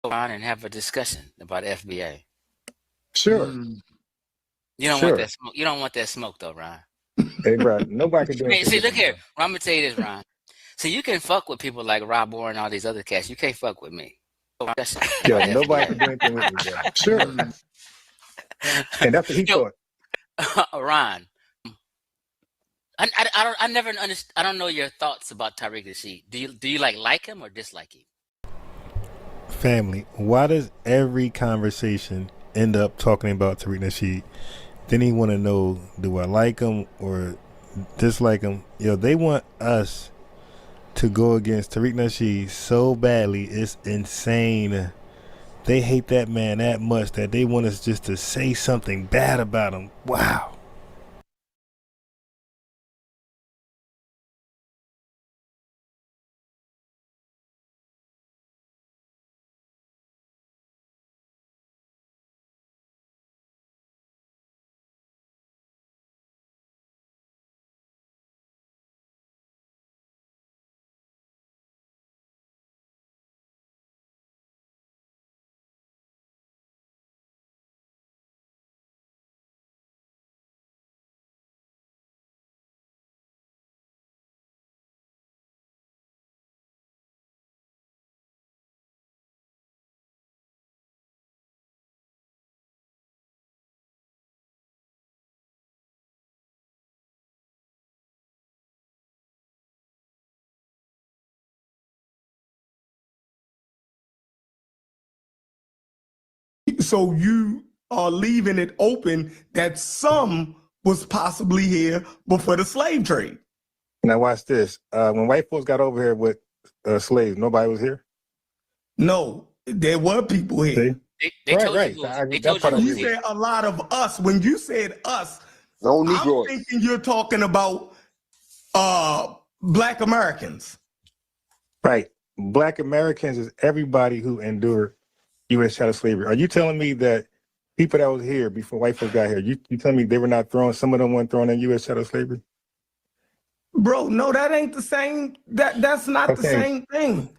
around and have a discussion about FBA. Sure. You don't want that smoke. You don't want that smoke though, Ron. Hey, bro, nobody can do Hey, anything see, with look me, here. bro. I'm gonna tell you this, Ron. So you can fuck with people like Rob Moore and all these other cats. You can't fuck with me. Yo, nobody can do anything with me, bro. Sure. And that's what he Yo, thought. Ron. I never understand. I don't know your thoughts about Tariq Nasheed. Do you like him or dislike him? Family, why does every conversation end up talking about Tariq Nasheed? Then he want to know, do I like him or dislike him? Yo, they want us to go against Tariq Nasheed so badly, it's insane. They hate that man that much that they want us just to say something bad about him. Wow. So you are leaving it open that some was possibly here before the slave trade. Now watch this. When white folks got over here with slaves, nobody was here. No, there were people here. They told you. You said a lot of us. When you said us, no I'm Negroes. thinking you're talking about Black Americans. Right. Black Americans is everybody who endured U.S. chattel slavery. Are you telling me that people that was here before white folks got here, you telling me they were not thrown, some of them weren't thrown in U.S. chattel slavery? Bro, no, that ain't the same. That's not the same thing.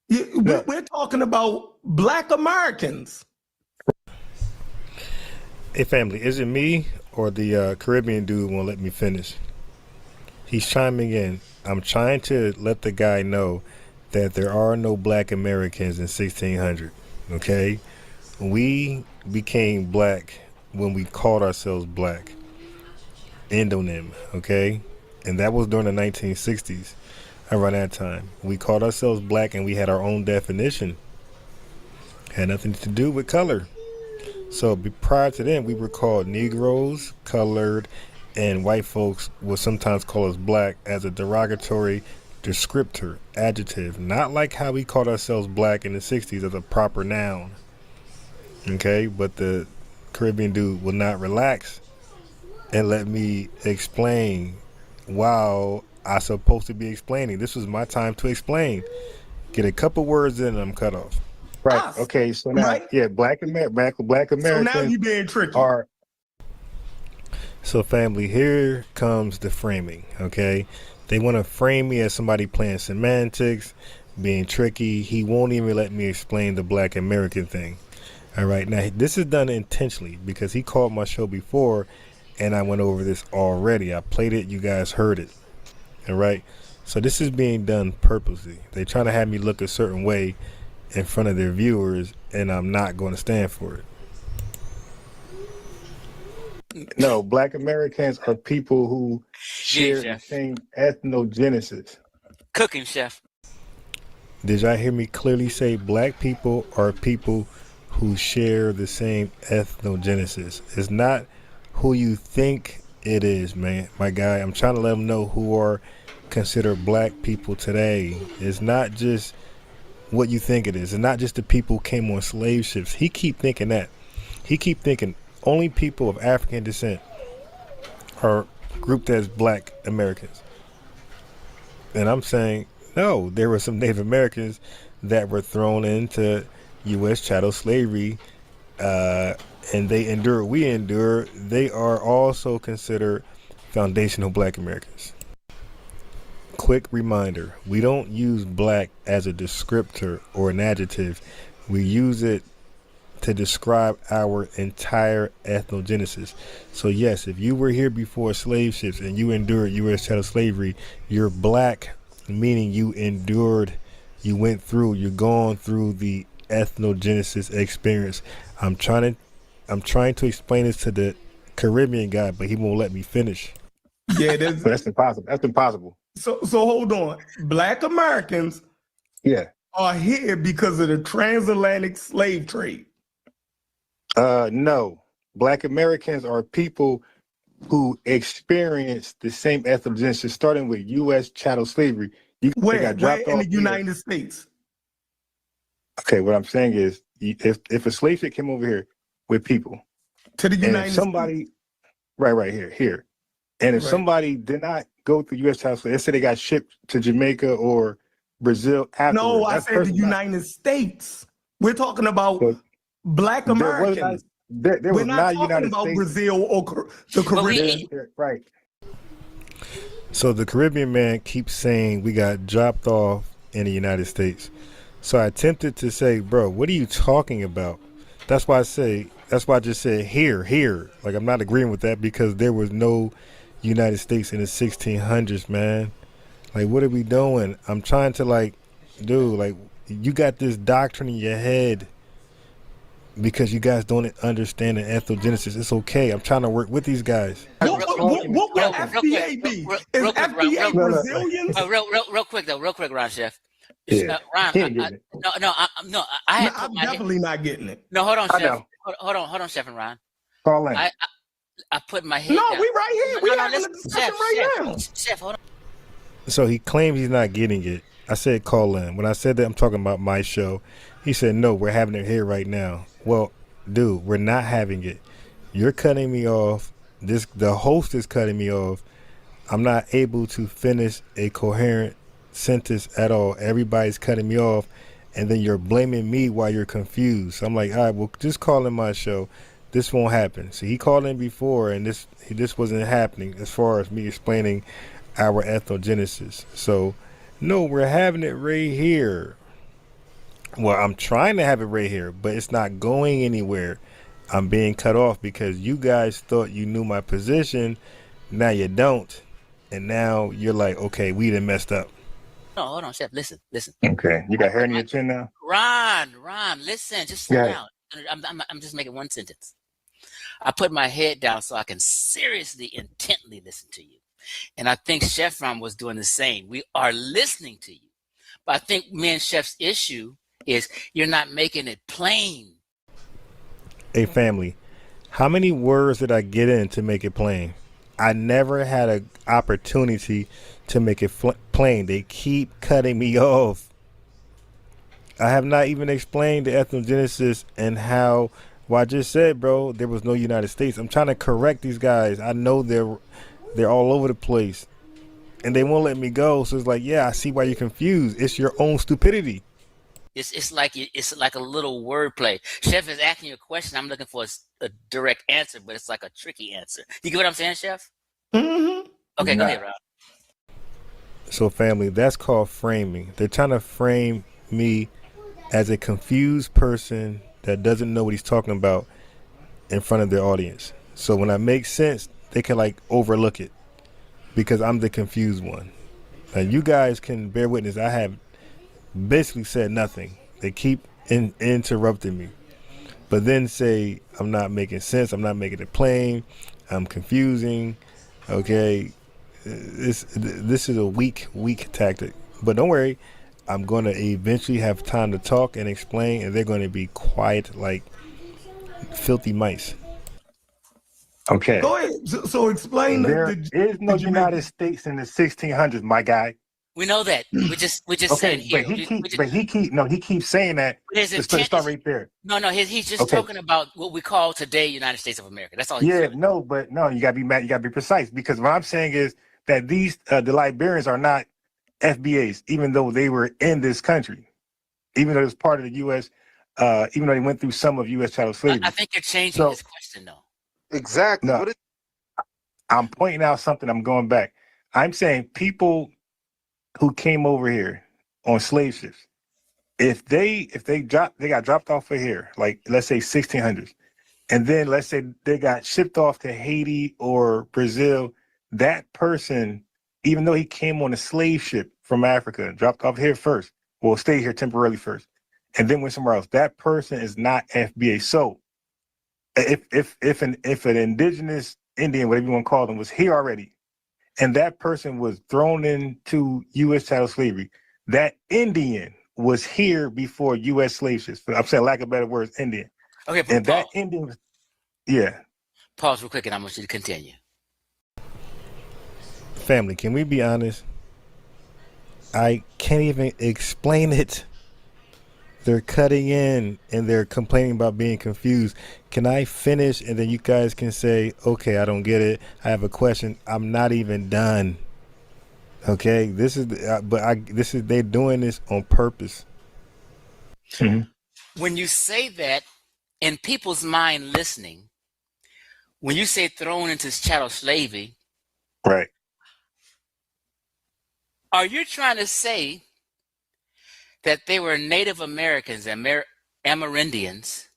We're talking about Black Americans. Hey family, is it me or the Caribbean dude won't let me finish? He's chiming in. I'm trying to let the guy know that there are no Black Americans in 1600. Okay, we became black when we called ourselves black. Endonym. Okay, and that was during the 1960s. Around that time, we called ourselves black and we had our own definition. Had nothing to do with color. So prior to then, we were called Negroes, colored, and white folks would sometimes call us black as a derogatory descriptor, adjective, not like how we called ourselves black in the 60s as a proper noun. Okay, but the Caribbean dude will not relax and let me explain while I'm supposed to be explaining. This was my time to explain. Get a couple words in and I'm cut off. Right. Okay. So now, yeah, Black Americans. So now you being tricky. So family, here comes the framing. Okay, they want to frame me as somebody playing semantics, being tricky. He won't even let me explain the Black American thing. All right, now this is done intentionally because he called my show before, and I went over this already. I played it. You guys heard it. All right. So this is being done purposely. They trying to have me look a certain way in front of their viewers, and I'm not going to stand for it. No, Black Americans are people who share the same ethnogenesis. Cooking, chef. Did y'all hear me clearly say black people are people who share the same ethnogenesis? It's not who you think it is, man. My guy, I'm trying to let them know who are considered black people today. It's not just what you think it is. It's not just the people who came on slave ships. He keep thinking that. He keep thinking only people of African descent are grouped as Black Americans. And I'm saying, no, there were some Native Americans that were thrown into U.S. chattel slavery, and they endure. We endure. They are also considered foundational Black Americans. Quick reminder, we don't use black as a descriptor or an adjective. We use it to describe our entire ethnogenesis. So yes, if you were here before slave ships and you endured U.S. chattel slavery, you're black, meaning you endured, you're going through the ethnogenesis experience. I'm trying to explain this to the Caribbean guy, but he won't let me finish. Yeah, that's impossible. That's impossible. So hold on. Black Americans are here because of the transatlantic slave trade. No. Black Americans are people who experienced the same ethnogenesis, starting with U.S. chattel slavery. Where in the United States? Okay, what I'm saying is, if a slave ship came over here with people to the United States, right here, and if somebody did not go through U.S. chattel slavery, let's say they got shipped to Jamaica or Brazil afterwards. No, I said the United States. We're talking about Black Americans. We're not talking about Brazil or the Caribbean. Right. So the Caribbean man keeps saying we got dropped off in the United States. So I attempted to say, bro, what are you talking about? That's why I just said here. Like, I'm not agreeing with that because there was no United States in the 1600s, man. Like, what are we doing? I'm trying to dude, you got this doctrine in your head because you guys don't understand the ethnogenesis. It's okay. I'm trying to work with these guys. What will FBA be? Is FBA Brazilians? Real quick, Ron Chef. Yeah. Ron, I'm definitely not getting it. No, hold on, Chef. Hold on, Chef and Ron. Call in. I put my head down. We right here. We having a discussion now. Chef, hold on. So he claims he's not getting it. I said call in. When I said that I'm talking about my show, he said, no, we're having it here right now. Well, dude, we're not having it. You're cutting me off. The host is cutting me off. I'm not able to finish a coherent sentence at all. Everybody's cutting me off, and then you're blaming me while you're confused. So I'm like, all right, well, just call in my show. This won't happen. So he called in before, and this wasn't happening as far as me explaining our ethnogenesis. So, no, we're having it right here. Well, I'm trying to have it right here, but it's not going anywhere. I'm being cut off because you guys thought you knew my position. Now you don't. And now you're like, okay, we done messed up. No, hold on, Chef. Listen. Okay, you got hair in your chin now? Ron, listen. Just slow down. I'm just making one sentence. I put my head down so I can seriously, intently listen to you. And I think Chef Ron was doing the same. We are listening to you. But I think me and Chef's issue is you're not making it plain. Hey, family, how many words did I get in to make it plain? I never had an opportunity to make it plain. They keep cutting me off. I have not even explained the ethnogenesis and how, well, I just said, bro, there was no United States. I'm trying to correct these guys. I know they're all over the place and they won't let me go. So it's like, yeah, I see why you're confused. It's your own stupidity. It's like a little wordplay. Chef is asking you a question. I'm looking for a direct answer, but it's like a tricky answer. You get what I'm saying, Chef? Mm-hmm. Okay, go ahead, Rob. So, family, that's called framing. They're trying to frame me as a confused person that doesn't know what he's talking about in front of their audience. So when I make sense, they can overlook it because I'm the confused one. And you guys can bear witness. I have basically said nothing. They keep interrupting me, but then say I'm not making sense. I'm not making it plain. I'm confusing. Okay, this is a weak tactic. But don't worry, I'm going to eventually have time to talk and explain, and they're going to be quiet like filthy mice. Okay. Go ahead. So explain. There is no United States in the 1600s, my guy. We know that. We just saying here. He keeps saying that. Let's start right there. No, he's just talking about what we call today United States of America. That's all. He's saying. You gotta be mad. You gotta be precise because what I'm saying is that these the Liberians are not FBAs, even though they were in this country, even though it was part of the U.S. Even though they went through some of U.S. chattel slavery. I think you're changing his question though. Exactly. No, I'm pointing out something. I'm going back. I'm saying people who came over here on slave ships, if they got dropped off of here, like let's say 1600s, and then let's say they got shipped off to Haiti or Brazil, that person, even though he came on a slave ship from Africa, dropped off here first, will stay here temporarily first, and then went somewhere else, that person is not FBA. So if an indigenous Indian, whatever you want to call them, was here already, and that person was thrown into U.S. chattel slavery, that Indian was here before U.S. slave ships. I'm saying, lack of better words, Indian. Okay, but and that Indian was, yeah. Pause real quick, and I want you to continue. Family, can we be honest? I can't even explain it. They're cutting in and they're complaining about being confused. Can I finish and then you guys can say, okay, I don't get it. I have a question. I'm not even done. Okay, this is, they're doing this on purpose. Mm-hmm. When you say that, in people's mind listening, when you say thrown into chattel slavery, right? Are you trying to say that they were Native Americans and Amerindians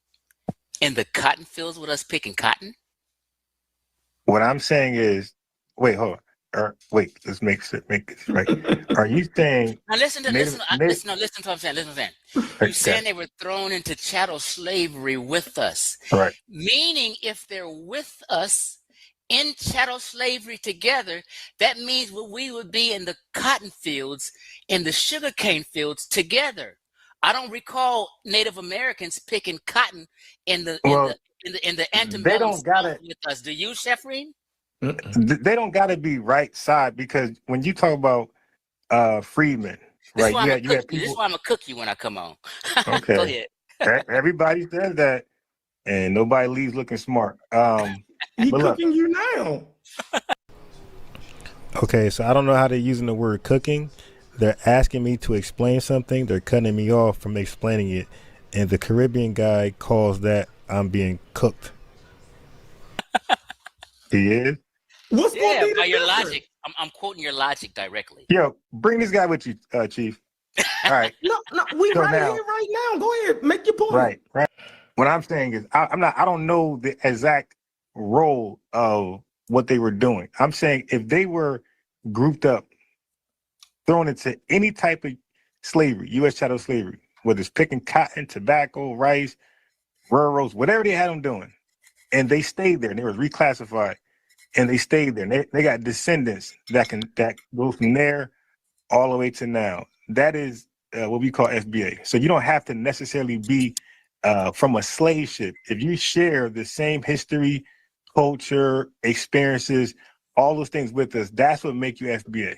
in the cotton fields with us picking cotton? What I'm saying is, wait, hold on. Wait, let's make this right. Are you saying? Now listen to what I'm saying. Listen to what I'm saying. You're saying they were thrown into chattel slavery with us, right? Meaning, if they're with us in chattel slavery together, that means we would be in the cotton fields, in the sugarcane fields together. I don't recall Native Americans picking cotton in the antebellum. They don't got it with us. Do you, Sheffreen? They don't got to be right side, because when you talk about freedmen, right? You had people. This is why I'm gonna cook you when I come on. Okay. Go ahead. Everybody says that, and nobody leaves looking smart. He's cooking you now. Okay, so I don't know how they're using the word cooking. They're asking me to explain something. They're cutting me off from explaining it, and the Caribbean guy calls that I'm being cooked. He is. What's going to be by your difference? logic? I'm quoting your logic directly. Yo, bring this guy with you, Chief. All right. No, we So right now, here, right now. Go ahead, make your point. Right. What I'm saying is, I don't know the exact role of what they were doing. I'm saying if they were grouped up, thrown into any type of slavery, U.S. chattel slavery, whether it's picking cotton, tobacco, rice, railroads, whatever they had them doing, and they stayed there, and they were reclassified, and they stayed there, and they got descendants that go from there all the way to now. That is what we call FBA. So you don't have to necessarily be from a slave ship. If you share the same history, culture, experiences, all those things with us, that's what make you FBA.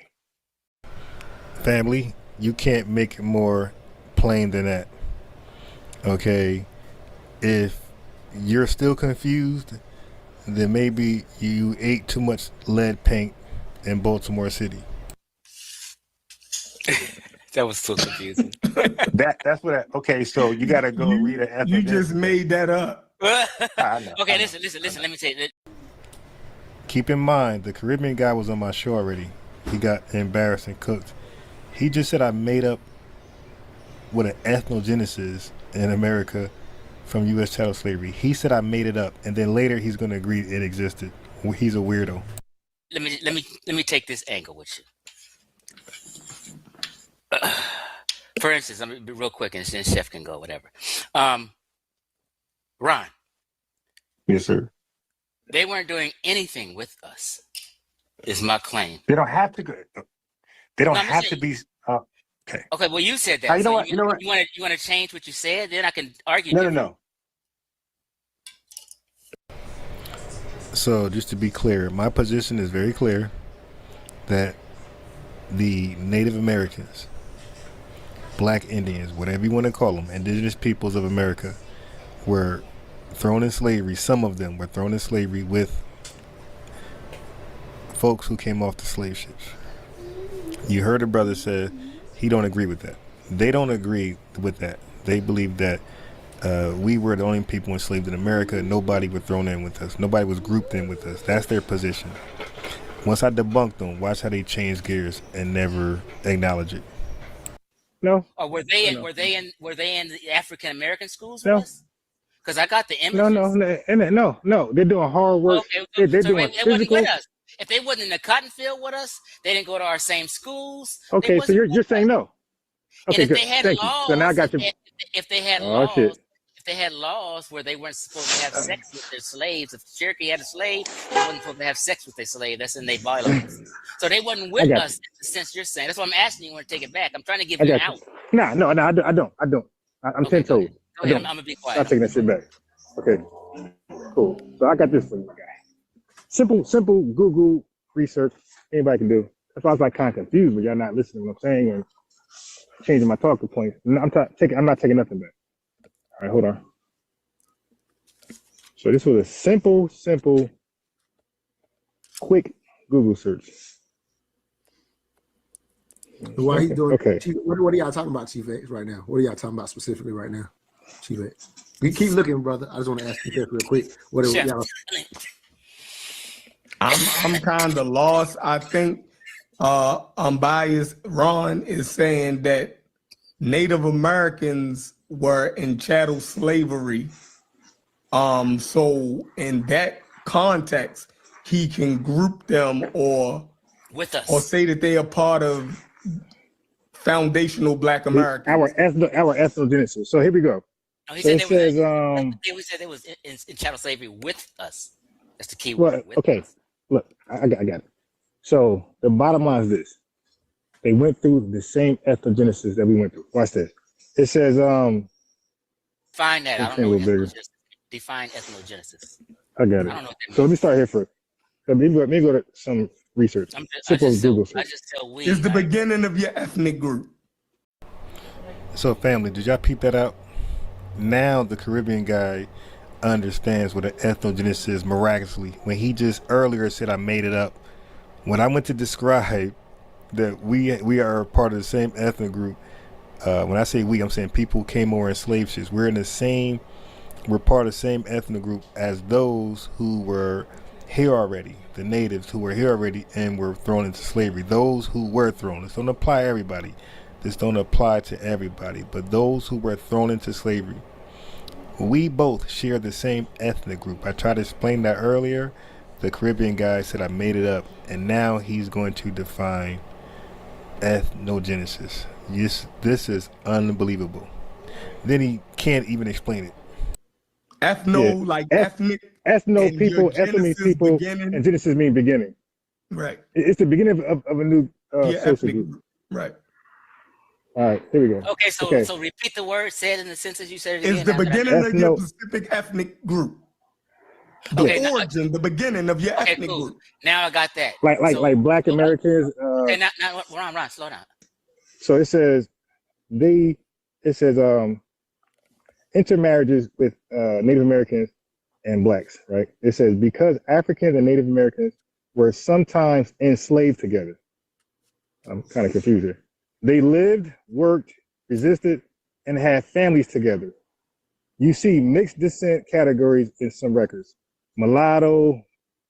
Family, you can't make it more plain than that. Okay, if you're still confused, then maybe you ate too much lead paint in Baltimore City. That was so confusing. That's what. Okay, so you got to go read an. You just made that up. Okay, listen. Let me say it. Keep in mind, the Caribbean guy was on my show already. He got embarrassed and cooked. He just said I made up what an ethnogenesis in America from U.S. chattel slavery. He said I made it up, and then later he's going to agree it existed. He's a weirdo. Let me take this angle with you. For instance, I'm gonna be real quick, and then Chef can go, whatever. Ron. Yes, sir. They weren't doing anything with us, is my claim. They don't have to go. They don't have to be. Okay. Okay. Well, you said that. You know so what? You know what? You want to change what you said? Then I can argue. No. So just to be clear, my position is very clear that the Native Americans, Black Indians, whatever you want to call them, indigenous peoples of America, were thrown in slavery. Some of them were thrown in slavery with folks who came off the slave ships. You heard a brother say he don't agree with that. They don't agree with that. They believe that we were the only people enslaved in America. Nobody was thrown in with us. Nobody was grouped in with us. That's their position. Once I debunked them, watch how they change gears and never acknowledge it. No. Or were they No. were they in the African American schools with No. us? Because I got the No. images. No. They're doing hard work. Okay, They're so doing they wasn't with physical. us. If they wasn't in the cotton field with us, they didn't go to our same schools. They Okay, so wasn't you're with saying us. no. Okay, And if good. they had Thank you. So now I laws, got you. if they had Oh shit. laws, if they had laws where they weren't supposed to have sex with their slaves, if Cherokee had a slave, they wasn't supposed to have sex with their slave. That's in their bylaws. So they wasn't with us in the sense you're saying. That's what I'm asking you. Want to take it back? I'm trying to give you an out. No, I don't. I'm Okay, 10 toes. go ahead. I'm gonna be quiet. Stop taking that shit back. Okay, cool. So I got this for you guys. Simple Google research. Anybody can do. That's why I was like kind of confused, but y'all not listening to what I'm saying and changing my talking points. I'm not taking nothing back. All right, hold on. So this was a simple, quick Google search. Why he doing? Okay. Chief, what are y'all talking about, Chief X, right now? What are y'all talking about specifically right now, Chief X? We keep looking, brother. I just want to ask you this real quick. What are y'all? I'm kind of lost. I think unbiased Ron is saying that Native Americans were in chattel slavery. So in that context, he can group them or with us, or say that they are part of foundational Black Americans. Our ethnogenesis. So here we go. No, he so said it says we said they was in chattel slavery with us. That's the key well, word. Okay, look, I got it. So the bottom line is this: they went through the same ethnogenesis that we went through. Watch this. It says Define that. I don't know. Define ethnogenesis. I got it. I don't know. So let me start here first. So let me go to some research. Google search. It's the beginning of your ethnic group. So family, did y'all peep that out? Now the Caribbean guy understands what an ethnogenesis is miraculously. When he just earlier said I made it up. When I went to describe that we are part of the same ethnic group, when I say we, I'm saying people came over in slave ships. We're part of the same ethnic group as those who were here already, the natives who were here already and were thrown into slavery. Those who were thrown. This don't apply to everybody. This don't apply to everybody, but those who were thrown into slavery. We both share the same ethnic group. I tried to explain that earlier. The Caribbean guy said I made it up, and now he's going to define ethnogenesis. This is unbelievable. Then he can't even explain it. Ethnic. Ethno people, ethnic people, beginning. And Genesis mean beginning. Right. It's the beginning of a new social group. Right. All right, here we go. Okay, so repeat the word, say it in the senses you said it again. It's the beginning of your specific ethnic group. The origin, the beginning of your ethnic group. Now I got that. Like Black Americans. Okay, now Ron, slow down. So it says intermarriages with Native Americans and Blacks, right? It says because Africans and Native Americans were sometimes enslaved together. I'm kind of confused here. They lived, worked, resisted, and had families together. You see mixed descent categories in some records. Mulatto,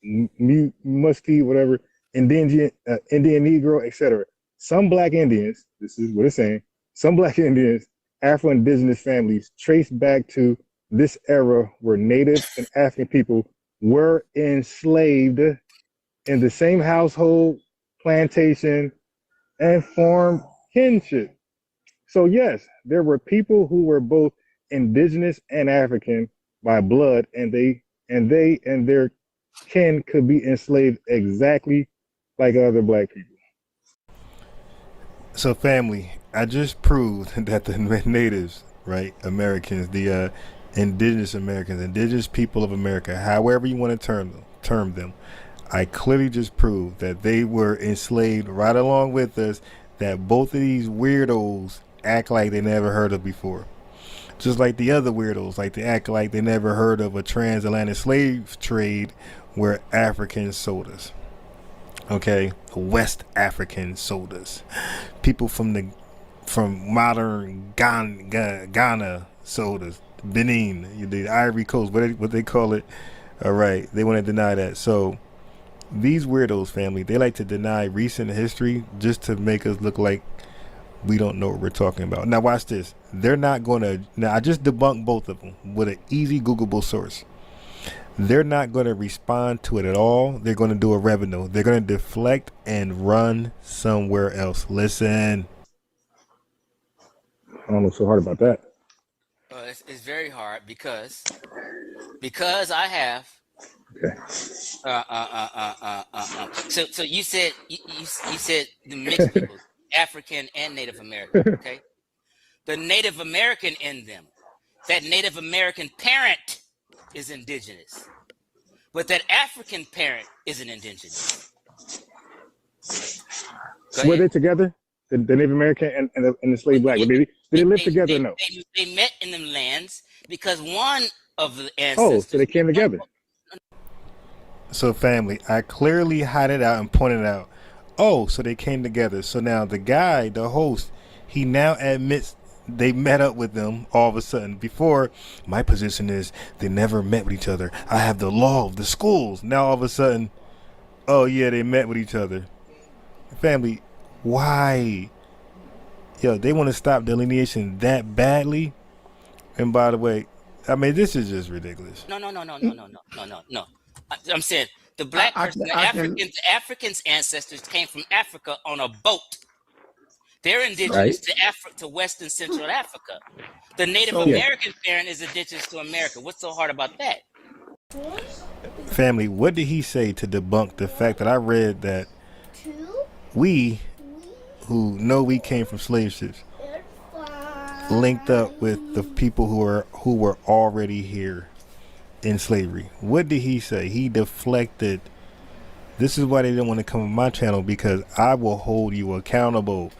Muskie, whatever, Indian Negro, etc. Some Black Indians, this is what it's saying, some Black Indians, Afro-Indigenous families trace back to this era where Native and African people were enslaved in the same household, plantation, and formed kinship. So yes, there were people who were both indigenous and African by blood, and they and their kin could be enslaved exactly like other Black people. So family, I just proved that the natives, right, Americans, the indigenous Americans, indigenous people of America, however you want to term them, I clearly just proved that they were enslaved right along with us, that both of these weirdos act like they never heard of before. Just like the other weirdos, like they act like they never heard of a transatlantic slave trade where Africans sold us. Okay, West African sold us. People from modern Ghana sold us. Benin, the Ivory Coast, what they call it. All right, they want to deny that. So these weirdos, family, they like to deny recent history just to make us look like we don't know what we're talking about. Now watch this. They're not going to, now I just debunked both of them with an easy Googleable source. They're not going to respond to it at all. They're going to do a revenue. They're going to deflect and run somewhere else. Listen. I don't know so hard about that. It's very hard because I have. Okay. So you said you said the mixed people, African and Native American. Okay, the Native American in them, that Native American parent is indigenous, but that African parent isn't indigenous. Were they together? The Native American and the slave black? Did they live together or no? They met in them lands because one of the ancestors. Oh, so they came together. So family, I clearly hid it out and pointed out, oh, so they came together. So now the guy, the host, he now admits they met up with them all of a sudden. Before, my position is they never met with each other. I have the law of the schools. Now all of a sudden, oh yeah, they met with each other. Family, why? Yo, they want to stop delineation that badly. And by the way, I mean, this is just ridiculous. No. I'm saying the black person, the Africans' ancestors came from Africa on a boat. They're indigenous to Western Central Africa. The Native American parent is indigenous to America. What's so hard about that? Family, what did he say to debunk the fact that I read that we, who know we came from slave ships, linked up with the people who were already here in slavery? What did he say? He deflected. This is why they didn't want to come on my channel, because I will hold you accountable.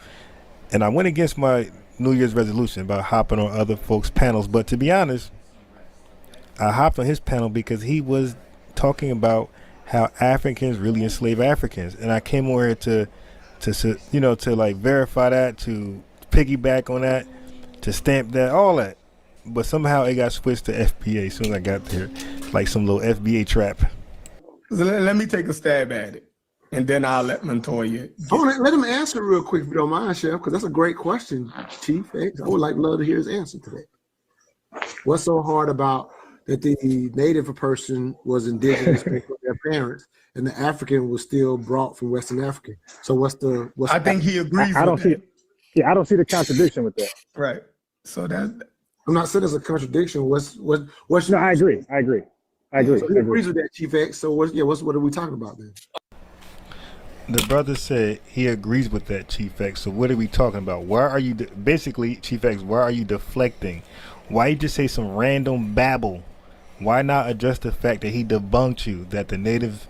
And I went against my New Year's resolution about hopping on other folks' panels. But to be honest, I hopped on his panel because he was talking about how Africans really enslave Africans. And I came over here to like verify that, to piggyback on that, to stamp that, all that. But somehow it got switched to FBA as soon as I got there, like some little FBA trap. Let me take a stab at it, and then I'll let Montoya. Let him answer real quick if you don't mind, Chef, because that's a great question, Chief. I would love to hear his answer to that. What's so hard about that the Native person was indigenous from their parents, and the African was still brought from Western Africa? So what's I think he agrees. I don't see it. Yeah, I don't see the contradiction with that. Right. So that. I'm not saying there's a contradiction. What's No, I agree. So he agrees with that, Chief X. So what are we talking about then? The brother said he agrees with that, Chief X. So what are we talking about? Why are you basically, Chief X? Why are you deflecting? Why you just say some random babble? Why not address the fact that he debunked you that the natives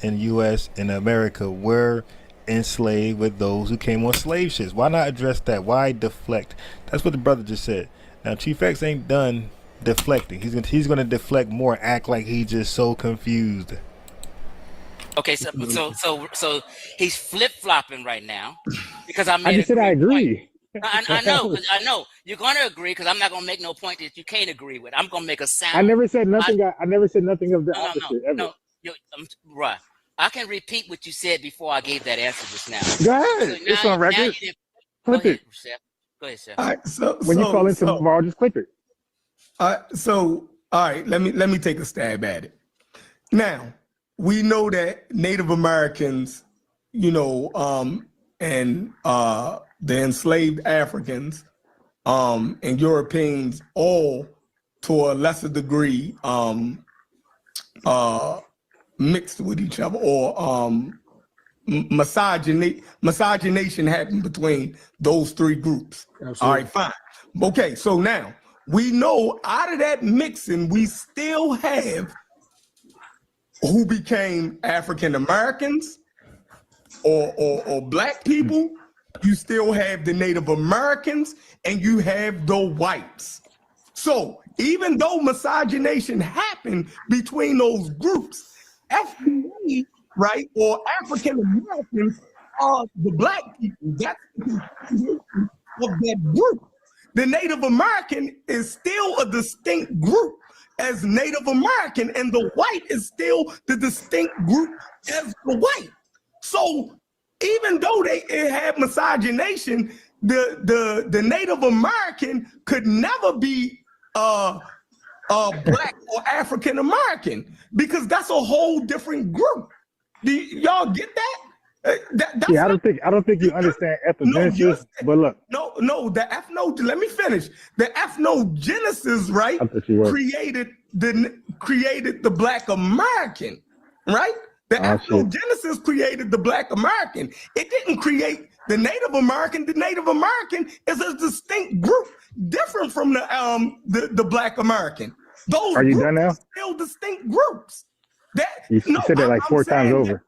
in U.S. and America were enslaved with those who came on slave ships? Why not address that? Why deflect? That's what the brother just said. Now Chief X ain't done deflecting. He's gonna deflect more, act like he's just so confused. Okay, so he's flip-flopping right now because I just said I agree. I know you're gonna agree because I'm not gonna make no point that you can't agree with. I'm gonna make a sound. I never said nothing. I never said nothing of the opposite. No. Right. I can repeat what you said before I gave that answer just now. Go ahead. It's on record. Go ahead, Chef. All right. So when you call into tomorrow, just click it. All right. Let me take a stab at it. Now, we know that Native Americans, and the enslaved Africans, and Europeans, all to a lesser degree, mixed with each other, or miscegenation happened between those three groups. Absolutely. All right, fine. Okay, so now we know out of that mixing, we still have who became African Americans or black people. You still have the Native Americans, and you have the whites. So even though miscegenation happened between those groups, FBA, right, or African Americans are the black people. That's the of that group. The Native American is still a distinct group as Native American, and the white is still the distinct group as the white. So even though it had miscegenation, the Native American could never be Black or African American, because that's a whole different group. Y'all get that? That's I don't think you understand ethnogenesis. But look, let me finish. The ethnogenesis, right, created the Black American, right? The ethnogenesis created the Black American. It didn't create the Native American. The Native American is a distinct group, different from the Black American. Those are you groups done now? are still distinct groups. You said that like 4 times over.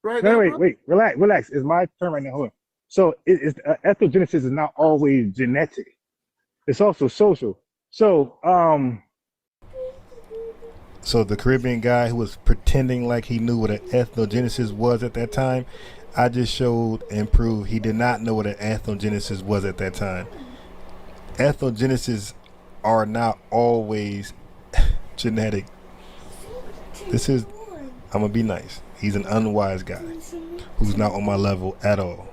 Right. No, wait, relax. It's my turn right now. Hold on. So ethnogenesis is not always genetic. It's also social. So So the Caribbean guy who was pretending like he knew what an ethnogenesis was at that time, I just showed and proved he did not know what an ethnogenesis was at that time. Ethnogenesis are not always genetic. I'm gonna be nice. He's an unwise guy who's not on my level at all.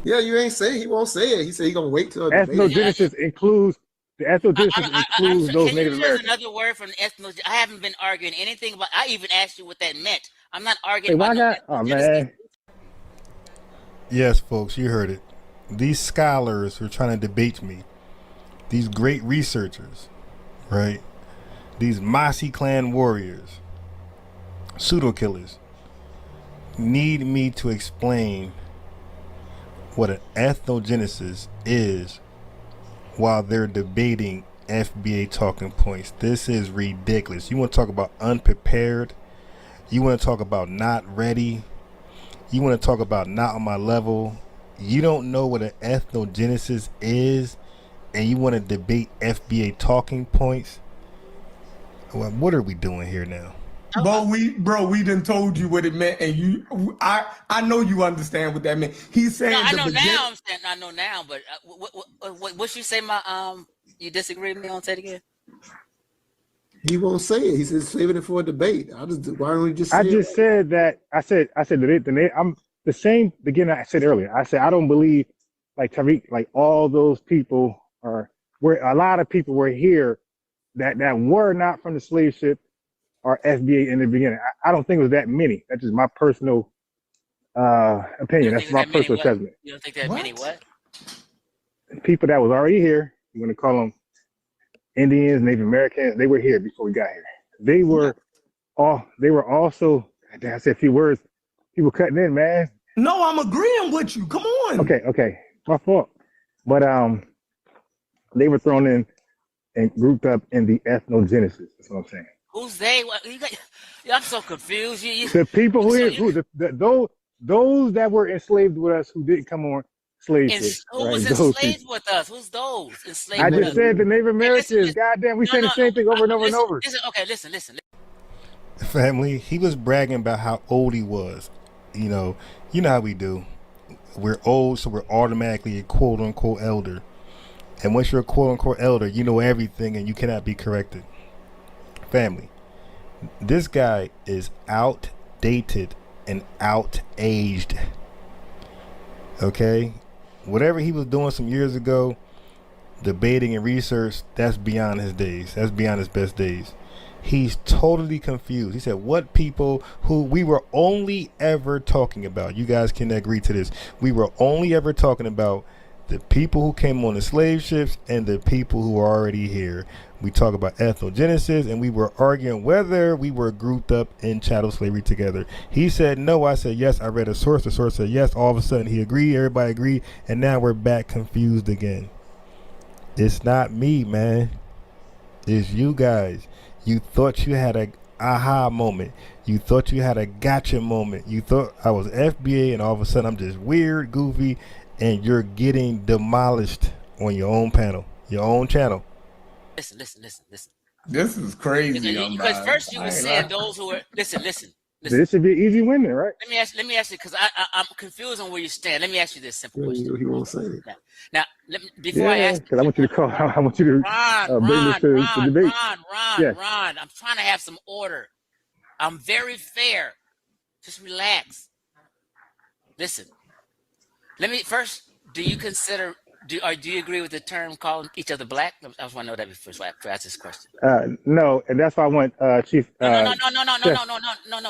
Yeah, you ain't say he won't say it. He said he's gonna wait till ethnogenesis includes those Native Americans. Another word from ethnogenesis. I haven't been arguing anything about. I even asked you what that meant. I'm not arguing about. Oh man. Yes, folks, you heard it. These scholars who are trying to debate me, these great researchers, right? These Masi clan warriors, pseudo killers, need me to explain what an ethnogenesis is while they're debating FBA talking points. This is ridiculous. You want to talk about unprepared? You want to talk about not ready? You want to talk about not on my level? You don't know what an ethnogenesis is, and you want to debate FBA talking points? Well, what are we doing here now? But we done told you what it meant, and I know you understand what that meant. He's saying I know now, but what you say? You disagree with me on? Say it again. He won't say it. He says saving it for a debate. Why don't we just? I said that I'm the same beginning I said earlier. I said I don't believe like Tariq, like all those people where a lot of people were here that were not from the slave ship or FBA in the beginning. I don't think it was that many. That's just my personal opinion. That's my personal assessment. You don't think that many what? People that was already here, you want to call them Indians, Native Americans, they were here before we got here. They were also, I said a few words, people cutting in, man. No, I'm agreeing with you. Come on. Okay. My fault. But they were thrown in and grouped up in the ethnogenesis. That's what I'm saying. Who's they? I'm so confused. The people those that were enslaved with us who didn't come on slave ships. Who was enslaved with us? Who's those enslaved? I just said the Native Americans. Goddamn, we say the same thing over and over and over. Listen. Family, he was bragging about how old he was. You know how we do. We're old, so we're automatically a quote unquote elder. And once you're a quote unquote elder, you know everything and you cannot be corrected. Family, this guy is outdated and outaged. Okay? Whatever he was doing some years ago, debating and research, that's beyond his days. That's beyond his best days. He's totally confused. He said, what people who we were only ever talking about, you guys can agree to this, we were only ever talking about the people who came on the slave ships and the people who are already here. We talk about ethnogenesis, and we were arguing whether we were grouped up in chattel slavery together. He said no. I said yes. I read a source. The source said yes. All of a sudden he agreed. Everybody agreed, and now we're back confused again. It's not me, man. It's you guys. You thought you had a aha moment. You thought you had a gotcha moment. You thought I was FBA, and all of a sudden I'm just weird, goofy, and you're getting demolished on your own panel, your own channel. Listen. This is crazy. Because first you were saying those who were listen. This should be an easy win, right? Let me ask you, because I'm confused on where you stand. Let me ask you this simple question. He won't say it. Now, before I ask, because I want you to call. I want you to bring this to debate. Ron, I'm trying to have some order. I'm very fair. Just relax. listen. Let me first. Do you consider? Do you agree with the term calling each other black? I just want to know that before I ask this question. No, and that's why I want Chief. No.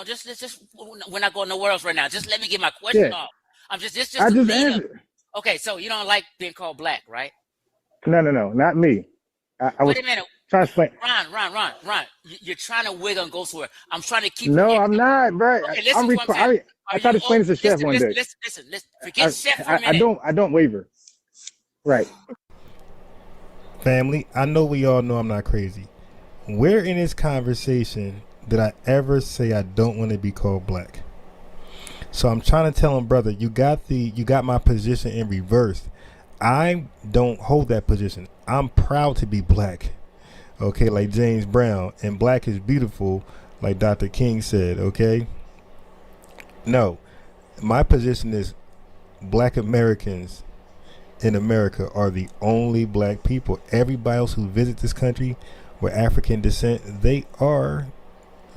Just we're not going nowhere else right now. Just let me get my question off. I'm just I just answered. Okay, so you don't like being called black, right? No, not me. I was Wait a minute. trying to explain. Ron. You're trying to wiggle and go somewhere. I'm trying to keep. No, I'm not, bro. Okay, listen. I tried to explain this to Chef one day. Listen. Forget Chef for a minute. I don't waver. Right. Family, I know we all know I'm not crazy. Where in this conversation did I ever say I don't want to be called black? So I'm trying to tell him, brother, you got my position in reverse. I don't hold that position. I'm proud to be black. Okay, like James Brown, and black is beautiful, like Dr. King said, okay? No, my position is black Americans in America are the only black people. Everybody else who visits this country with African descent, they are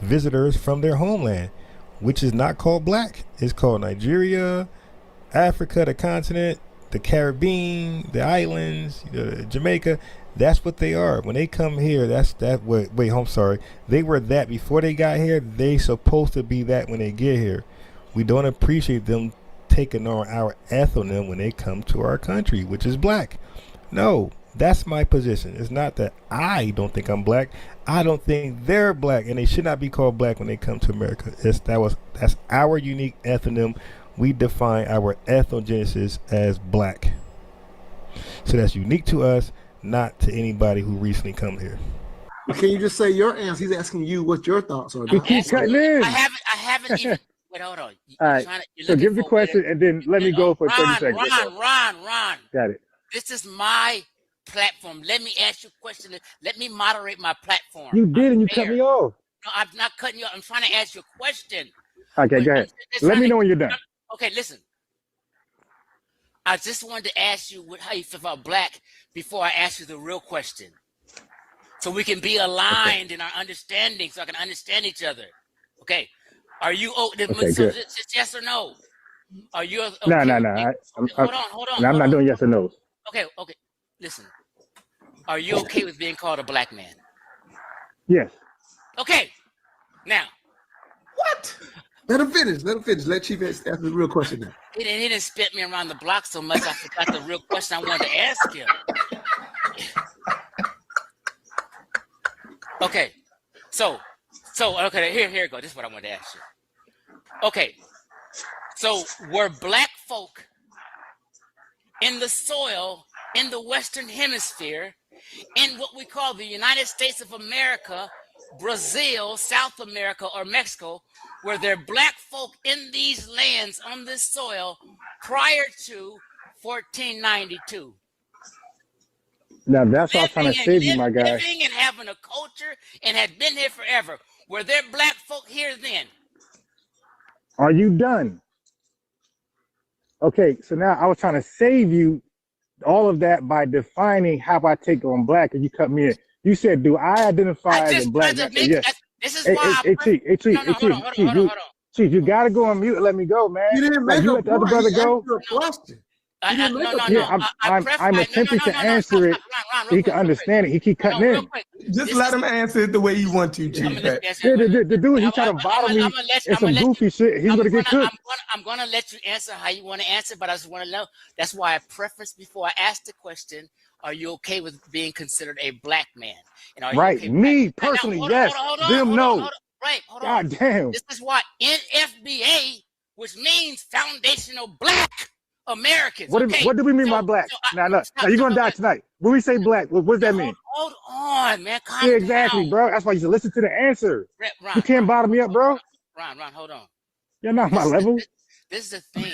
visitors from their homeland, which is not called black. It's called Nigeria, Africa, the continent, the Caribbean, the islands, Jamaica. That's what they are. When they come here, I'm sorry. They were that before they got here. They supposed to be that when they get here. We don't appreciate them taking on our ethnonym when they come to our country, which is black. No, that's my position. It's not that I don't think I'm black. I don't think they're black, and they should not be called black when they come to America. That's our unique ethnonym. We define our ethnogenesis as black. So that's unique to us, not to anybody who recently come here. Can you just say your answer? He's asking you what your thoughts are. He keeps cutting in. I haven't even. Wait, hold on. All right. So give the question and then let me go for 30 seconds. Ron. Got it. This is my platform. Let me ask you a question. Let me moderate my platform. You did, and you cut me off. No, I'm not cutting you off. I'm trying to ask you a question. Okay, go ahead. Let me know when you're done. Okay, listen. I just wanted to ask you how you feel about black before I ask you the real question. So we can be aligned in our understanding, so I can understand each other. Okay. Are you okay? So just yes or no? Are you okay? No. Hold on. I'm not doing yes or no. Okay. Listen. Are you okay with being called a black man? Yes. Okay. Now. What? Let him finish. Let Chief ask the real question now. He didn't spit me around the block so much I forgot the real question I wanted to ask him. Okay. So okay, here you go. This is what I wanted to ask you. Okay. So were black folk in the soil in the Western Hemisphere, in what we call the United States of America, Brazil, South America, or Mexico, were there black folk in these lands on this soil prior to 1492? Now that's what I'm trying to save you, my guy. Living and having a culture and had been here forever. Were there black folk here then? Are you done? Okay, so now I was trying to save you all of that by defining how I take on black, and you cut me in. You said, do I identify as a black man? Yes. This is why Chief, you gotta go on mute and let me go, man. You didn't make you let the other brother go. I'm attempting to answer it so he can understand it. He keep cutting in. Just let him answer it the way you want to, Chief. The dude, he trying to bottle me. It's some goofy shit. He's gonna get cooked. I'm gonna let you answer how you want to answer, but I just want to know. That's why I preface before I ask the question. Are you okay with being considered a black man? And are you right. Okay Me personally, yes. Them no. Right. Hold on. God damn. This is why FBA, which means Foundational Black Americans. What do we mean by black? Now you're gonna die tonight. When we say black, what does that mean? Hold on, man. Calm down. Exactly, bro. That's why you should listen to the answer. You can't bottle me up, bro. Ron, hold on. You're not my level. This is the thing.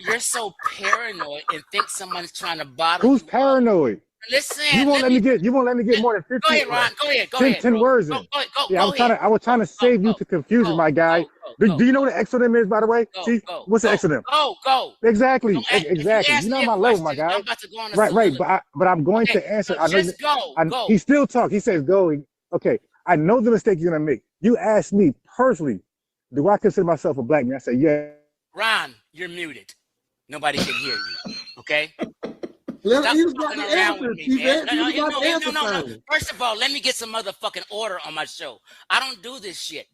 You're so paranoid and think someone's trying to bottle. Who's paranoid? Listen. You won't let me get more than 15. Go ahead, Ron. Go ahead. 10 words in. I was trying to save you to confusion, my guy. Do you know what an exonym is, by the way? Chief? What's an exonym? Go. Exactly. You're not my level, my guy. Right. But I'm going to answer. Just go. He still talks. He says go. Okay. I know the mistake you're gonna make. You asked me personally, do I consider myself a black man? I say, yeah. Ron, you're muted. Nobody can hear you. Okay? Stop He was about to answer, no. First of all, let me get some motherfucking order on my show. I don't do this shit.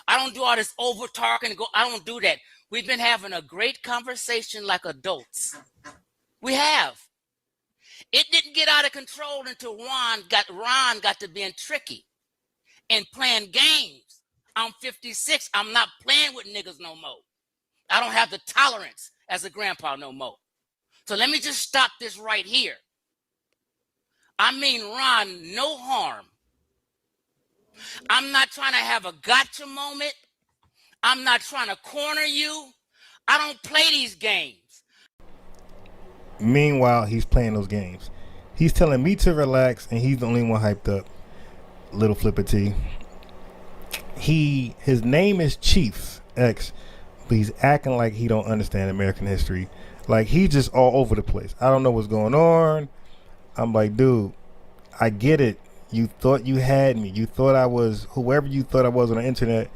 I don't do all this over talking. I don't do that. We've been having a great conversation like adults. We have. It didn't get out of control until Ron got to being tricky and playing games. I'm 56. I'm not playing with niggas no more. I don't have the tolerance as a grandpa no more. So let me just stop this right here. I mean, Ron, no harm. I'm not trying to have a gotcha moment. I'm not trying to corner you. I don't play these games. Meanwhile, he's playing those games. He's telling me to relax, and he's the only one hyped up. Little Flipper T. His name is Chief X, but he's acting like he don't understand American history. Like, he's just all over the place. I don't know what's going on. I'm like, dude, I get it. You thought you had me. You thought I was whoever you thought I was on the internet,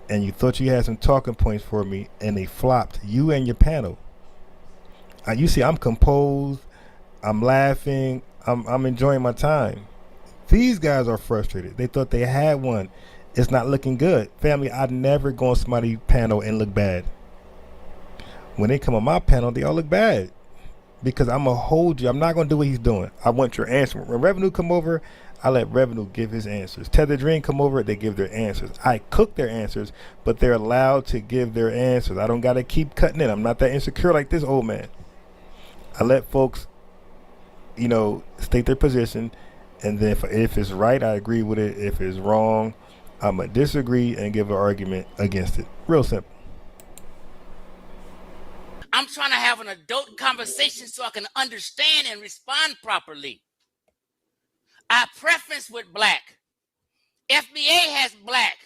and you thought you had some talking points for me, and they flopped. You and your panel. You see, I'm composed. I'm laughing. I'm enjoying my time. These guys are frustrated. They thought they had one. It's not looking good. Family, I'd never go on somebody's panel and look bad. When they come on my panel, they all look bad. Because I'm going to hold you. I'm not going to do what he's doing. I want your answer. When Revenue come over, I let Revenue give his answers. Tether Dream come over, they give their answers. I cook their answers, but they're allowed to give their answers. I don't got to keep cutting in. I'm not that insecure like this old man. I let folks, state their position. And then if it's right, I agree with it. If it's wrong, I'm going to disagree and give an argument against it. Real simple. I'm trying to have an adult conversation so I can understand and respond properly. I preference with black. FBA has black.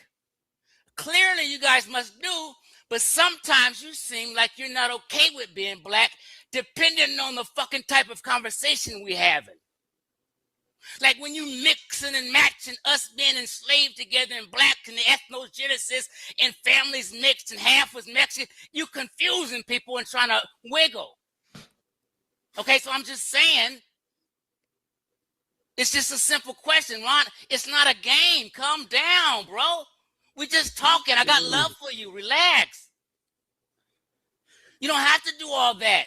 Clearly you guys must do, but sometimes you seem like you're not okay with being black, depending on the fucking type of conversation we're having. Like when you mixing and matching us being enslaved together in black and the ethnogenesis and families mixed and half was Mexican, you confusing people and trying to wiggle. Okay, so I'm just saying, it's just a simple question, Ron. It's not a game. Calm down, bro. We're just talking. I got love for you. Relax. You don't have to do all that.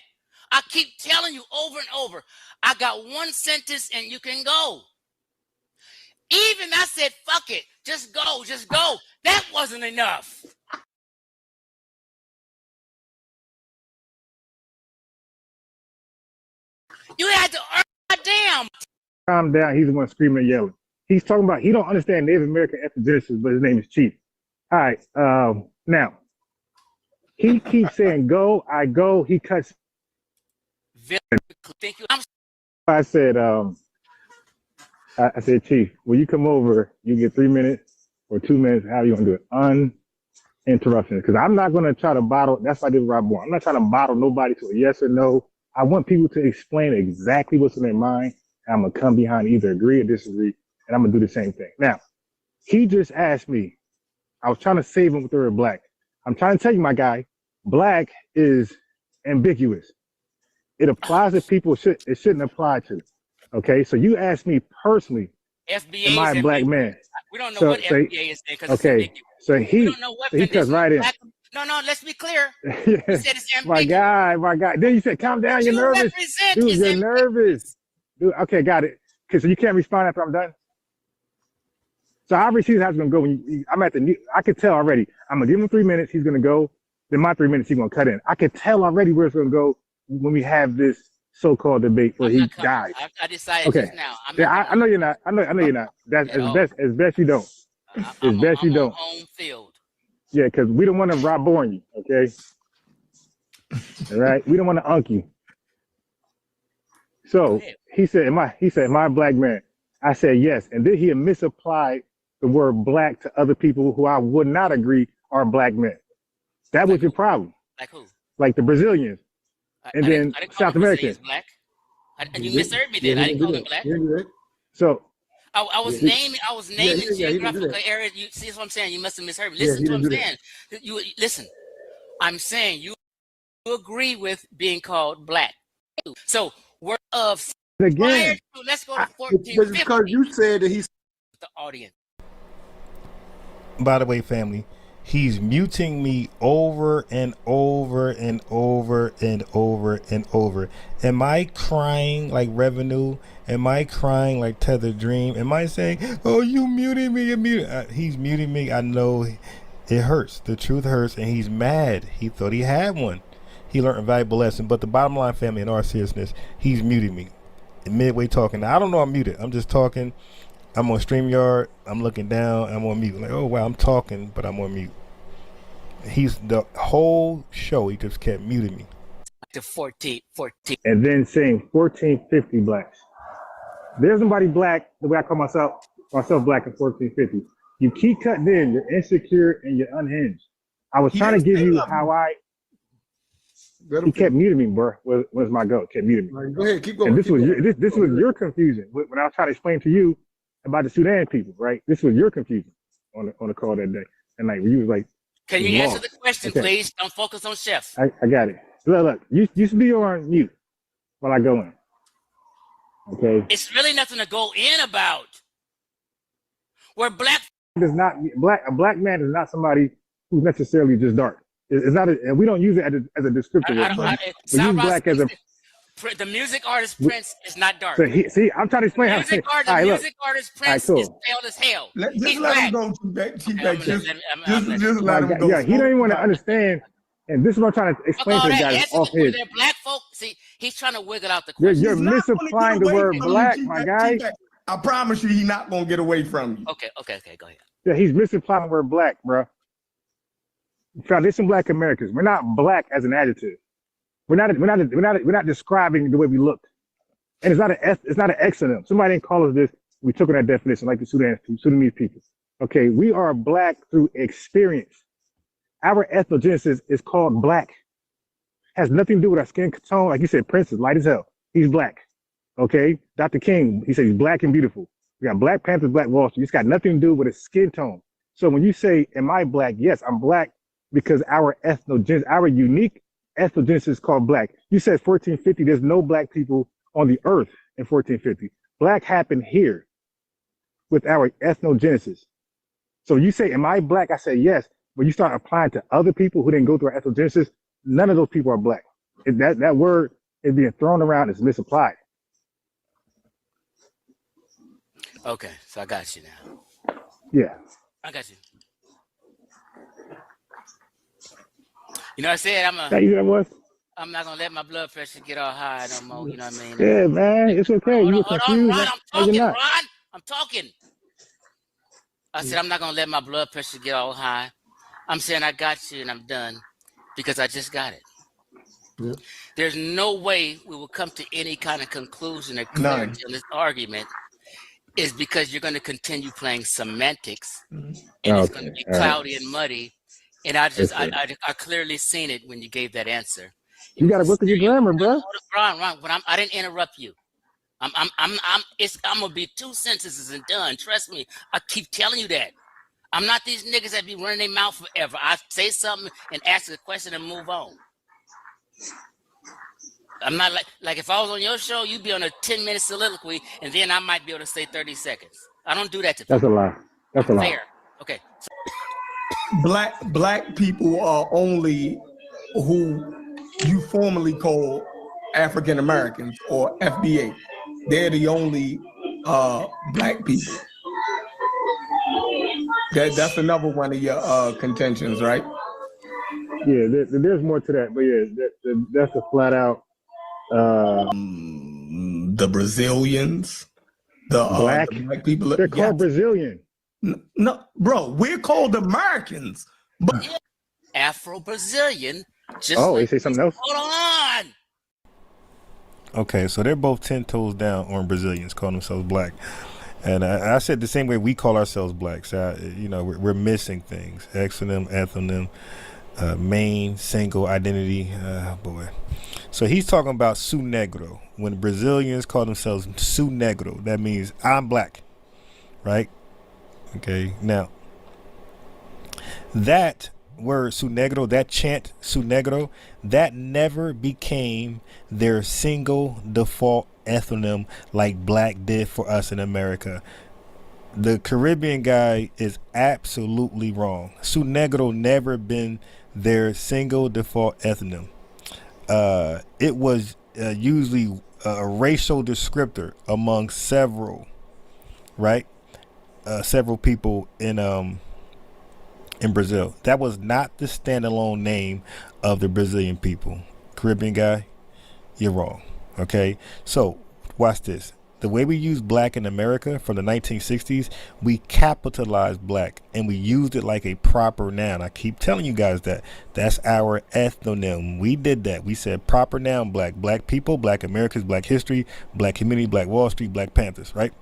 I keep telling you over and over, I got one sentence and you can go. Even I said, fuck it. Just go. Just go. That wasn't enough. You had to earn my damn. Calm down. He's the one screaming and yelling. He's talking about he don't understand Native American ethnogenesis, but his name is Chief. All right. Now, he keeps saying go. I go. He cuts. Thank you. I said, Chief, when you come over, you get 3 minutes or 2 minutes. How you gonna do it? Uninterruptions. Because I'm not gonna try to bottle. That's why I did Rob Moore. I'm not trying to bottle nobody to a yes or no. I want people to explain exactly what's in their mind. And I'm gonna come behind either agree or disagree, and I'm gonna do the same thing. Now, he just asked me. I was trying to save him with the word black. I'm trying to tell you, my guy, black is ambiguous. It applies to people it shouldn't apply to. Okay, so you asked me personally, FBA am I a black man? We don't know what FBA is because okay, so he cuts right in. No, let's be clear. Yeah. He said it's ambiguous. My guy. Then you said, calm down, you're nervous. Dude, you're nervous. Dude, okay, got it. Okay, so you can't respond after I'm done? So I already see how it's gonna go. I'm at the I could tell already. I'm gonna give him 3 minutes, he's gonna go. Then my 3 minutes, he's gonna cut in. I could tell already where it's gonna go when we have this so-called debate where he dies. I decided just now. I know you're not. I know you're not. That's as best you don't. As best you don't. Home field. Yeah, because we don't want to Rob Born you, okay? All right, we don't want to unk you. So he said, am I a black man? I said yes, and then he had misapplied the word black to other people who I would not agree are black men. That was your problem. Like who? Like the Brazilians. And then South Americans. Black. You misheard me then. I didn't call him black. So I was naming geographical areas. You see what I'm saying? You must have misheard me. Listen to what I'm saying. You listen. I'm saying you agree with being called black. So word of Again, let's go to 1450. Because you said that he's The audience. By the way, family, he's muting me over and over and over and over and over. Am I crying like Revenue? Am I crying like Tethered Dream? Am I saying, oh, you muted me, you muted? He's muting me. I know it hurts. The truth hurts, and he's mad. He thought he had one. He learned a valuable lesson. But the bottom line, family, in all seriousness, he's muting me. Midway talking. Now, I don't know I'm muted. I'm just talking. I'm on StreamYard. I'm looking down. I'm on mute. Like, oh, wow, I'm talking, but I'm on mute. He's the whole show. He just kept muting me. To 14. And then saying 1450 blacks. There's nobody black the way I call myself black in 1450. You keep cutting in. You're insecure and you're unhinged. I was trying to give you how I. He kept muting me, bro. Was my goat? Kept muting me. Go ahead, keep going. And this was your confusion when I was trying to explain to you about the Sudan people, right? This was your confusion on the call that day, and like you was like, can you answer the question, please? Don't focus on Chef. I got it. Look, you should be on mute while I go in. Okay. It's really nothing to go in about. We're black. Does not black. A black man is not somebody who's necessarily just dark. It's not, and we don't use it as a descriptor. We use black as a. The music artist Prince is not dark. So see, I'm trying to explain how. The music artist Prince is pale as hell. Just let him go. Just let him go. Yeah, he don't even want to understand. And this is what I'm trying to explain to the guys off his. They're black folk. See, he's trying to wiggle out the question. You're misapplying the word black, my guy. I promise you, he's not gonna get away from you. Okay, go ahead. Yeah, he's misapplying the word black, bro. Foundation Black Americans. We're not black as an adjective. We're not describing the way we look. And it's not an exonym. Somebody didn't call us this. We took on that definition, like the Sudanese people. Okay, we are black through experience. Our ethnogenesis is called black. Has nothing to do with our skin tone. Like you said, Prince is light as hell. He's black. Okay, Dr. King, he said he's black and beautiful. We got Black Panthers, Black Wall Street. It's got nothing to do with his skin tone. So when you say, am I black? Yes, I'm black because our ethnogenesis, our unique ethnogenesis is called black. You said 1450, there's no black people on the earth in 1450. Black happened here with our ethnogenesis. So you say, am I black? I say yes. When you start applying to other people who didn't go through our ethnogenesis, none of those people are black. That word is being thrown around, it's misapplied. Okay, so I got you now. Yeah. I got you. You know, I said I'm not gonna let my blood pressure get all high no more. You know what I mean? Yeah, man, it's okay. Hold on, Ron. I'm talking. I said I'm not gonna let my blood pressure get all high. I'm saying I got you and I'm done because I just got it. Yeah. There's no way we will come to any kind of conclusion or clarity on this argument. Is because you're going to continue playing semantics, and it's going to be cloudy and muddy. And I clearly seen it when you gave that answer. You got to look at your grammar, bro. Ron, but I didn't interrupt you. I'm gonna be 2 sentences and done. Trust me. I keep telling you that. I'm not these niggas that be running their mouth forever. I say something and ask a question and move on. I'm not like if I was on your show, you'd be on a 10-minute soliloquy, and then I might be able to say 30 seconds. I don't do that to people. That's a lie. That's a lie. Fair. Okay. Black people are only who you formally call African Americans or FBA. They're the only black people. That's another one of your contentions, right? Yeah, there's more to that, but yeah, that's a flat out. The Brazilians, the black people. They're called Brazilian. No, bro, we're called Americans. But Afro-Brazilian. They say something else. Hold on. Okay, so they're both 10 toes down on Brazilians, calling themselves black. And I said the same way we call ourselves blacks. We're missing things. Exonym, ethnonym, main, single, identity. Boy. So he's talking about su negro. When Brazilians call themselves su negro, that means I'm black, right? Okay. Now, that word su negro, that chant su negro, that never became their single default ethnonym like black did for us in America. The Caribbean guy is absolutely wrong. Su negro never been their single default ethnonym. It was usually a racial descriptor among several, right? Several people in Brazil. That was not the standalone name of the Brazilian people. Caribbean guy, you're wrong. Okay, so watch this. The way we use black in America from the 1960s, we capitalized black and we used it like a proper noun. I keep telling you guys that. That's our ethnonym. We did that. We said proper noun black. Black people, black Americans, black history, black community, black Wall Street, black Panthers, right?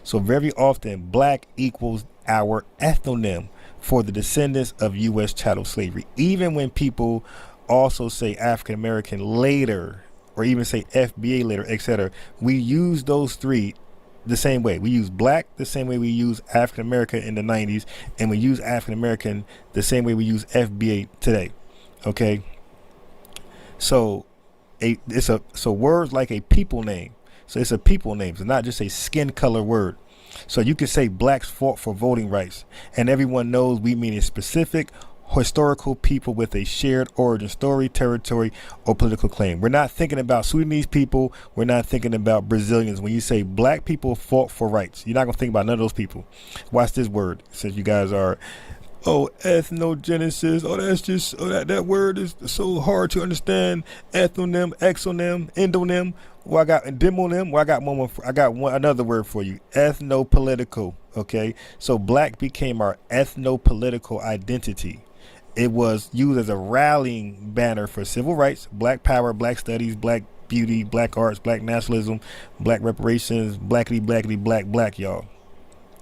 So very often black equals our ethnonym for the descendants of U.S. chattel slavery. Even when people also say African American later, or even say FBA later, etc., we use those three the same way. We use black the same way we use African American in the 90s, and we use African American the same way we use FBA today. Okay, so so words like a people name. So it's a people name. It's not just a skin color word. So you can say blacks fought for voting rights, and everyone knows we mean a specific historical people with a shared origin story, territory, or political claim. We're not thinking about Sudanese people. We're not thinking about Brazilians. When you say black people fought for rights, you're not going to think about none of those people. Watch this word, since you guys are, ethnogenesis. That word is so hard to understand. Ethnonym, exonym, endonym. Well, I got demonym. Well, I got another word for you. Ethnopolitical. Okay, so black became our ethnopolitical identity. It was used as a rallying banner for civil rights, black power, black studies, black beauty, black arts, black nationalism, black reparations, black, y'all.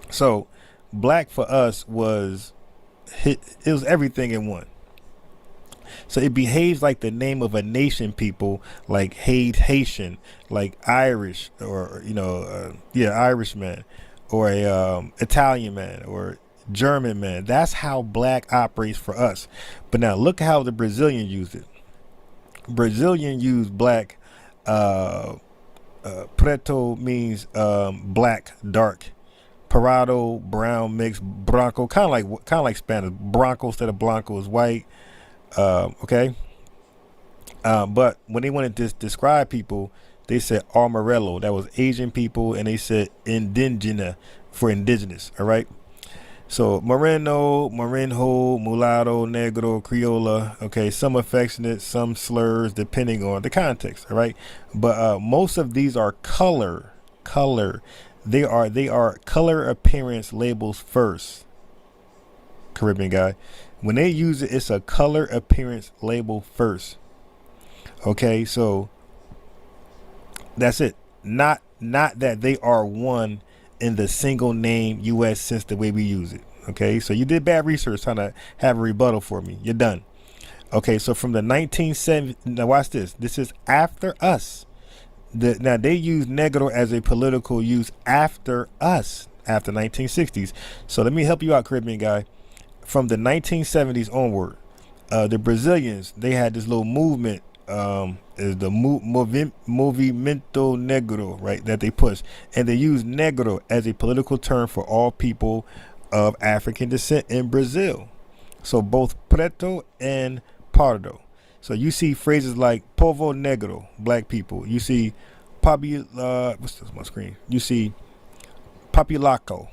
So black for us was everything in one. So it behaves like the name of a nation people, like Haitian, like Irish, or Irishman, or a Italian man, or German man. That's how black operates for us. But now look how the Brazilian used it. Brazilian used black. Preto means black, dark. Parado, brown, mixed. Branco, kind of like Spanish. Bronco instead of Blanco is white. Okay. But when they wanted to describe people, they said Amarelo. That was Asian people, and they said Indígena for indigenous. All right. So Moreno, Morenjo, Mulatto, Negro, Criolla. Okay, some affectionate, some slurs, depending on the context. All right, but most of these are color. They are color appearance labels first. Caribbean guy, when they use it, it's a color appearance label first. Okay, so that's it. Not that they are one in the single name U.S. sense the way we use it. Okay, so you did bad research trying to have a rebuttal for me. You're done. Okay, so from the 1970s, now watch this. This is after us. Now they use negro as a political use after us, after 1960s. So let me help you out, Caribbean guy. From the 1970s onward, the Brazilians, they had this little movement, is the Movimento Negro, right, that they push, and they use negro as a political term for all people of African descent in Brazil. So both preto and pardo. So you see phrases like povo negro, black people. You see what's this on my screen? You see populaco,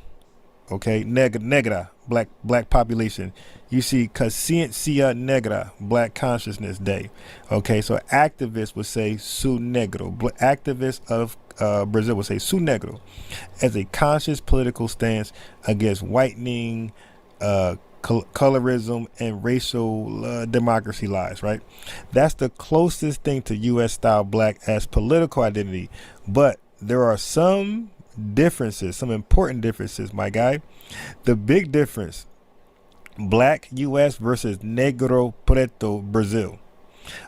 okay, negra, black population. You see Consciencia Negra, Black Consciousness Day. Okay, so activists would say su negro. Activists of Brazil would say su negro as a conscious political stance against whitening, colorism, and racial democracy lies, right? That's the closest thing to U.S. style black as political identity. But there are some differences, some important differences, my guy. The big difference, black U.S. versus negro preto Brazil.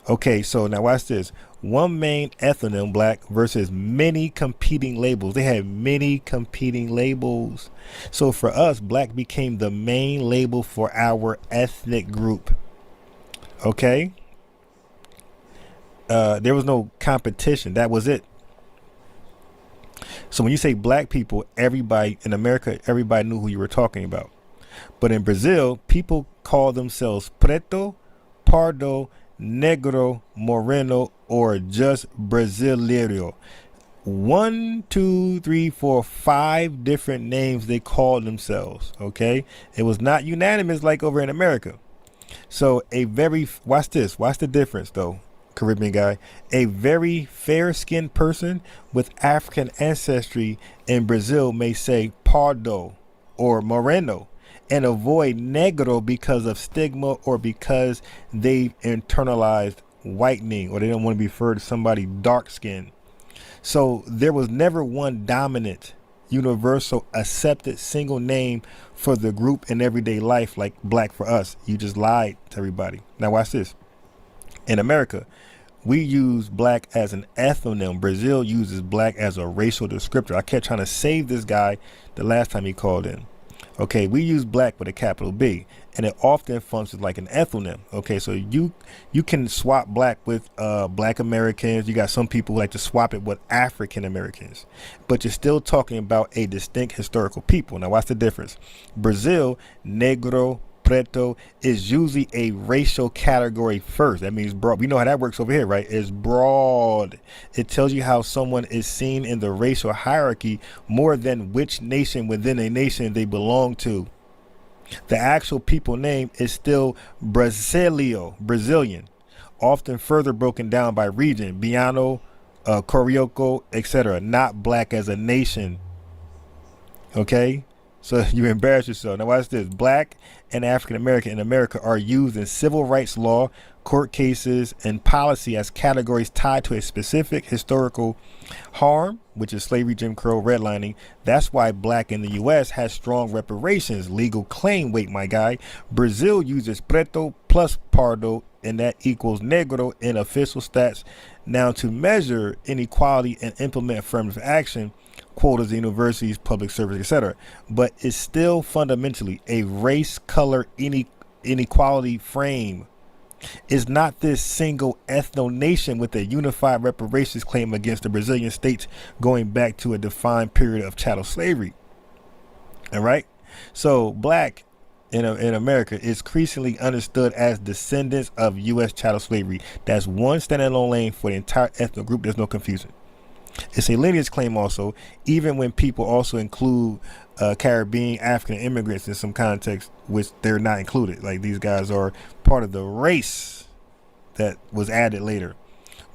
Okay, so now watch this. One main ethnonym, black, versus many competing labels. They had many competing labels. So for us, black became the main label for our ethnic group. Okay. There was no competition. That was it. So when you say black people, everybody in America, everybody knew who you were talking about. But in Brazil, people call themselves preto, pardo, negro, moreno, or just brasileiro. 1, 2, 3, 4, 5 different names they called themselves. Okay. It was not unanimous like over in America. So watch this. Watch the difference though, Caribbean guy. A very fair-skinned person with African ancestry in Brazil may say pardo or moreno and avoid negro because of stigma or because they've internalized whitening or they don't want to be referred to somebody dark-skinned. So there was never one dominant, universal, accepted single name for the group in everyday life like black for us. You just lied to everybody. Now watch this. In America, we use black as an ethnonym. Brazil uses black as a racial descriptor. I kept trying to save this guy the last time he called in. Okay, we use black with a capital B, and it often functions like an ethnonym. Okay, so you can swap black with black Americans. You got some people who like to swap it with African Americans, but you're still talking about a distinct historical people. Now, what's the difference? Brazil, negro, preto is usually a racial category first. That means broad. We know how that works over here, right? It's broad. It tells you how someone is seen in the racial hierarchy more than which nation within a nation they belong to. The actual people name is still Brazilian, often further broken down by region, Biano, Carioca, etc. Not black as a nation. Okay? So you embarrass yourself. Now watch this. Black and African American in America are used in civil rights law, court cases, and policy as categories tied to a specific historical harm, which is slavery, Jim Crow, redlining. That's why black in the U.S. has strong reparations, legal claim weight, my guy. Brazil uses preto plus pardo, and that equals negro in official stats. Now, to measure inequality and implement affirmative action, quotas, universities, public service, etc., but it's still fundamentally a race color inequality frame. Is not this single ethno nation with a unified reparations claim against the Brazilian states going back to a defined period of chattel slavery. All right, so black in America is increasingly understood as descendants of U.S. chattel slavery. That's one standalone lane for the entire ethnic group. There's no confusion. It's a lineage claim also, even when people also include Caribbean, African immigrants in some context, which they're not included. Like these guys are part of the race that was added later.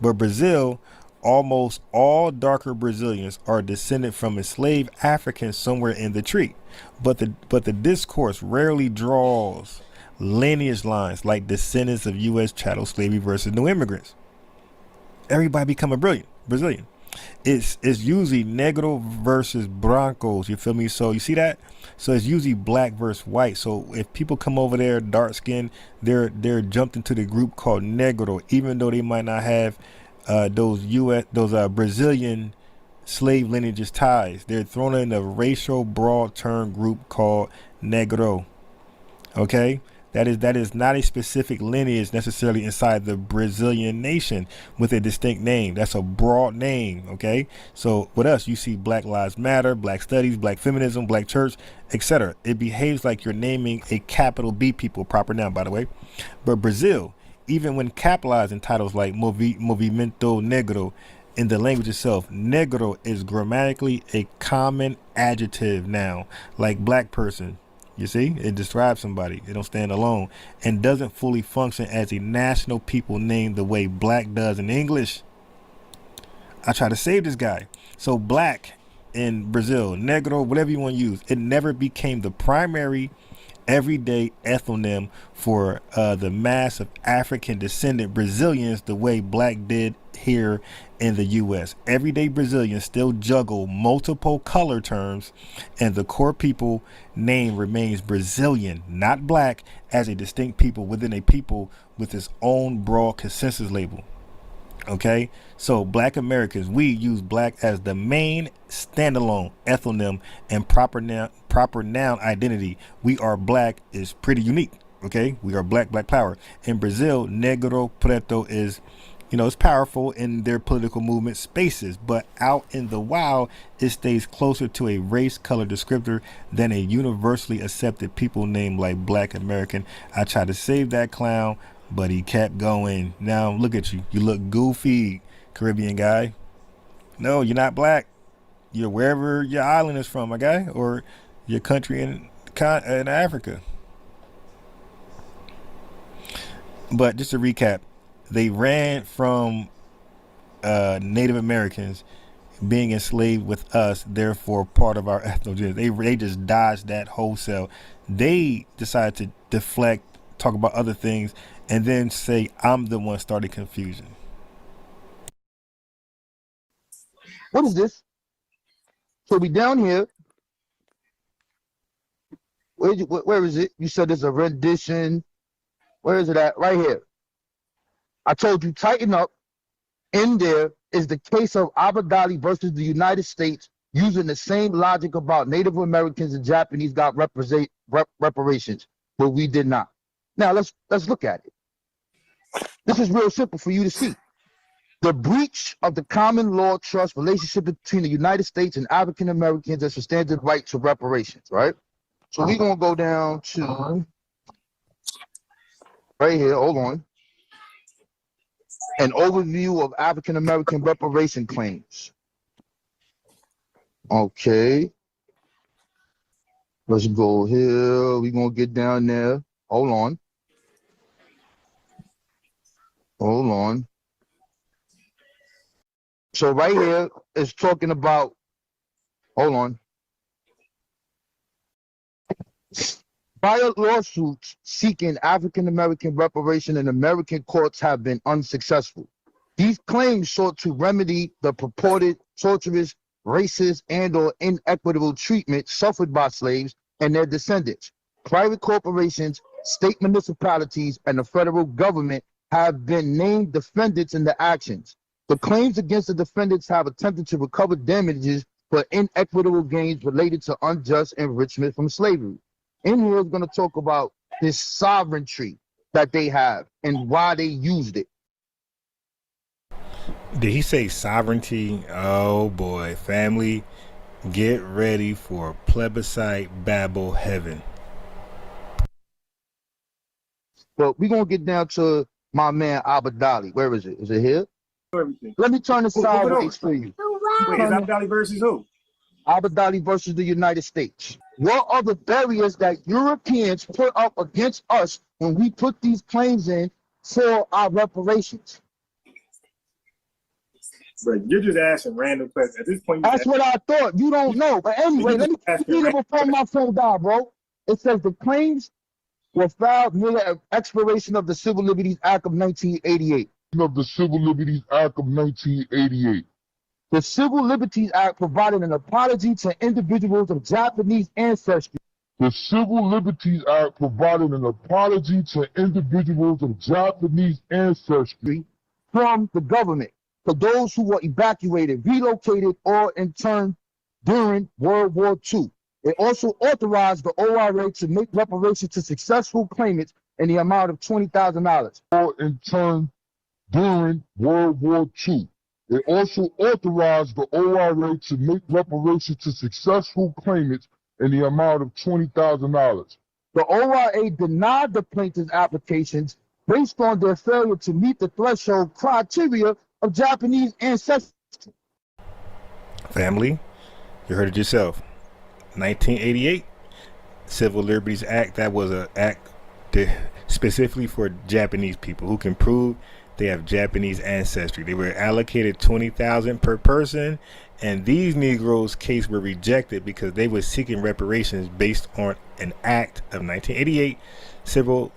But Brazil, almost all darker Brazilians are descended from enslaved Africans somewhere in the tree. But the discourse rarely draws lineage lines like descendants of U.S. chattel slavery versus new immigrants. Everybody become a Brazilian. It's usually negro versus brancos. You feel me? So you see that? So it's usually black versus white. So if people come over there dark skinned, they're jumped into the group called negro, even though they might not have those Brazilian slave lineages ties. They're thrown in a racial broad term group called negro. Okay? That is not a specific lineage necessarily inside the Brazilian nation with a distinct name. That's a broad name, okay? So with us, you see Black Lives Matter, Black Studies, Black Feminism, Black Church, etc. It behaves like you're naming a capital B people, proper noun, by the way. But Brazil, even when capitalized in titles like Movimento Negro, in the language itself, negro is grammatically a common adjective now, like black person. You see, it describes somebody. It don't stand alone and doesn't fully function as a national people name the way black does in English. I try to save this guy. So black in Brazil, negro, whatever you want to use, it never became the primary everyday ethnonym for the mass of African descendant Brazilians the way black did here in the U.S. Everyday Brazilians still juggle multiple color terms, and the core people name remains Brazilian, not black, as a distinct people within a people with its own broad consensus label. Okay, so black Americans, we use black as the main standalone ethnonym and proper noun identity. We are black is pretty unique. Okay, we are black power. In Brazil, negro, preto is, it's powerful in their political movement spaces, but out in the wild, it stays closer to a race color descriptor than a universally accepted people name like Black American. I tried to save that clown, but he kept going. Now look at you. You look goofy, Caribbean guy. No, you're not black. You're wherever your island is from, my guy, or your country in Africa. But just to recap, they ran from Native Americans being enslaved with us, therefore part of our ethnogenesis. They just dodged that wholesale. They decided to deflect, talk about other things, and then say, I'm the one starting confusion. What is this? So we down here. Where is it? You said there's a rendition. Where is it at? Right here. I told you tighten up. In there is the case of Abadali versus the United States, using the same logic about Native Americans and Japanese got reparations, but we did not. Now let's look at it. This is real simple for you to see. The breach of the common law trust relationship between the United States and African Americans as a standard right to reparations, right? So we're gonna go down to right here, hold on. An overview of African American reparation claims. Okay. Let's go here. We're gonna get down there. Hold on. Hold on. So right here is talking about, hold on. Prior lawsuits seeking African American reparation in American courts have been unsuccessful. These claims sought to remedy the purported torturous, racist, and/or inequitable treatment suffered by slaves and their descendants. Private corporations, state municipalities, and the federal government have been named defendants in the actions. The claims against the defendants have attempted to recover damages for inequitable gains related to unjust enrichment from slavery. In here is going to talk about this sovereignty that they have and why they used it. Did he say sovereignty? Oh boy, family, get ready for plebiscite Babel heaven. But we're going to get down to my man Abadali. Where is it? Is it here? Everything. Let me turn the sideways for you. Wait, is Abdali versus who? Abadali versus the United States. What are the barriers that Europeans put up against us when we put these claims in for our reparations? But you're just asking random questions. At this point, that's what I thought. You don't know. But anyway, let me read it before my phone died, bro. It says the claims were filed near the expiration of the Civil Liberties Act of 1988. The Civil Liberties Act provided an apology to individuals of Japanese ancestry. The Civil Liberties Act provided an apology to individuals of Japanese ancestry from the government for those who were evacuated, relocated, or interned during World War II. It also authorized the ORA to make reparations to successful claimants in the amount of $20,000. Or interned during World War II. It also authorized the ORA to make reparations to successful claimants in the amount of $20,000. The ORA denied the plaintiff's applications based on their failure to meet the threshold criteria of Japanese ancestry. Family, you heard it yourself. 1988 Civil Liberties Act, that was an act specifically for Japanese people who can prove they have Japanese ancestry. They were allocated $20,000 per person, and these Negroes' case were rejected because they were seeking reparations based on an act of 1988 Civil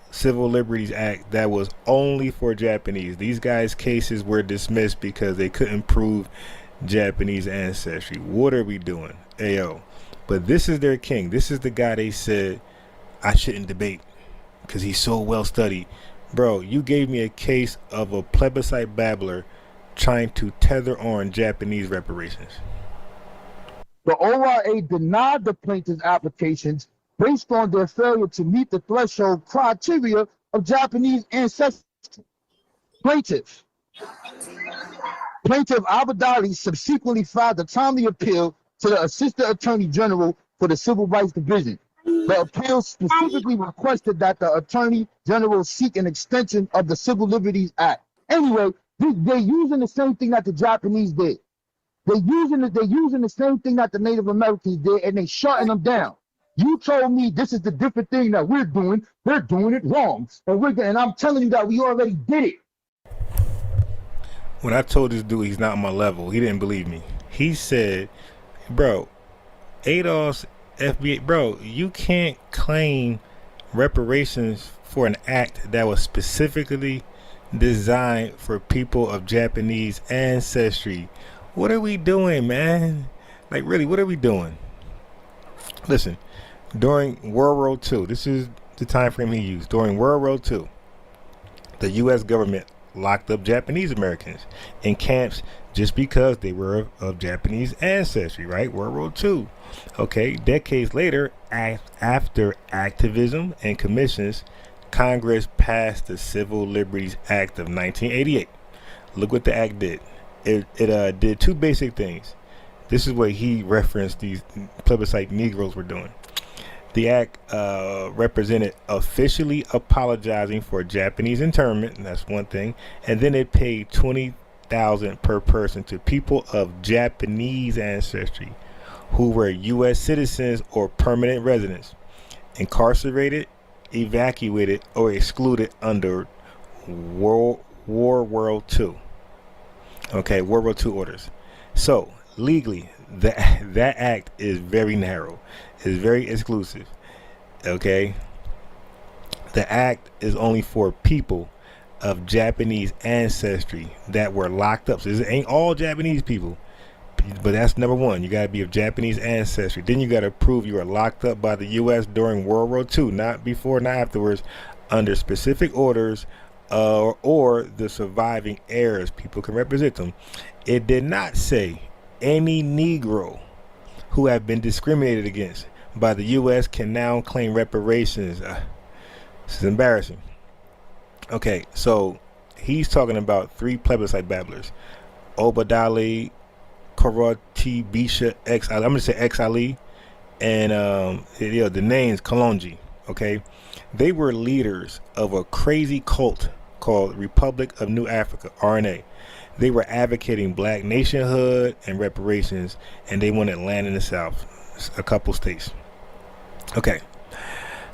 Liberties Act that was only for Japanese. These guys' cases were dismissed because they couldn't prove Japanese ancestry. What are we doing? Ayo. But this is their king. This is the guy they said I shouldn't debate because he's so well studied. Bro, you gave me a case of a plebiscite babbler trying to tether on Japanese reparations. The ORA denied the plaintiff's applications based on their failure to meet the threshold criteria of Japanese ancestry. Plaintiff Abadali subsequently filed a timely appeal to the Assistant Attorney General for the Civil Rights Division. The appeal specifically requested that the Attorney General seek an extension of the Civil Liberties Act. Anyway, they're using the same thing that the Japanese did. They're using the same thing that the Native Americans did, and they shutting them down. You told me this is the different thing that we're doing. They're doing it wrong, and I'm telling you that we already did it. When I told this dude he's not on my level, he didn't believe me. He said, bro, ADOS, FBA, bro, you can't claim reparations for an act that was specifically designed for people of Japanese ancestry. What are we doing, man? Like, really, what are we doing? Listen, during World War II, this is the time frame he used. During World War II, the U.S. government locked up Japanese Americans in camps just because they were of Japanese ancestry, right? World War II. Okay, decades later, after activism and commissions, Congress passed the Civil Liberties Act of 1988. Look what the act did. It did two basic things. This is what he referenced these plebiscite Negroes were doing. The act represented officially apologizing for Japanese internment, and that's one thing, and then it paid $20,000 per person to people of Japanese ancestry who were U.S. citizens or permanent residents, incarcerated, evacuated, or excluded under World War II. Okay, World War II orders. So legally, that act is very narrow. It's very exclusive. Okay, the act is only for people of Japanese ancestry that were locked up. So it ain't all Japanese people, but that's number one. You got to be of Japanese ancestry. Then you got to prove you were locked up by the U.S. during World War II, not before, not afterwards, under specific orders, or the surviving heirs. People can represent them. It did not say any Negro who have been discriminated against by the U.S. can now claim reparations. This is embarrassing. Okay, so he's talking about three plebiscite babblers: Obadali, Karati, Bisha, X. I'm gonna say X Ali, and the names Kalonji. Okay, they were leaders of a crazy cult called Republic of New Africa (RNA). They were advocating black nationhood and reparations, and they wanted land in the South, a couple states. Okay.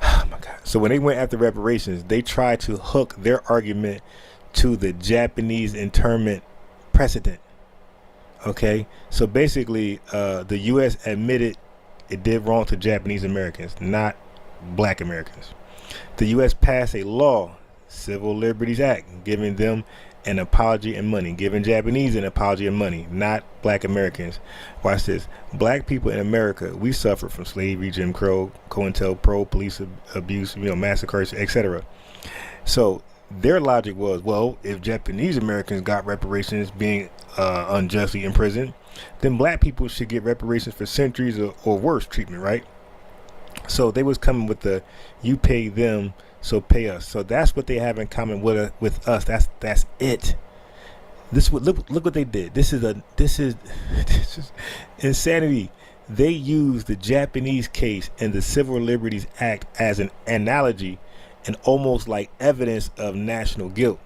Oh my God. So when they went after reparations, they tried to hook their argument to the Japanese internment precedent. Okay. So basically, the U.S. admitted it did wrong to Japanese Americans, not black Americans. The U.S. passed a law, Civil Liberties Act, giving them an apology and money, giving Japanese an apology and money, not black Americans. Watch this. Black people in America, we suffered from slavery, Jim Crow, COINTELPRO, police abuse, massacres, etc. So their logic was, well, if Japanese Americans got reparations being unjustly imprisoned, then black people should get reparations for centuries or worse treatment, right? So they was coming with the, you pay them, so pay us. So that's what they have in common with us. That's it. Look what they did. This is insanity. They used the Japanese case and the Civil Liberties Act as an analogy and almost like evidence of national guilt.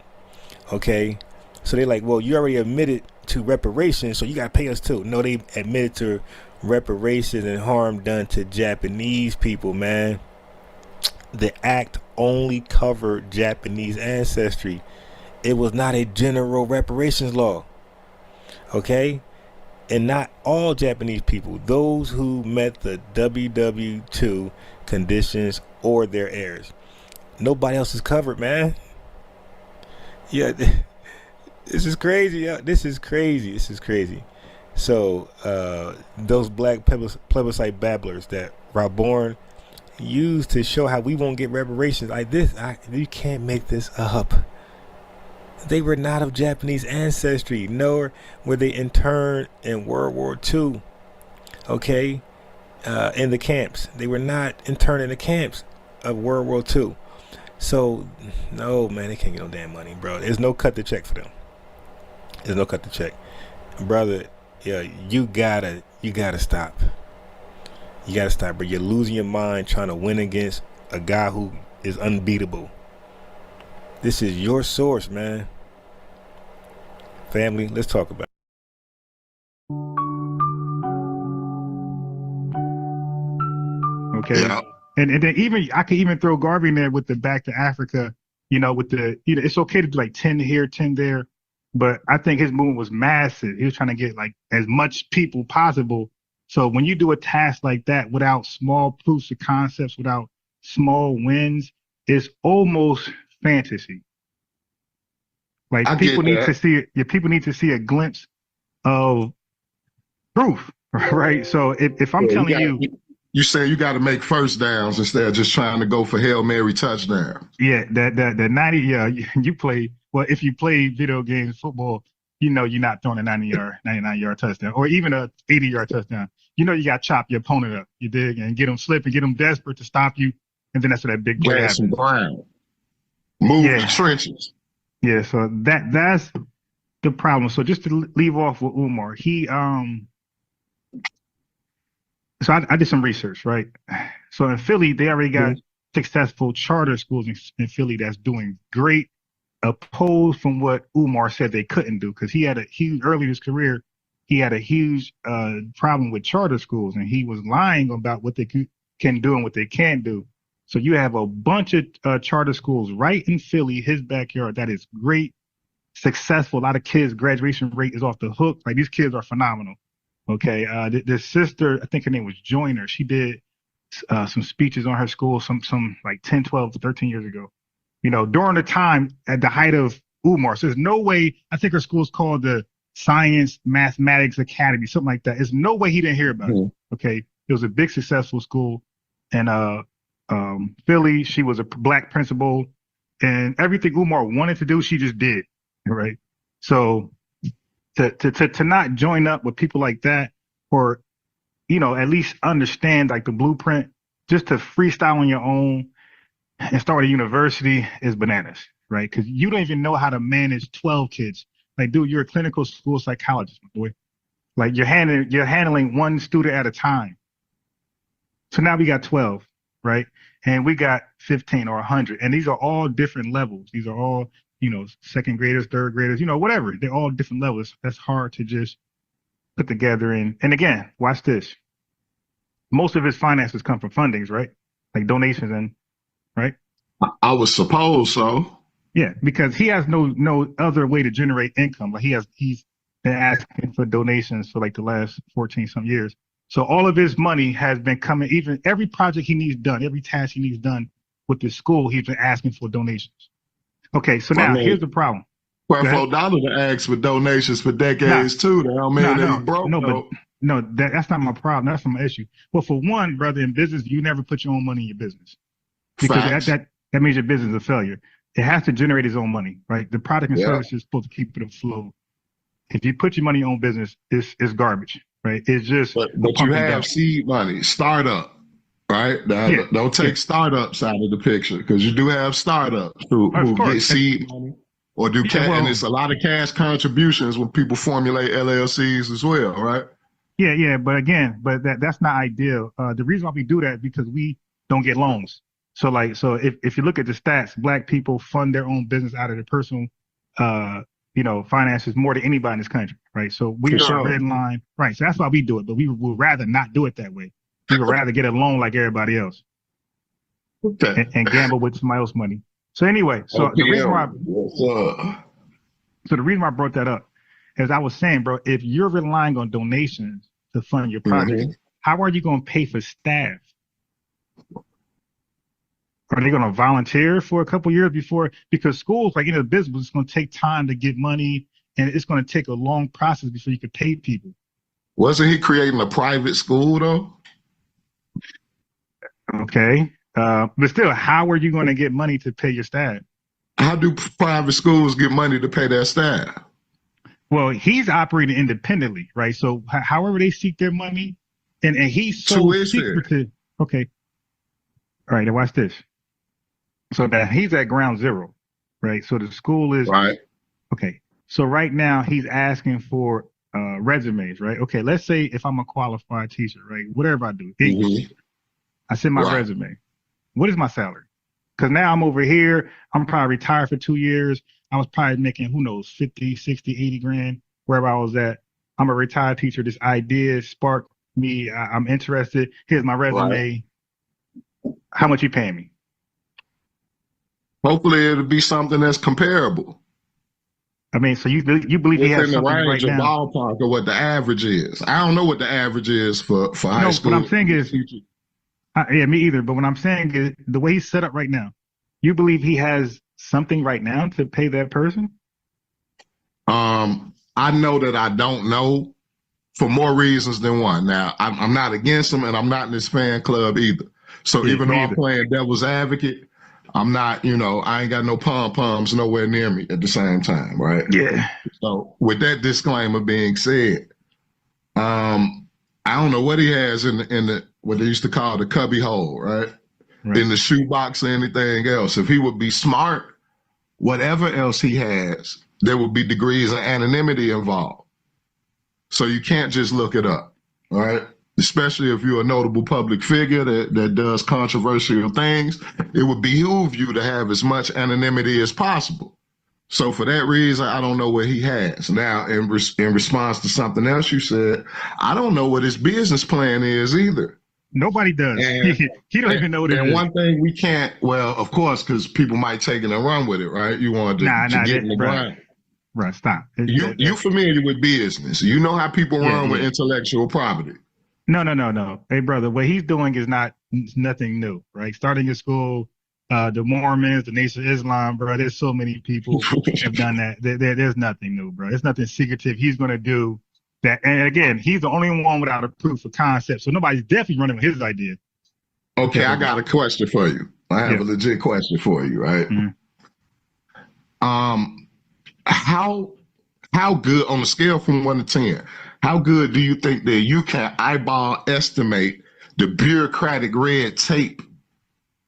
Okay, so they're like, well, you already admitted to reparations, so you got to pay us too. No, they admitted to reparations and harm done to Japanese people, man. The act only covered Japanese ancestry. It was not a general reparations law. Okay? And not all Japanese people, those who met the WW2 conditions or their heirs. Nobody else is covered, man. Yeah, this is crazy. Yeah, this is crazy. So, those black plebiscite babblers that Raborn used to show how we won't get reparations like this, you can't make this up. They were not of Japanese ancestry, nor were they interned in World War II. Okay, in the camps. They were not interned in the camps of World War II. So, no, man, they can't get no damn money, bro. There's no cut the check for them. There's no cut the check. Brother, yeah, you gotta stop. You gotta stop, bro. You're losing your mind trying to win against a guy who is unbeatable. This is your source, man. Family, let's talk about it. Okay. Yeah. And then even I could even throw Garvey in there with the back to Africa, with the, it's okay to do like 10 here, 10 there. But I think his movement was massive. He was trying to get like as much people possible. So when you do a task like that without small proofs of concepts, without small wins, it's almost fantasy. Like people need to see it. People need to see a glimpse of proof, right? So if I'm telling you. You say you got to make first downs instead of just trying to go for Hail Mary touchdown. Yeah, that 90. Yeah, you play. Well, if you play video games, football, you're not throwing a 99-yard touchdown, or even a 80-yard touchdown. You got to chop your opponent up. You dig, and get them slipping, get them desperate to stop you, and then that's where that big play happens. Move the trenches. Yeah, so that's the problem. So just to leave off with Umar, he So I did some research, right? So in Philly, they already got successful charter schools in Philly that's doing great, opposed from what Umar said they couldn't do, because he early in his career, he had a huge problem with charter schools, and he was lying about what they can do and what they can't do. So you have a bunch of charter schools right in Philly, his backyard, that is great, successful. A lot of kids' graduation rate is off the hook. Like, these kids are phenomenal. Okay, this sister, I think her name was Joyner. She did some speeches on her school some like 10, 12, 13 years ago. During the time at the height of Umar. So there's no way, I think her school's called the Science Mathematics Academy, something like that. There's no way he didn't hear about it. Okay, it was a big successful school. And Philly, she was a black principal, and everything Umar wanted to do, she just did, right? So to not join up with people like that, or at least understand like the blueprint, just to freestyle on your own and start a university is bananas, right? Because you don't even know how to manage 12 kids. Like, dude, you're a clinical school psychologist, my boy. Like, you're handling one student at a time. So now we got 12, right? And we got 15 or 100, and these are all different levels. These are all second graders, third graders, whatever. They're all different levels. That's hard to just put together. And again, watch this. Most of his finances come from fundings, right? Like donations, and right? I would suppose so. Yeah, because he has no other way to generate income. Like, he's been asking for donations for like the last 14 some years. So all of his money has been coming, even every project he needs done, every task he needs done with the school, he's been asking for donations. Okay, so now here's the problem. Well, for $1 to ask for donations for decades too, that don't mean that he broke. That's not my problem. That's not my issue. Well, for one, brother, in business, you never put your own money in your business, because that means your business is a failure. It has to generate its own money, right? The product and service is supposed to keep it afloat. If you put your money in your own business, it's garbage, right? It's just. But you have seed money, startup. Right? Don't take startups out of the picture, because you do have startups who get seed money or do cash, and it's a lot of cash contributions when people formulate LLCs as well, right? Yeah, but that's not ideal. The reason why we do that is because we don't get loans. So if you look at the stats, Black people fund their own business out of their personal finances more than anybody in this country, right? So we are a red line, right? So that's why we do it, but we would rather not do it that way. We would rather get a loan like everybody else, and gamble with somebody else's money. So anyway, the reason why I brought that up is I was saying, bro, if you're relying on donations to fund your project, how are you going to pay for staff? Are they going to volunteer for a couple years before? Because schools, like the business, it's going to take time to get money, and it's going to take a long process before you could pay people. Wasn't he creating a private school though? Okay. But still, how are you going to get money to pay your staff? How do private schools get money to pay their staff? Well, he's operating independently, right? So however they seek their money, and he's so secretive. Okay. All right, now watch this. So that he's at ground zero, right? So the school is right. Okay. So right now he's asking for resumes, right? Okay, let's say if I'm a qualified teacher, right? Whatever I do, I send my resume. What is my salary? Because now I'm over here. I'm probably retired for 2 years. I was probably making, who knows, 50, 60, 80 grand, wherever I was at. I'm a retired teacher. This idea sparked me. I'm interested. Here's my resume. Right. How much you paying me? Hopefully it'll be something that's comparable. I mean, so you believe he has something right now? It's in the range of ballpark of what the average is. I don't know what the average is for high school. What I'm saying is, yeah, me either. But what I'm saying is, the way he's set up right now, you believe he has something right now to pay that person? I know that I don't know for more reasons than one. Now, I'm not against him, and I'm not in this fan club either. So even though I'm playing devil's advocate, I'm not, I ain't got no pom-poms nowhere near me at the same time, right? Yeah. So with that disclaimer being said, I don't know what he has in the what they used to call the cubby hole, right? In the shoebox or anything else. If he would be smart, whatever else he has, there would be degrees of anonymity involved. So you can't just look it up, all right? Especially if you're a notable public figure that does controversial things, it would behoove you to have as much anonymity as possible. So for that reason, I don't know what he has. Now, in response to something else you said, I don't know what his business plan is either. Nobody does. He don't even know what it is. And one thing we can't, well, of course, because people might take it and run with it, right? You want to get in the ground. Right, stop. You familiar with business. You know how people run with intellectual property. No. Hey, brother, what he's doing is nothing new, right? Starting a school, the Mormons, the Nation of Islam, bro. There's so many people have done that. There's nothing new, bro. There's nothing secretive. He's going to do that. And again, he's the only one without a proof of concept. So nobody's definitely running with his idea. Okay, I got a question for you. I have a legit question for you, right? How good, on a scale from 1 to 10, how good do you think that you can eyeball estimate the bureaucratic red tape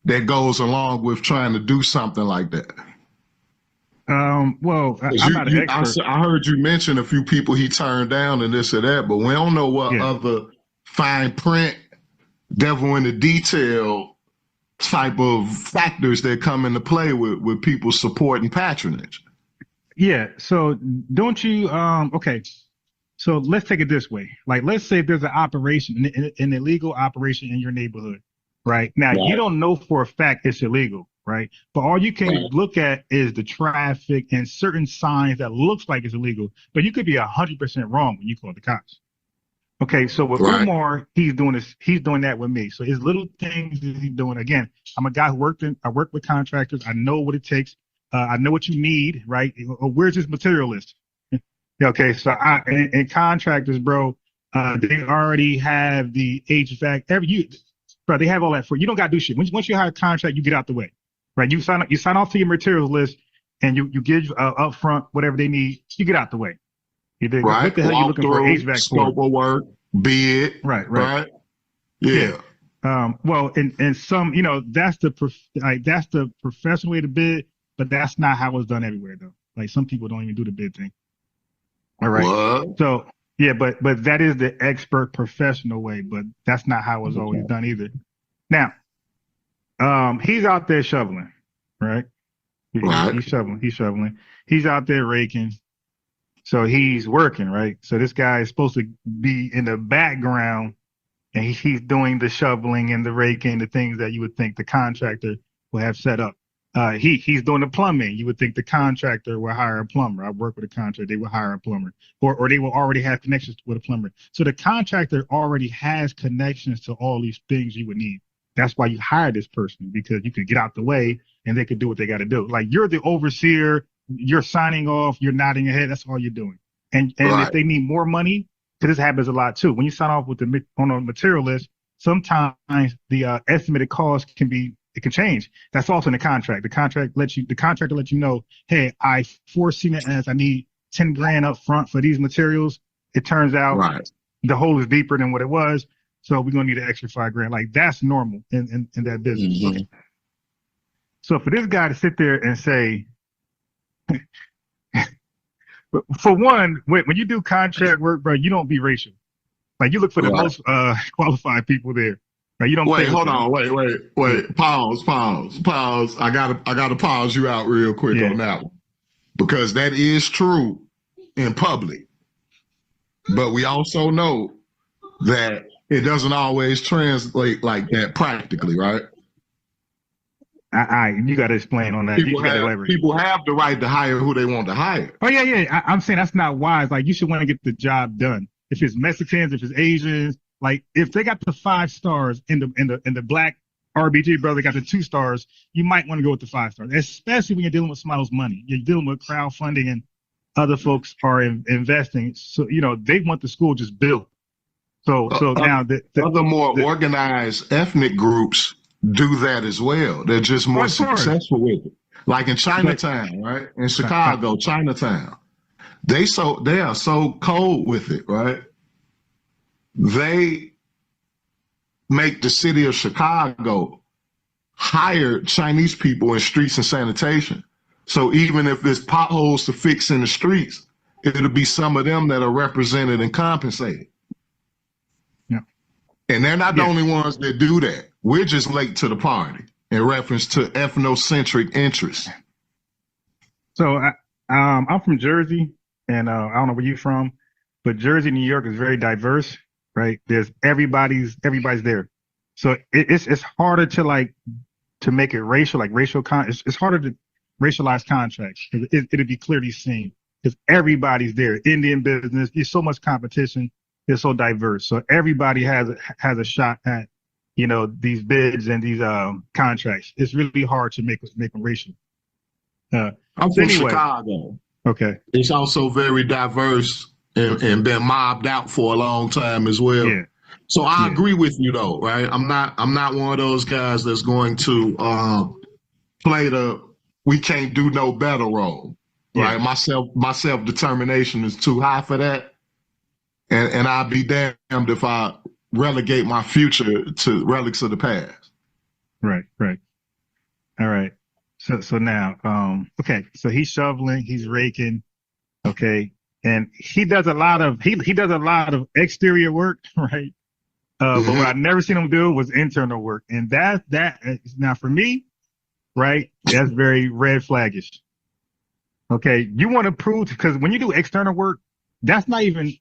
that goes along with trying to do something like that? Well, I'm not an expert. I heard you mention a few people he turned down and this or that, but we don't know what other fine print, devil in the detail type of factors that come into play with people's support and patronage. Yeah. So don't you, okay. So let's take it this way. Like, let's say there's an operation, an illegal operation in your neighborhood, right? Now, you don't know for a fact it's illegal, right? But all you can look at is the traffic and certain signs that looks like it's illegal, but you could be 100% wrong when you call the cops. Okay, so with Umar, he's doing that with me. So his little things that he's doing, again, I'm a guy who I work with contractors. I know what it takes. I know what you need, right? Where's this material list? Okay, so and contractors, bro, they already have the HVAC. Bro, they have all that for you. You don't got to do shit. Once you hire a contract, you get out the way, right? You sign off to your materials list, and you give upfront whatever they need. You get out the way. You dig? Right. What the hell are you looking for HVAC scope of work, bid. Right. Yeah. Well, and some, that's the professional way to bid, but that's not how it's done everywhere, though. Like, some people don't even do the bid thing. All right. What? So yeah, but that is the expert professional way, but that's not how it's always done either. Now, he's out there shoveling, right? He's shoveling. He's out there raking. So he's working, right? So this guy is supposed to be in the background, and he's doing the shoveling and the raking, the things that you would think the contractor will have set up. He's doing the plumbing. You would think the contractor will hire a plumber. I work with a contractor, they will hire a plumber, or they will already have connections with a plumber. So the contractor already has connections to all these things you would need. That's why you hire this person, because you could get out the way and they could do what they got to do. Like, you're the overseer, you're signing off, you're nodding your head. That's all you're doing. And if they need more money, because this happens a lot too. When you sign off on a material list, sometimes the estimated cost it can change. That's also in the contract. The contractor lets you know, hey, I foreseen it as I need 10 grand up front for these materials. It turns out the hole is deeper than what it was. so we're gonna need an extra $5,000. Like that's normal in that business. Mm-hmm. Okay. So for this guy to sit there and say, for one, when you do contract work, bro, you don't be racial. Like you look for the most qualified people there. Right? You don't wait, hold on, wait. Pause. I gotta pause you out real quick on that one. Because that is true in public. But we also know that it doesn't always translate like that practically, right? You got to explain on that. People have the right to hire who they want to hire. Oh yeah. I'm saying that's not wise. Like you should want to get the job done. If it's Mexicans, if it's Asians, like if they got the 5 stars in the black RBG brother got the 2 stars, you might want to go with the 5 stars, especially when you're dealing with somebody's money. You're dealing with crowdfunding and other folks are investing. So they want the school just built. So now the other more organized ethnic groups do that as well. They're just more successful with it. Like in Chinatown, right? In Chicago, Chinatown. They are so cold with it, right? They make the city of Chicago hire Chinese people in streets and sanitation. So even if there's potholes to fix in the streets, it'll be some of them that are represented and compensated. Yeah. And they're not the only ones that do that. We're just late to the party in reference to ethnocentric interests. So I'm from Jersey, and I don't know where you're from, but Jersey, New York is very diverse, right? There's everybody's there. So it's harder to make it racial, like racial it's harder to racialize contracts. It'll be clearly seen because everybody's there. Indian business, there's so much competition. It's so diverse. So everybody has a shot at, these bids and these contracts. It's really hard to make them racial. I'm from Chicago. Okay. It's also very diverse and been mobbed out for a long time as well. Yeah. So I agree with you though, right? I'm not one of those guys that's going to play the we can't do no better role. Right. My self-determination is too high for that. And I'd be damned if I relegate my future to relics of the past. Right. All right. So now, okay. So he's shoveling, he's raking, okay, and he does a lot of exterior work, right? But what I've never seen him do was internal work, and that now for me, right, that's very red flaggish. Okay, you want to prove because when you do external work, that's not even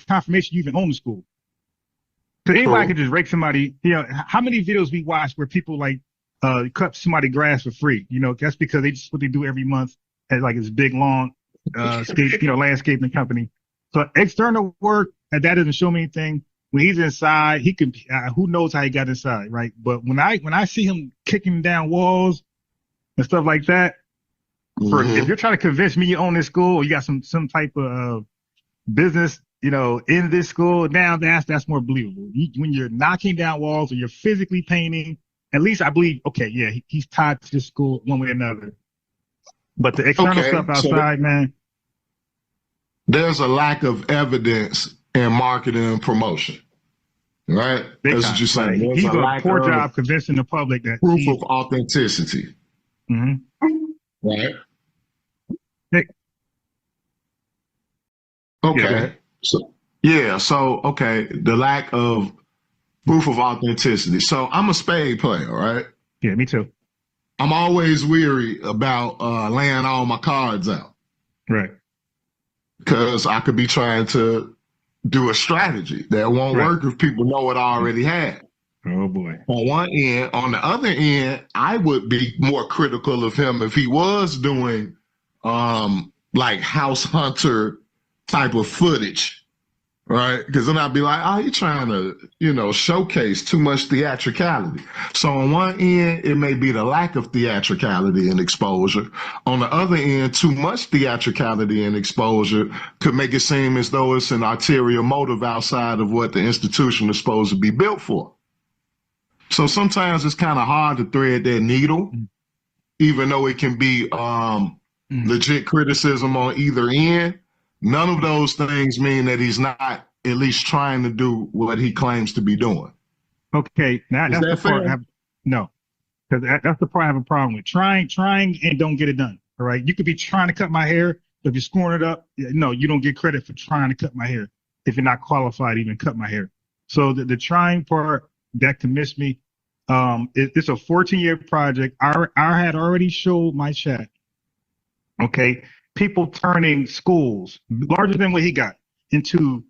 confirmation you even own the school. Because anybody can just rake somebody. How many videos we watch where people cut somebody grass for free? That's because that's what they do every month at this big long landscaping company. So external work, that doesn't show me anything. When he's inside, he could who knows how he got inside, right? But when I see him kicking down walls and stuff like that, if you're trying to convince me you own this school or you got some type of business, in this school, now that's more believable. When you're knocking down walls or you're physically painting, at least I believe, okay, yeah, he's tied to this school one way or another. But the external stuff outside, man. There's a lack of evidence in marketing and promotion, right? That's what you're saying. He's doing a poor job convincing the public that proof of authenticity. Right? Okay. Yeah. Okay, the lack of proof of authenticity. So I'm a spade player, right? Yeah, me too. I'm always weary about laying all my cards out. Right. Because I could be trying to do a strategy that won't work if people know it already had. Oh boy. On one end. On the other end, I would be more critical of him if he was doing house hunter type of footage, right? Because then I'd be like, oh, you're trying to, showcase too much theatricality. So on one end, it may be the lack of theatricality and exposure. On the other end, too much theatricality and exposure could make it seem as though it's an ulterior motive outside of what the institution is supposed to be built for. So sometimes it's kind of hard to thread that needle, even though it can be legit criticism on either end. None of those things mean that he's not at least trying to do what he claims to be doing. Okay, now that's the part. No, because that's the part I have a problem with. Trying, and don't get it done. All right, you could be trying to cut my hair, but if you're screwing it up, no, you don't get credit for trying to cut my hair if you're not qualified to even cut my hair. So the trying part that commits me. It's a 14-year project. I had already showed my chat. Okay, people turning schools larger than what he got into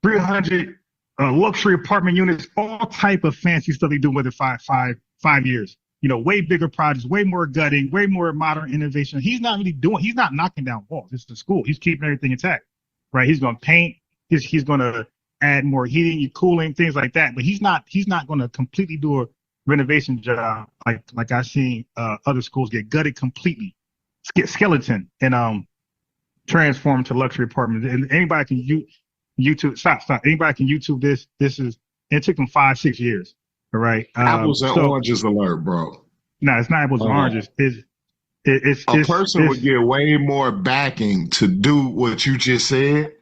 300 luxury apartment units, all type of fancy stuff they do with it 5 years. You know, way bigger projects, way more gutting, way more modern innovation. He's not knocking down walls. It's the school. He's keeping everything intact, right? He's going to paint. He's going to add more heating, cooling, things like that. But he's not going to completely do a renovation job like I've seen other schools get gutted completely, skeleton, and transformed to luxury apartments. And anybody can YouTube. Stop. Anybody can YouTube this. It took them 5-6 years. All right. Apples and oranges alert, bro. No, it's not apples and oranges. It's a person would get way more backing to do what you just said.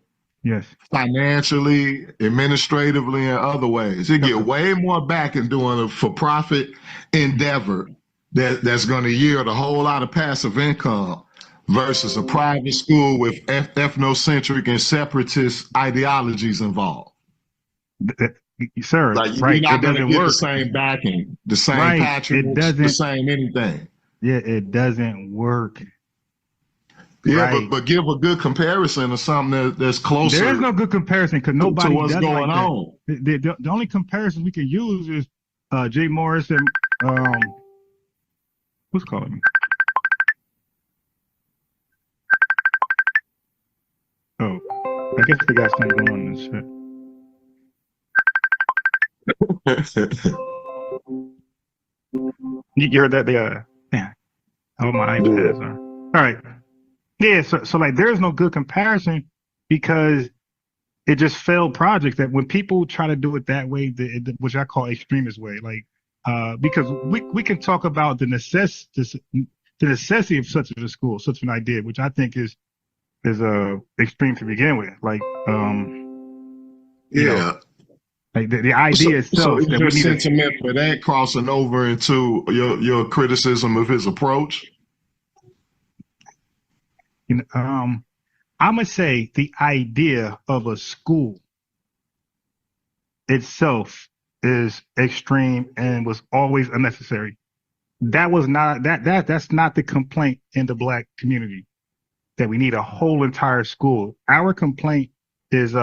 Yes. Financially, administratively, and other ways. You get way more backing doing a for-profit endeavor that's going to yield a whole lot of passive income versus a private school with ethnocentric and separatist ideologies involved. Sir, like, right? You're not going to get work. the same backing, the same patronage, the same anything. Yeah, it doesn't work. Yeah, right. but give a good comparison of something that's closer. There is no good comparison because nobody to what's does going like on. The only comparison we can use is Jay Morris and who's calling me? Oh, I guess they got something going on in this shit. You heard that? Yeah. Oh, my iPads are. All right. Yeah, so like there's no good comparison because it just failed projects that when people try to do it that way, which I call extremist way, like because we can talk about the necessity of such a school, such an idea, which I think is extreme to begin with. Like yeah. Like the idea itself. So is your sentiment for that crossing over into your criticism of his approach? I'm gonna say the idea of a school itself is extreme and was always unnecessary. That was not that's not the complaint in the Black community, that we need a whole entire school. Our complaint is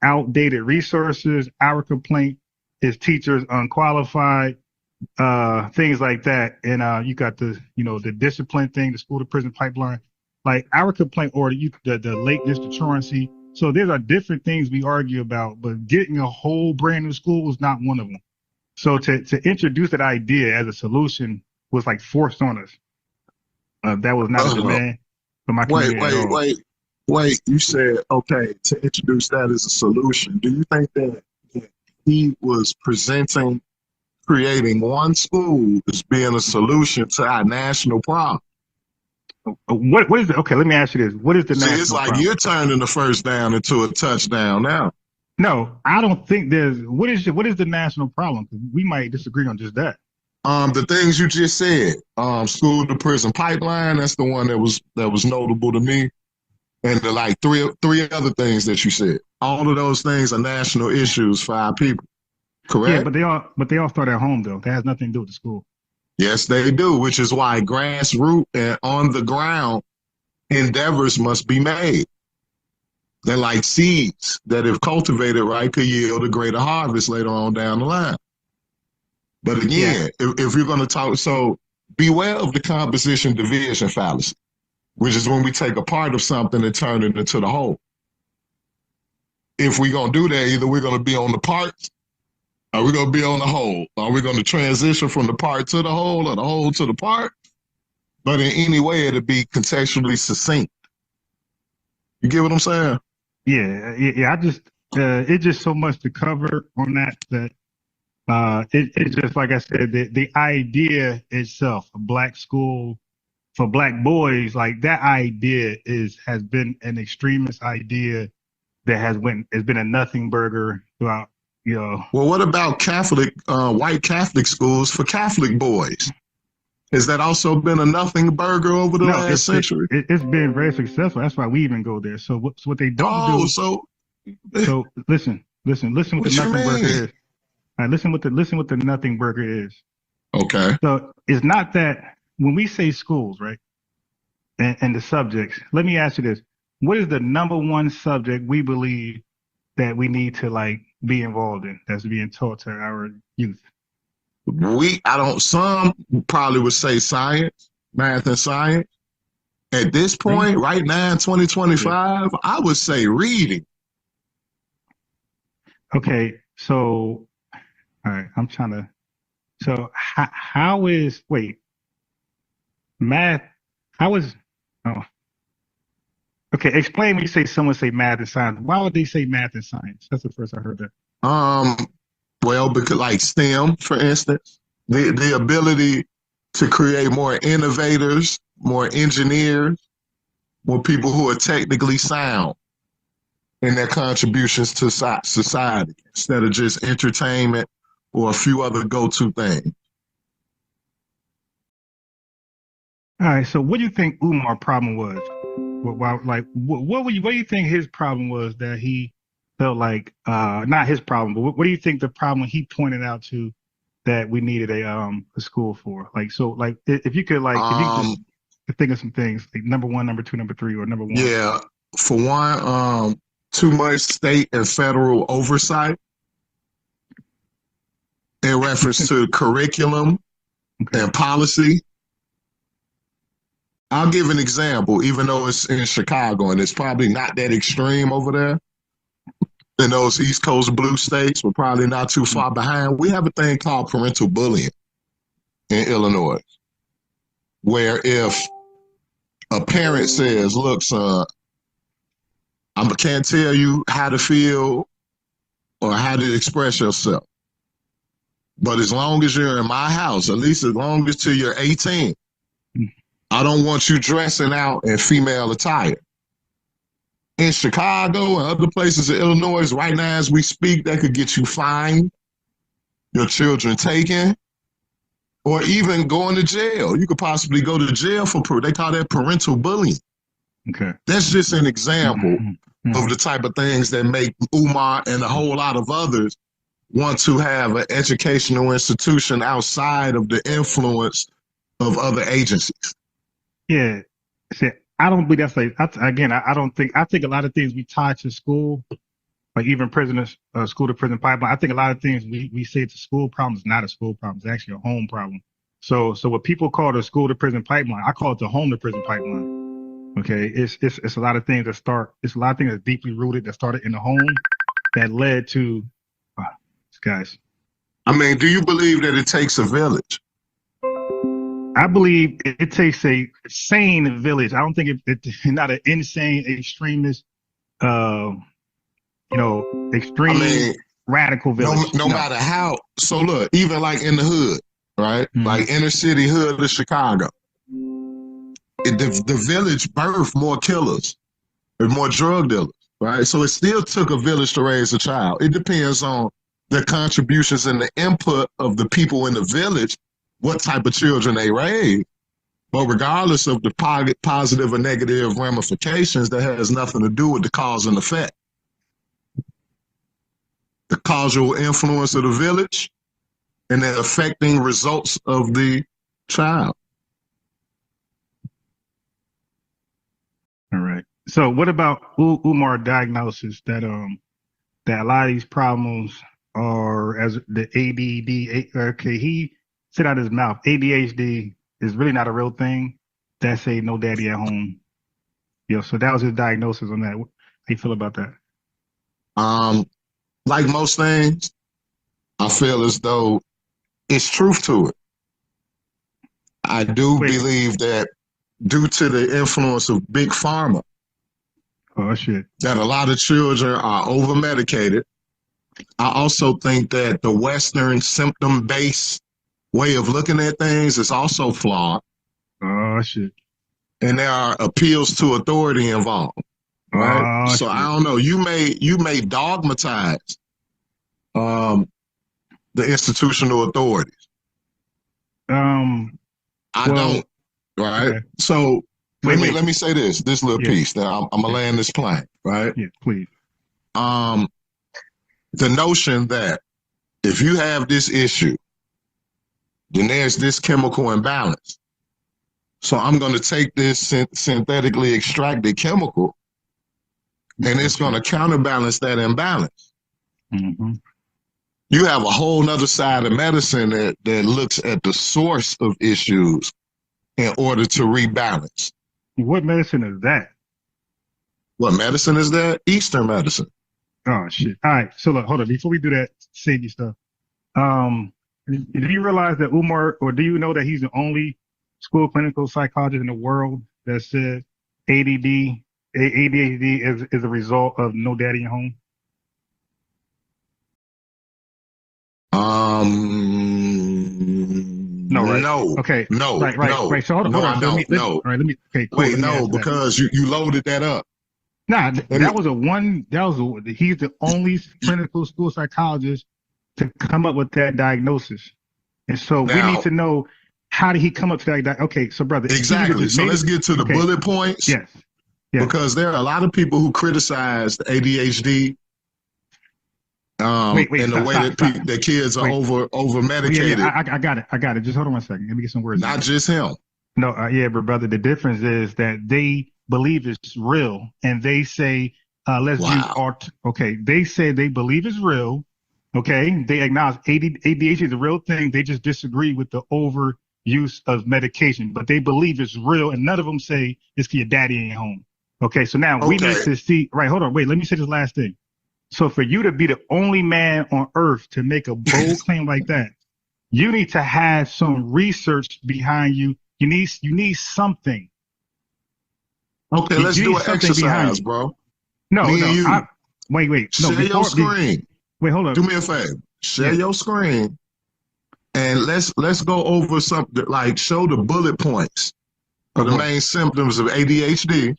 outdated resources. Our complaint is teachers unqualified, things like that. And you got the discipline thing, the school to prison pipeline. Like our complaint, or the lateness, the truancy. So there are different things we argue about, but getting a whole brand new school is not one of them. So to introduce that idea as a solution was like forced on us. That was not a demand from my community. Wait, you said, okay, to introduce that as a solution. Do you think that he was creating one school as being a solution to our national problem? What is it? Okay, let me ask you this. What is the national it's like problem? You're turning the first down into a touchdown now. No, I don't think there's. What is the national problem? We might disagree on just that. The things you just said, school to prison pipeline, that's the one that was notable to me. And the like three other things that you said. All of those things are national issues for our people. Correct? Yeah, but they all start at home though. That has nothing to do with the school. Yes, they do, which is why grassroots and on the ground endeavors must be made. They're like seeds that, if cultivated right, could yield a greater harvest later on down the line. But again, if you're going to talk, so beware of the composition division fallacy, which is when we take a part of something and turn it into the whole. If we're going to do that, either we're going to be on the parts, or we're going to be on the whole. Are we going to transition from the part to the whole, or the whole to the part? But in any way, it'll be contextually succinct. You get what I'm saying? Yeah. I just it's just so much to cover on that it's just like I said, the idea itself, a Black school for Black boys, like that idea has been an extremist idea that has been a nothing burger throughout, you know. Well, what about Catholic, white Catholic schools for Catholic boys? Has that also been a nothing burger over the last century? It's been very successful. That's why we even go there. So what they don't do. So listen what the nothing burger is. All right, listen what the nothing burger is. Okay. So it's not that when we say schools, right? And the subjects, let me ask you this. What is the number one subject we believe that we need to like be involved in that's being taught to our youth? Some probably would say science, math and science. At this point, right now in 2025, I would say reading. Okay, so, all right, I'm trying to, so how is, math, okay, explain when you say someone say math and science. Why would they say math and science? That's the first I heard that. Well, because like STEM, for instance, the ability to create more innovators, more engineers, more people who are technically sound in their contributions to society instead of just entertainment or a few other go-to things. All right, so what do you think Umar's problem was? What do you think his problem was that he felt like, not his problem, but what do you think the problem he pointed out to that we needed a school for? Like, so like, if you could like, if you could just think of some things, like number one, number two, number three, or number one. Yeah, for one, too much state and federal oversight in reference to curriculum and policy. I'll give an example, even though it's in Chicago and it's probably not that extreme over there. In those East Coast blue states, we're probably not too far behind. We have a thing called parental bullying in Illinois, where if a parent says, look, son, I can't tell you how to feel or how to express yourself, but as long as you're in my house, at least as long as till you're 18, I don't want you dressing out in female attire. In Chicago and other places in Illinois, right now as we speak, that could get you fined, your children taken, or even going to jail. You could possibly go to jail for, they call that parental bullying. Okay. That's just an example of the type of things that make Umar and a whole lot of others want to have an educational institution outside of the influence of other agencies. Yeah. See, I don't believe that's like, I think a lot of things we tie to school, like even prisoners, school to prison pipeline. I think a lot of things we say it's a school problem is not a school problem. It's actually a home problem. So what people call the school to prison pipeline, I call it the home to prison pipeline. Okay. It's a lot of things it's a lot of things that's deeply rooted that started in the home that led to, guys. I mean, do you believe that it takes a village? I believe it takes a sane village. I don't think it's not an insane extremist, extreme radical village. No matter how. So look, even like in the hood, right? Like inner city hood of Chicago, the village birthed more killers and more drug dealers, right? So it still took a village to raise a child. It depends on the contributions and the input of the people in the village, what type of children they raise. But regardless of the positive or negative ramifications, that has nothing to do with the cause and effect. The causal influence of the village and the affecting results of the child. All right. So what about Umar's diagnosis that a lot of these problems are as the ADD? Okay, he said out his mouth, ADHD is really not a real thing. That's a no daddy at home. So that was his diagnosis on that. How do you feel about that? Like most things, I feel as though it's truth to it. I do believe that due to the influence of big pharma, that a lot of children are over-medicated. I also think that the Western symptom-based way of looking at things is also flawed. Oh, shit. And there are appeals to authority involved. right? So I don't know. You may dogmatize the institutional authorities. I don't. Right. Okay. So let me say this little piece that I'm gonna land this plane. Right. Yeah, please. The notion that if you have this issue, then there's this chemical imbalance. So I'm going to take this synthetically extracted chemical and it's going to counterbalance that imbalance. Mm-hmm. You have a whole nother side of medicine that looks at the source of issues in order to rebalance. What medicine is that? What medicine is that? Eastern medicine. Oh, shit. All right. So look, hold on. Before we do that shady stuff, do you realize that Umar, or do you know that he's the only school clinical psychologist in the world that said ADHD is a result of no daddy at home? No, right? No. Okay. No. Right. No. Right. So hold on. No, hold on. I don't. No. All right. Let me. Okay. Cool. Wait. No, because you loaded that up. Nah, he's the only clinical school psychologist to come up with that diagnosis. And so we need to know, how did he come up to that? Okay, so brother. Exactly. So let's get to the bullet points. Yes. Because there are a lot of people who criticize the ADHD and the way that kids are over medicated. I got it. Just hold on one second. Let me get some words. Not just him. No, but brother, the difference is that they believe it's real, and they say, let's use art. Okay, they say they believe it's real. Okay, they acknowledge ADHD is a real thing. They just disagree with the overuse of medication, but they believe it's real, and none of them say it's 'cause your daddy ain't home. Okay, so now we need to see. Right, hold on, wait. Let me say this last thing. So for you to be the only man on earth to make a bold claim like that, you need to have some research behind you. You need something. Okay, let's do an exercise, bro. No. Wait. No, share your screen. Wait, hold on. Do me a favor. Share your screen, and let's go over something, like show the bullet points of the main symptoms of ADHD.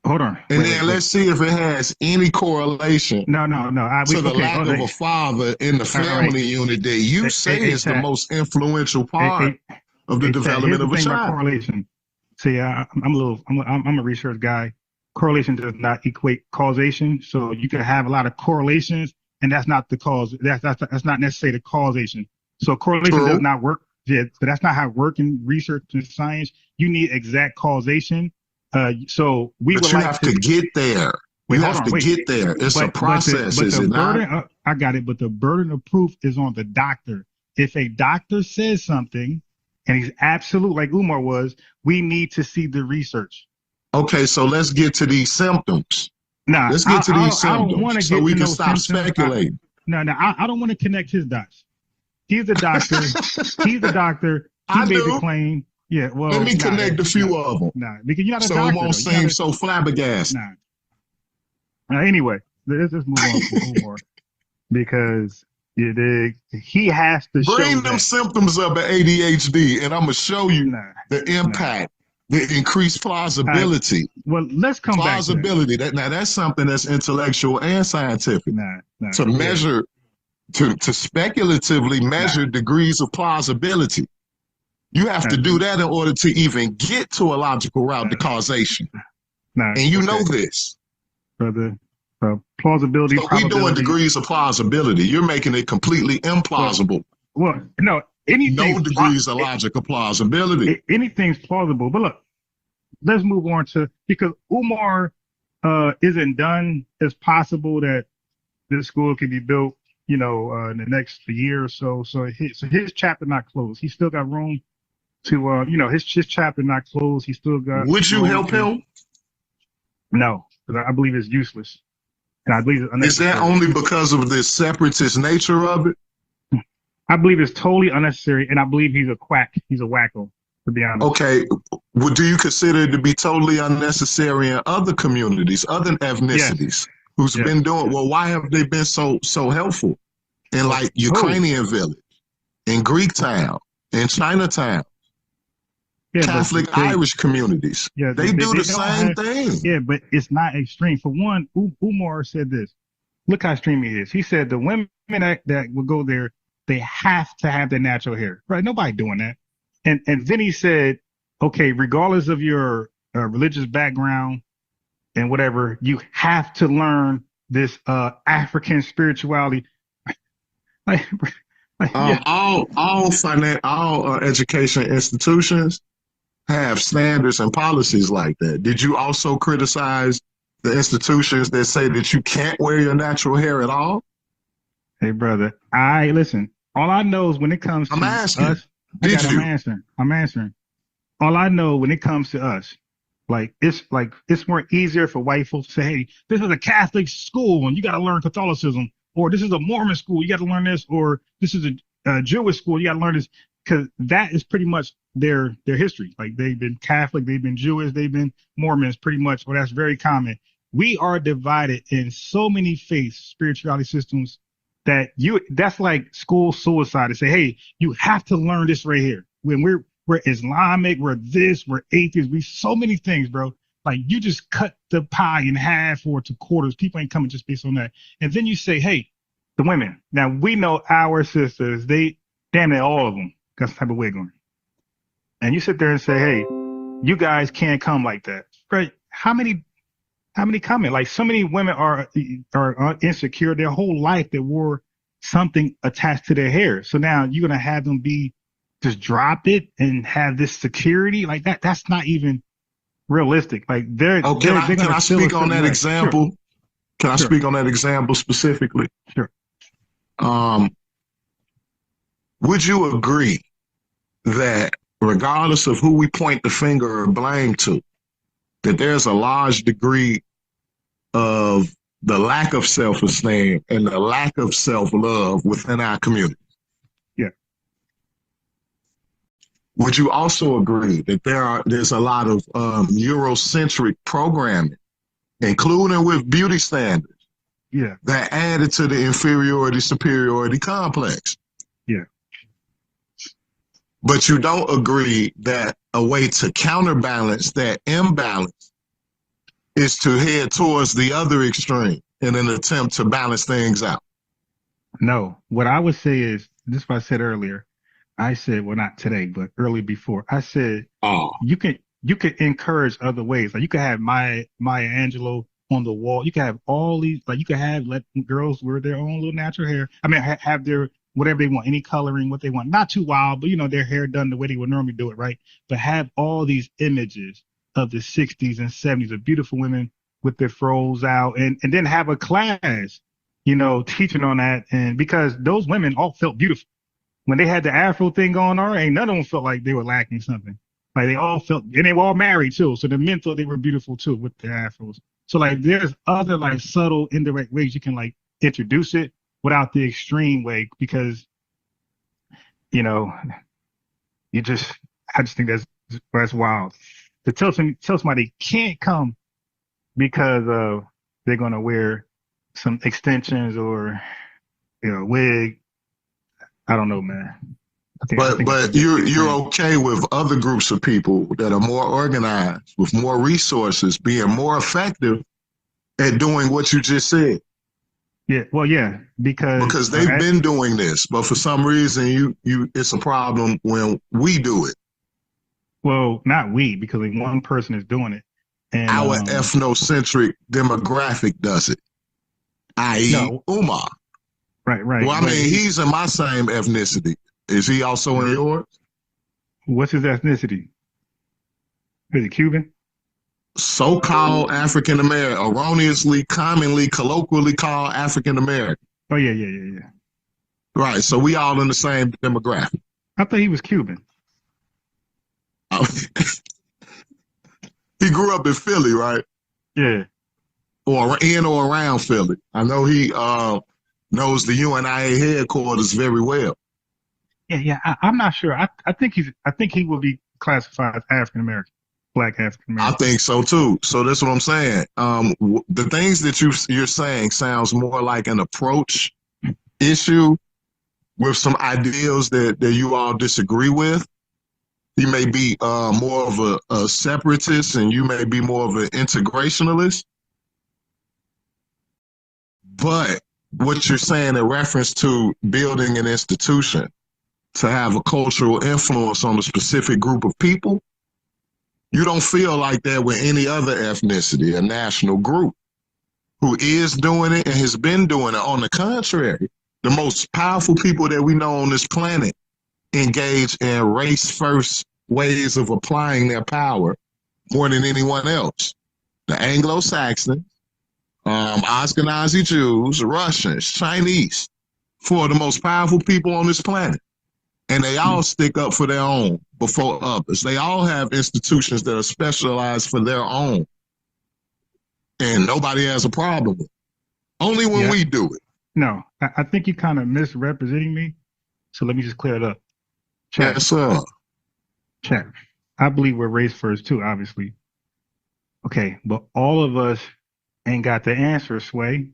Hold on. And then let's see if it has any correlation. No. To the lack of a father in the family unit that you say is the most influential part of the development of a child. Correlation. See, I'm a research guy. Correlation does not equate causation. So you can have a lot of correlations, and that's not the cause. That's not necessarily the causation. So correlation does not work. Yeah, so that's not how it works in research and science. You need exact causation. So we would like to get there. You have to get there. It's a process, is it not? I got it, but the burden of proof is on the doctor. If a doctor says something, and he's absolute, like Umar was, we need to see the research. Okay, so let's get to these symptoms. Let's get to these symptoms so we can stop speculating. I don't want to connect his dots. He's the doctor. He made the claim. Yeah, well, let me connect a few of them. Because you're not a doctor. So it won't seem so flabbergasted. Anyway, let's just move on to Umar, because he has to bring them symptoms of ADHD, and I'm gonna show you the impact, the increased plausibility. Well, let's come back to plausibility. Now that's something that's intellectual and scientific. To measure, to speculatively measure degrees of plausibility. You have to do that in order to even get to a logical route to causation. And you know this. For the plausibility. So we're doing degrees of plausibility. You're making it completely implausible. Well, no, anything. No degrees of logical plausibility. Anything's plausible. But look, let's move on to, because Umar isn't done. It's possible that this school can be built, in the next year or so. So his chapter not closed. He still got room to, his chapter not closed. He still got. Would you help him? No, because I believe it's useless. And I believe it's unnecessary. Is that only because of the separatist nature of it? I believe it's totally unnecessary, and I believe he's a quack. He's a wacko, to be honest. Okay. Do you consider it to be totally unnecessary in other communities, other ethnicities, who's been doing? Well, why have they been so helpful in like Ukrainian village, in Greek town, in Chinatown? Catholic Irish communities. Yeah, they do the same thing. Yeah, but it's not extreme. For one, Umar said this. Look how extreme he is. He said the women that would go there, they have to have their natural hair. Right? Nobody doing that. And then he said, okay, regardless of your religious background and whatever, you have to learn this African spirituality. All education institutions have standards and policies like that. Did you also criticize the institutions that say that you can't wear your natural hair at all? Hey, brother, listen. All I know is when it comes to us, I'm answering. All I know when it comes to us, it's more easier for white folks to say, hey, this is a Catholic school and you got to learn Catholicism, or this is a Mormon school, you got to learn this, or this is a Jewish school, you got to learn this, because that is pretty much their history. Like, they've been Catholic, they've been Jewish, they've been Mormons, pretty much. Well, that's very common. We are divided in so many faiths, spirituality systems, that's like school suicide to say, hey, you have to learn this right here. When we're Islamic, we're atheists, we so many things, bro. Like, you just cut the pie in half or to quarters. People ain't coming just based on that. And then you say, hey, the women. Now, we know our sisters, they damn near all of them got some type of wig on. And you sit there and say, hey, you guys can't come like that. Right? How many comment? Like, so many women are insecure their whole life. They wore something attached to their hair. So now you're going to have them just drop it and have this security like that. That's not even realistic. Like, can I speak on that example? Sure. Can I speak on that example specifically? Sure. Would you agree that regardless of who we point the finger or blame to, that there's a large degree of the lack of self-esteem and the lack of self-love within our community? Yeah. Would you also agree that there's a lot of Eurocentric programming, including with beauty standards, that added to the inferiority-superiority complex? Yeah. But you don't agree that a way to counterbalance that imbalance is to head towards the other extreme in an attempt to balance things out? No. What I would say is, this is what I said earlier. I said, well, not today, but early before. I said, you can encourage other ways. Like, you can have Maya Angelou on the wall. You can have all these, like, you can let girls wear their own little natural hair. I mean, have their whatever they want, any coloring, what they want. Not too wild, but, their hair done the way they would normally do it, right? But have all these images of the 60s and 70s of beautiful women with their froze out, and then have a class, teaching on that. And because those women all felt beautiful. When they had the Afro thing going on, ain't none of them felt like they were lacking something. Like, they all felt, and they were all married too. So the men thought they were beautiful too with the Afros. So, like, there's other, like, subtle, indirect ways you can, like, introduce it without the extreme way, because, I just think that's wild. To tell somebody they can't come because they're going to wear some extensions or, wig. I don't know, man. But you're okay with other groups of people that are more organized, with more resources, being more effective at doing what you just said. Yeah, well, yeah, because they've been doing this, but for some reason it's a problem when we do it. Well, not we, because one person is doing it, and our ethnocentric demographic does it, i.e., Umar. Right. Well, I mean, he's in my same ethnicity. Is he also in yours? What's his ethnicity? Is he Cuban? So-called African American, erroneously, commonly, colloquially called African American. Oh, yeah. Right, so we all in the same demographic. I thought he was Cuban. He grew up in Philly, right? Yeah. Or in or around Philly. I know he knows the UNIA headquarters very well. Yeah. I'm not sure. I think he will be classified as African American, Black African American. I think so too. So that's what I'm saying. The things that you're saying sounds more like an approach issue with some ideals that you all disagree with. He may be more of a separatist, and you may be more of an integrationalist. But what you're saying in reference to building an institution to have a cultural influence on a specific group of people, you don't feel like that with any other ethnicity, a national group who is doing it and has been doing it. On the contrary, the most powerful people that we know on this planet engage in race-first ways of applying their power more than anyone else. The Anglo-Saxons, Ashkenazi Jews, Russians, Chinese, four of the most powerful people on this planet. And they all stick up for their own before others. They all have institutions that are specialized for their own. And nobody has a problem with it. Only when we do it. No, I think you're kind of misrepresenting me. So let me just clear it up. Chat. Yes, sir. Chat. I believe we're race first too, obviously. Okay, but all of us ain't got the answer, Sway.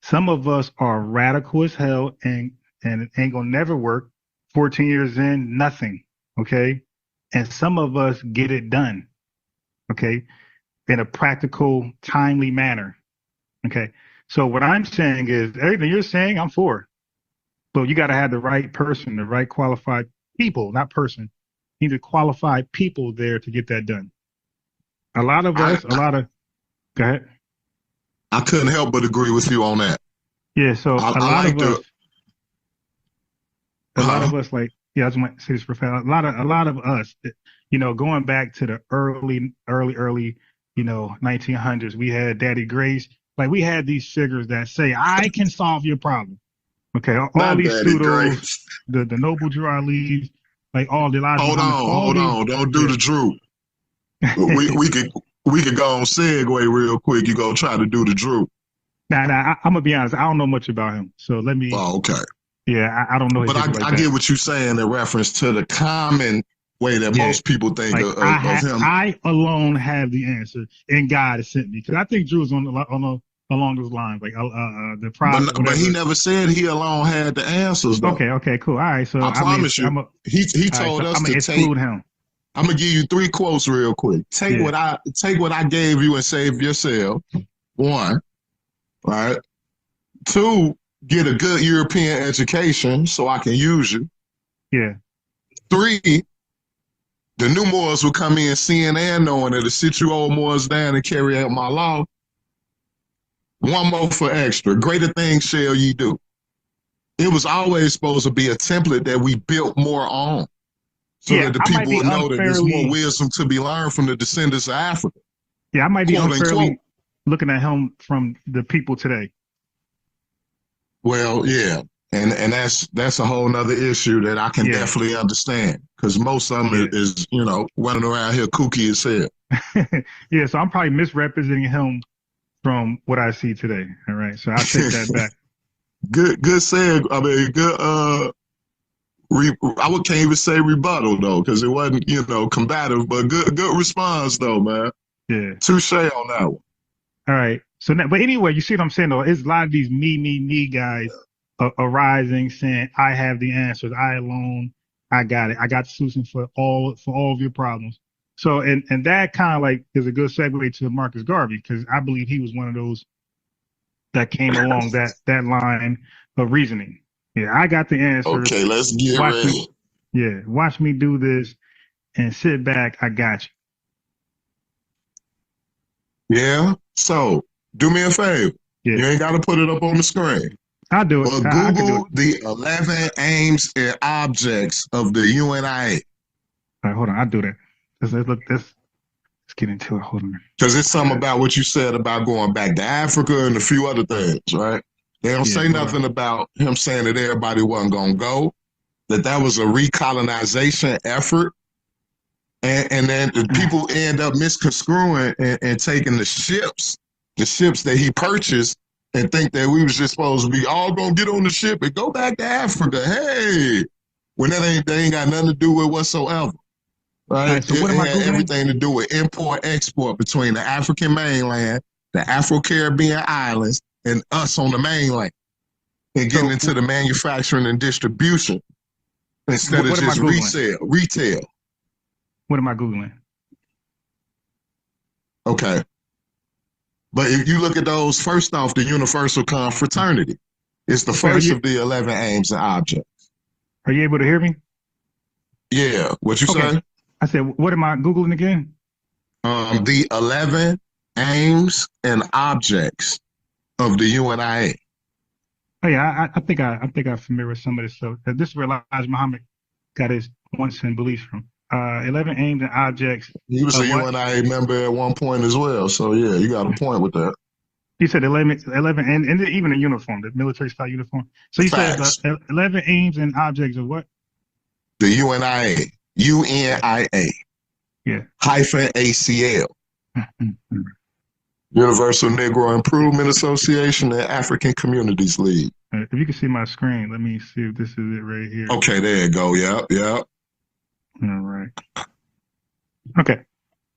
Some of us are radical as hell and it ain't gonna never work. 14 years in, nothing, okay? And some of us get it done, okay, in a practical, timely manner, okay? So what I'm saying is everything you're saying, I'm for. But you got to have the right person, the right qualified people, not person. You need the qualified people there to get that done. A lot of us, go ahead. I couldn't help but agree with you on that. Yeah, so a lot of us, like, yeah, I just want to say this for a fact. A lot of us, you know, going back to the early, you know, 1900s, we had Daddy Grace. Like, we had these figures that say, I can solve your problem. Okay, all these pseudos, the Noble Drew Ali's, like all the lives. Hold on, don't do the Drew. we could go on segue real quick. You go try to do the Drew. Nah, I'm gonna be honest. I don't know much about him, so let me. Oh, okay. Yeah, I don't know. But I get what you're saying in reference to the common way that most people think like of him. I alone have the answer, and God has sent me. Because I think Drew's along those lines, like the problem. But he never said he alone had the answers, though. Okay, cool. All right, so I promise you, he told us to exclude him. I'm gonna give you 3 quotes real quick. Take what I gave you and save yourself. 1, right? 2, get a good European education so I can use you. Yeah. 3, the new Moors will come in seeing and knowing that to sit you old Moors down and carry out my law. 1 more for extra. Greater things shall ye do. It was always supposed to be a template that we built more on. So that the people will know that there's more wisdom to be learned from the descendants of Africa. Yeah, I might be unfairly looking at him from the people today. Well, yeah. And that's a whole nother issue that I can definitely understand. Because most of them is, you know, running around here kooky as hell. Yeah, so I'm probably misrepresenting him from what I see today. All right. So I'll take that back. Good saying. I mean, good I can't even say rebuttal though, because it wasn't, you know, combative, but good response though, man. Yeah. Touche on that one. All right. So now, but anyway, you see what I'm saying though? It's a lot of these me guys arising saying, I have the answers. I alone, I got it. I got the solution for all of your problems. So, and that kind of like is a good segue to Marcus Garvey, because I believe he was one of those that came along that line of reasoning. Yeah, I got the answer. Okay, let's get ready. Watch me do this and sit back. I got you. Yeah. So do me a favor. Yeah. You ain't got to put it up on the screen. I'll do it. But Google the 11 aims and objects of the UNIA. All right, hold on. I'll do that. Let's get into it. Hold on. Because it's something about what you said about going back to Africa and a few other things, right? They don't say nothing about him saying that everybody wasn't going to go, that was a recolonization effort. And then the people end up misconstruing and taking the ships that he purchased and think that we was just supposed to be all going to get on the ship and go back to Africa. Hey, when they ain't got nothing to do with whatsoever. Right? So what had everything to do with import-export between the African mainland, the Afro-Caribbean islands, and us on the mainland, and getting into the manufacturing and distribution instead of just retail. What am I Googling? Okay. But if you look at those, first off, the universal confraternity is the first of the 11 aims and objects. Are you able to hear me? Yeah. What you say? I said, what am I Googling again? The 11 aims and objects of the UNIA. Oh yeah, I think I'm familiar with some of this stuff. This is where Elijah Muhammad got his wants and beliefs from. 11 aims and objects. He was a UNIA member at one point as well. So yeah, you got a point with that. You said 11 and even a uniform, the military style uniform. So you said 11 aims and objects of what? The UNIA. UNIA. Yeah. Hyphen ACL. Universal Negro Improvement Association and African Communities League. If you can see my screen, let me see if this is it right here. Okay, there you go. Yep. All right. Okay.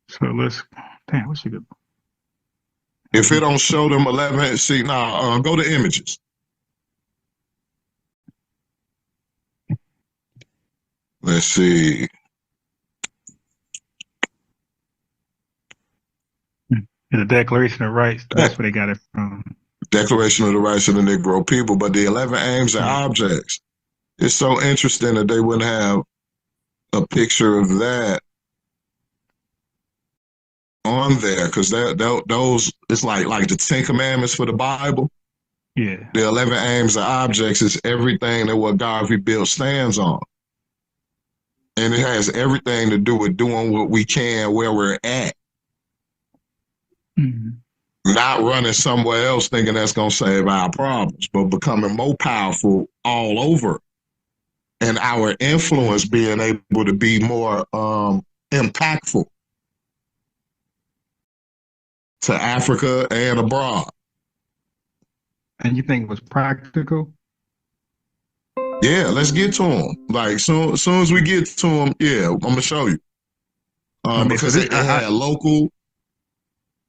So let's, damn, what's a good? If it don't show them 11, see, now go to images. Let's see. The Declaration of Rights, that's where they got it from. Declaration of the Rights of the Negro People, but the 11 aims and objects. It's so interesting that they wouldn't have a picture of that on there, because those, it's like the 10 Commandments for the Bible. Yeah. The 11 aims and objects is everything that what God rebuilt stands on. And it has everything to do with doing what we can where we're at. Mm-hmm. Not running somewhere else thinking that's going to save our problems, but becoming more powerful all over. And our influence being able to be more impactful to Africa and abroad. And you think it was practical? Yeah, let's get to them. Like, soon as we get to them, yeah, I'm going to show you. Because it had local,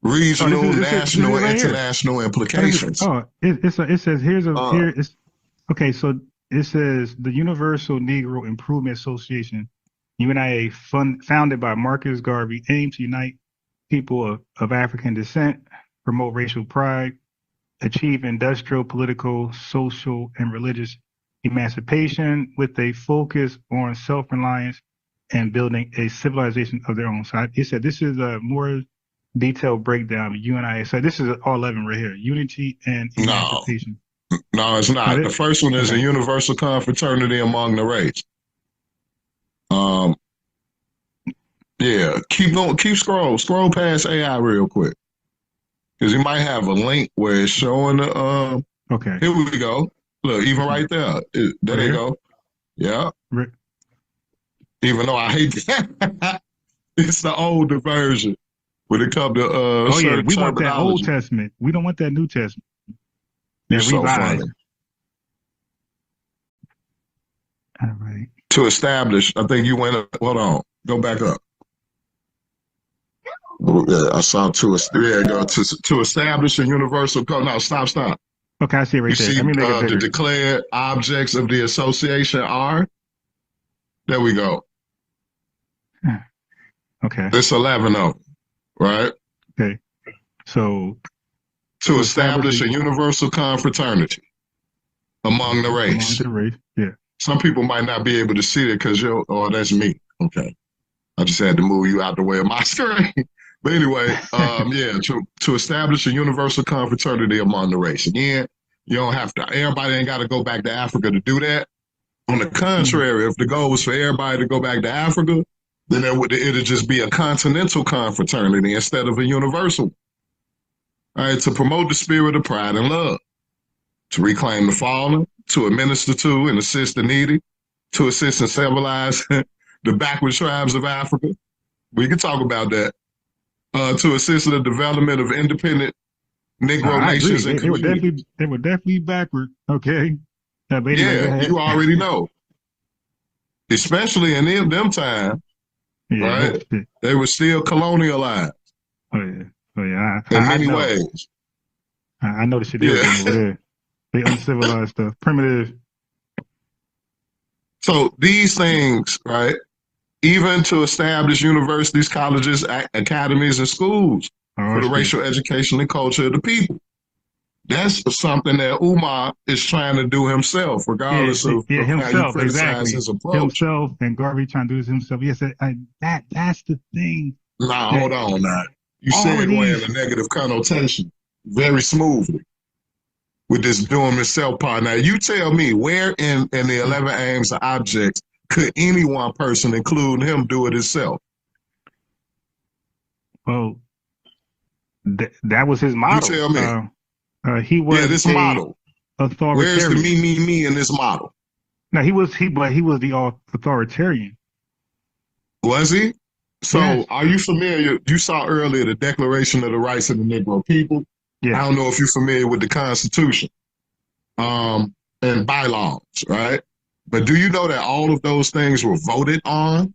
regional, national, international implications. It says okay. So it says the Universal Negro Improvement Association, UNIA, founded by Marcus Garvey, aims to unite people of African descent, promote racial pride, achieve industrial, political, social, and religious emancipation with a focus on self-reliance and building a civilization of their own. So it said this is a more detailed breakdown of UNIA. So this is all 11 right here. Unity and emancipation. No, it's not. The first one is a universal confraternity among the race. Yeah, keep going, scroll past AI real quick. Because you might have a link where it's showing the okay. Here we go. Look, even right there. There you go. Yeah. Right. Even though I hate that. It's the older version. When it comes to we want that Old Testament. We don't want that New Testament. You're so funny. All right. To establish, I think you went up. Hold on. Go back up. Yeah, I saw to establish a universal code. No, stop. Okay, I see it right there. Let me make it bigger. The declared objects of the association are. There we go. Okay. There's 11 of them, right? Okay. So to establish a universal confraternity among the race. Among the race, yeah. Some people might not be able to see it because that's me. Okay. I just had to move you out the way of my screen. But anyway, to establish a universal confraternity among the race. Again, you don't have to, everybody ain't got to go back to Africa to do that. On the contrary, if the goal was for everybody to go back to Africa, then it'd just be a continental confraternity instead of a universal. All right, to promote the spirit of pride and love, to reclaim the fallen, to administer to and assist the needy, to assist and civilize the backward tribes of Africa. We can talk about that. To assist in the development of independent Negro nations and communities. They were definitely backward. Okay. Yeah, you already know. Especially in them times, right? They were still colonialized. Oh yeah. In many ways. I know the shit they were doing over there. They uncivilized stuff, primitive. So these things, right? even to establish universities, colleges, academies, and schools for the racial education and culture of the people. That's something that Umar is trying to do himself, regardless of how you criticize his approach. Himself, and Garvey trying to do this himself. Yes, that's the thing. Nah, hold on now. You segue in a negative connotation very smoothly with this doing himself part. Now, you tell me where in the 11 aims or objects could any one person, including him, do it himself? Well, that was his model. You tell me. He was this model. Authoritarian. Where's the me in this model? No, he was the authoritarian. Was he? So Are you familiar? You saw earlier the Declaration of the Rights of the Negro People. Yes. I don't know if you're familiar with the Constitution and bylaws, right? But do you know that all of those things were voted on,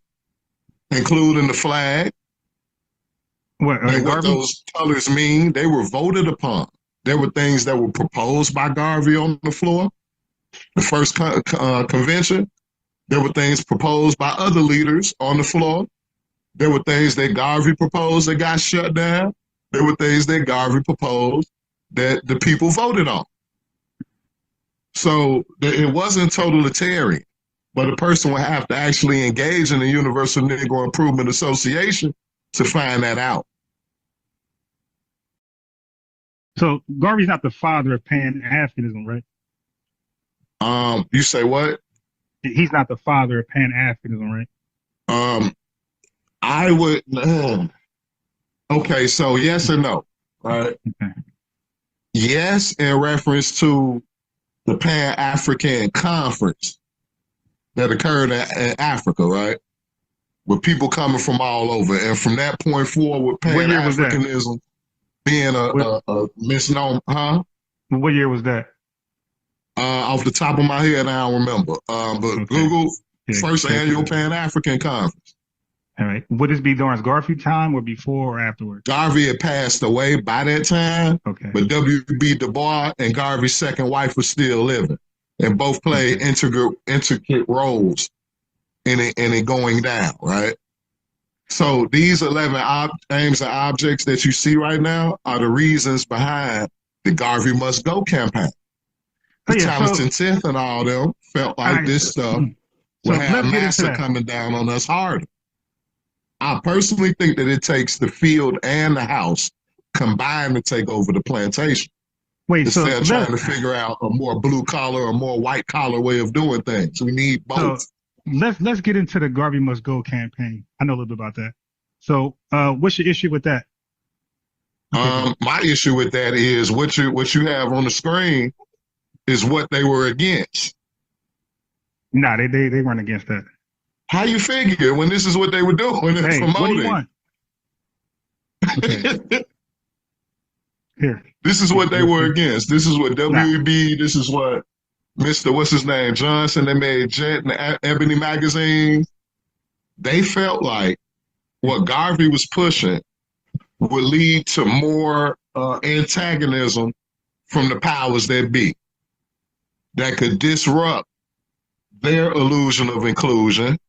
including the flag? And what those colors mean? They were voted upon. There were things that were proposed by Garvey on the floor, the first convention. There were things proposed by other leaders on the floor. There were things that Garvey proposed that got shut down. There were things that Garvey proposed that the people voted on. So it wasn't totalitarian, but a person would have to actually engage in the Universal Negro Improvement Association to find that out. So Garvey's not the father of Pan-Africanism, right? You say what? He's not the father of Pan-Africanism, right? I would. Okay, so yes or no, right? Okay. Yes, in reference to the Pan-African Conference that occurred in Africa, right? With people coming from all over, and from that point forward, Pan-Africanism being a misnomer, huh? What year was that? Off the top of my head, I don't remember. But Google first annual Pan-African Conference. All right. Would this be during Garvey's time or before or afterwards? Garvey had passed away by that time. Okay. But W.B. Du Bois and Garvey's second wife was still living, and both played intricate roles in it going down, right? So these 11 aims and objects that you see right now are the reasons behind the Garvey Must Go campaign. The Talented 10th and all them felt like this stuff would have massa coming down on us harder. I personally think that it takes the field and the house combined to take over the plantation. Instead of trying to figure out a more blue collar or more white collar way of doing things. We need both. So let's get into the Garvey Must Go campaign. I know a little bit about that. So what's your issue with that? My issue with that is what you have on the screen is what they were against. Nah, they weren't against that. How you figure when this is what they were doing and promoting? What do you want? Okay. Here. This is what they were against. This is what WEB, this is what Mr. What's his name, Johnson, they made Jet and Ebony magazine. They felt like what Garvey was pushing would lead to more antagonism from the powers that be that could disrupt their illusion of inclusion